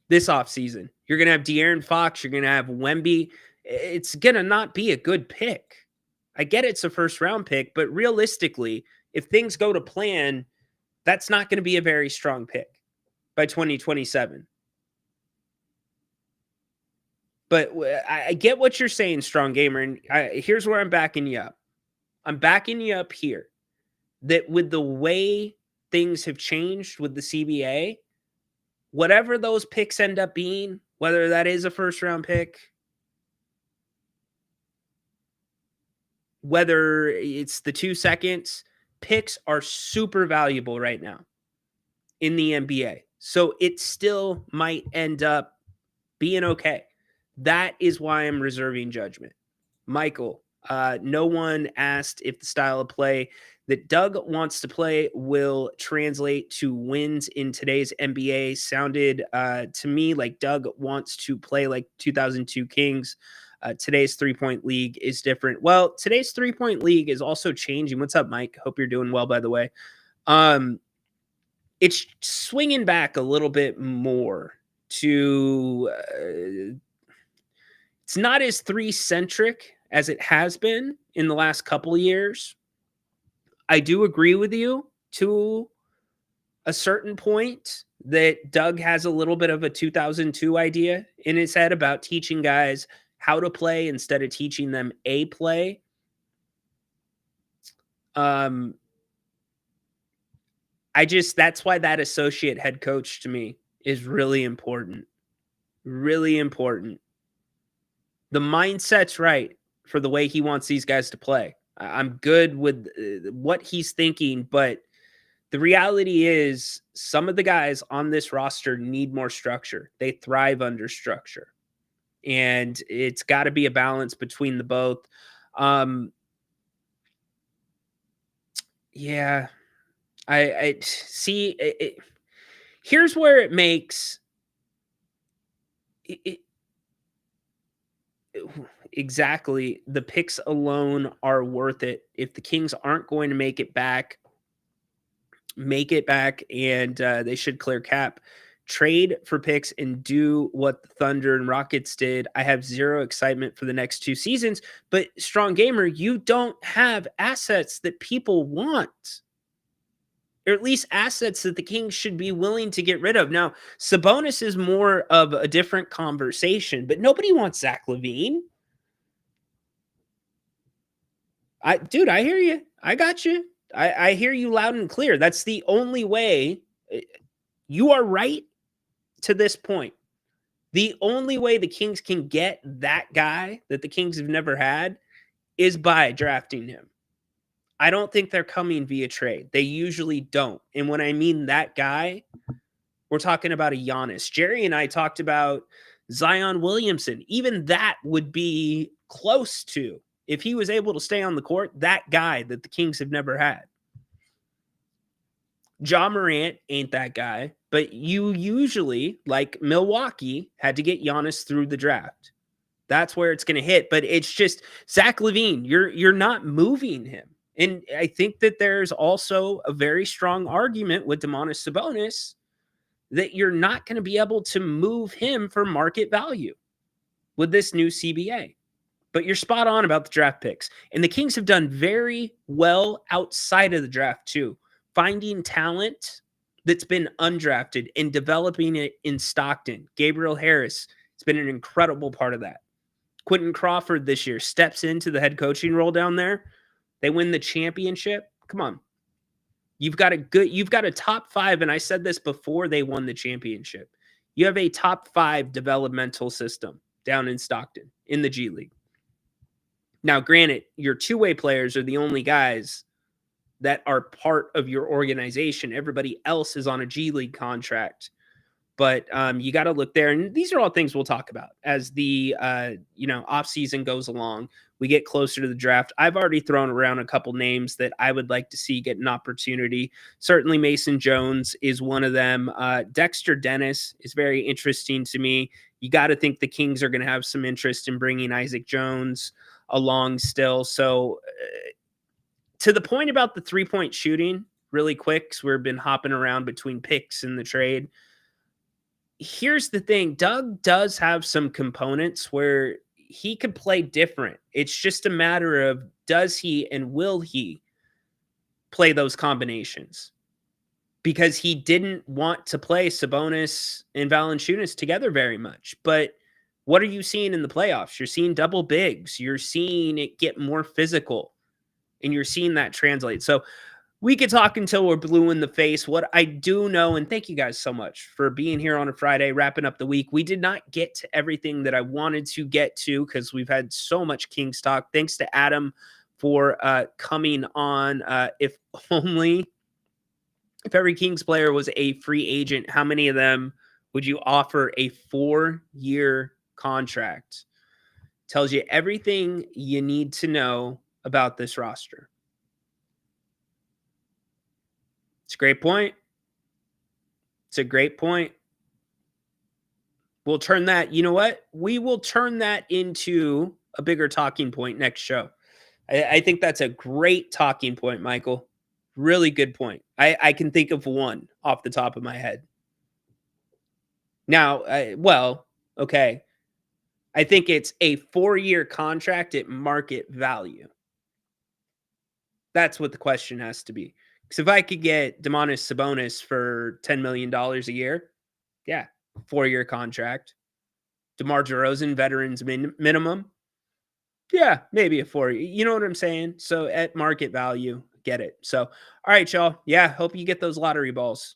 This offseason, you're going to have De'Aaron Fox, you're going to have Wemby. It's going to not be a good pick. I get it's a first-round pick, but realistically, if things go to plan, that's not going to be a very strong pick by 2027. But I get what you're saying, Strong Gamer, and here's where I'm backing you up. I'm backing you up here that with the way things have changed with the CBA, whatever those picks end up being, whether that is a first-round pick, whether it's the 2 seconds, picks are super valuable right now in the NBA. So it still might end up being okay. That is why I'm reserving judgment. Michael, no one asked if the style of play that Doug wants to play will translate to wins in today's NBA. Sounded to me like Doug wants to play like 2002 Kings. Today's three-point league is different. Well, today's three-point league is also changing. What's up, Mike? Hope you're doing well, by the way. It's swinging back a little bit more to it's not as three-centric as it has been in the last couple of years. I do agree with you to a certain point that Doug has a little bit of a 2002 idea in his head about teaching guys how to play instead of teaching them a play. That's why that associate head coach to me is really important. Really important. The mindset's right for the way he wants these guys to play. I'm good with what he's thinking, but the reality is some of the guys on this roster need more structure. They thrive under structure. And it's got to be a balance between the both. Yeah. I see it. Here's where it makes it exactly. The picks alone are worth it. If the Kings aren't going to make it back, and they should clear cap. Trade for picks and do what the Thunder and Rockets did. I have zero excitement for the next 2 seasons, but Strong Gamer, you don't have assets that people want, or at least assets that the Kings should be willing to get rid of. Now, Sabonis is more of a different conversation, but nobody wants Zach LaVine. I hear you. I got you. I hear you loud and clear. That's the only way. You are right to this point. The only way the Kings can get that guy that the Kings have never had is by drafting him. I don't think they're coming via trade. They usually don't. And when I mean that guy, we're talking about a Giannis. Jerry and I talked about Zion Williamson, even that would be close to, if he was able to stay on the court, that guy that the Kings have never had. Ja Morant ain't that guy, but you usually, like Milwaukee, had to get Giannis through the draft. That's where it's going to hit. But it's just Zach LaVine, you're not moving him. And I think that there's also a very strong argument with Domantas Sabonis that you're not going to be able to move him for market value with this new CBA. But you're spot on about the draft picks. And the Kings have done very well outside of the draft too, finding talent that's been undrafted and developing it in Stockton. Gabriel Harris has been an incredible part of that. Quentin Crawford this year steps into the head coaching role down there. They win the championship. Come on. You've got a top 5, and I said this before they won the championship. You have a top 5 developmental system down in Stockton in the G League. Now, granted, your two-way players are the only guys that are part of your organization. Everybody else is on a G League contract. But you got to look there. And these are all things we'll talk about as the offseason goes along. We get closer to the draft. I've already thrown around a couple names that I would like to see get an opportunity. Certainly Mason Jones is one of them. Dexter Dennis is very interesting to me. You got to think the Kings are going to have some interest in bringing Isaac Jones along still. So to the point about the three-point shooting, really quick, because we've been hopping around between picks and the trade. Here's the thing. Doug does have some components where he could play different. It's just a matter of does he and will he play those combinations? Because he didn't want to play Sabonis and Valanciunas together very much. But what are you seeing in the playoffs? You're seeing double bigs. You're seeing it get more physical. And you're seeing that translate. So we could talk until we're blue in the face. What I do know, and thank you guys so much for being here on a Friday, wrapping up the week. We did not get to everything that I wanted to get to because we've had so much Kings talk. Thanks to Adam for coming on. If every Kings player was a free agent, how many of them would you offer a 4-year contract? Tells you everything you need to know about this roster. It's a great point. It's a great point. We'll turn that, you know what? We will turn that into a bigger talking point next show. I think that's a great talking point, Michael. Really good point. I can think of one off the top of my head. Now, okay. I think it's a 4-year contract at market value. That's what the question has to be. Because if I could get Domantas Sabonis for $10 million a year, yeah, 4-year contract. DeMar DeRozan, veterans minimum, yeah, maybe a 4. You know what I'm saying? So at market value, get it. So, all right, y'all. Yeah, hope you get those lottery balls.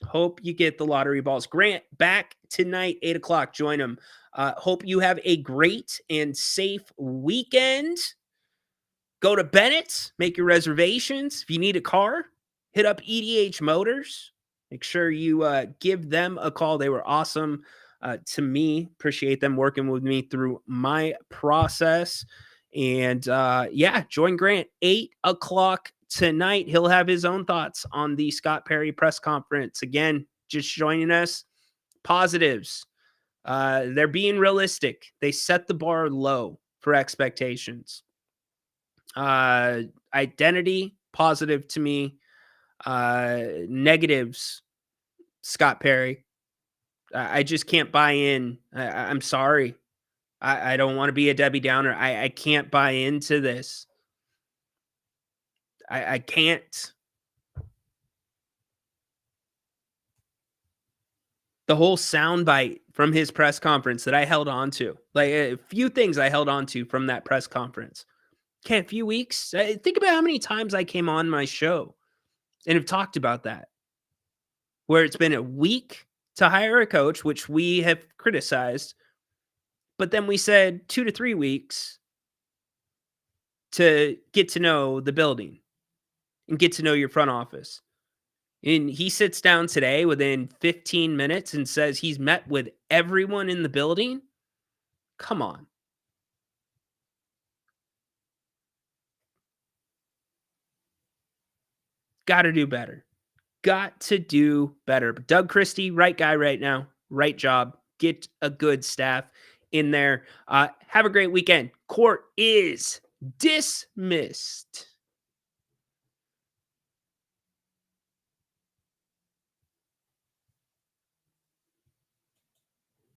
Hope you get the lottery balls. Grant, back tonight, 8 o'clock. Join him. Hope you have a great and safe weekend. Go to Bennett's, make your reservations. If you need a car, hit up EDH Motors. Make sure you give them a call. They were awesome to me. Appreciate them working with me through my process. And join Grant 8 o'clock tonight. He'll have his own thoughts on the Scott Perry press conference. Again, just joining us. Positives. They're being realistic. They set the bar low for expectations. Identity, positive to me. Negatives, Scott Perry. I just can't buy in. I'm sorry. I don't want to be a Debbie Downer. I can't buy into this. I can't. The whole soundbite from his press conference that I held on to, like a few things I held on to from that press conference. Okay, a few weeks. Think about how many times I came on my show and have talked about that. Where it's been a week to hire a coach, which we have criticized. But then we said 2 to 3 weeks to get to know the building and get to know your front office And he sits down today within 15 minutes and says he's met with everyone in the building. Come on. Got to do better. Got to do better. But Doug Christie, right guy right now. Right job. Get a good staff in there. Have a great weekend. Court is dismissed.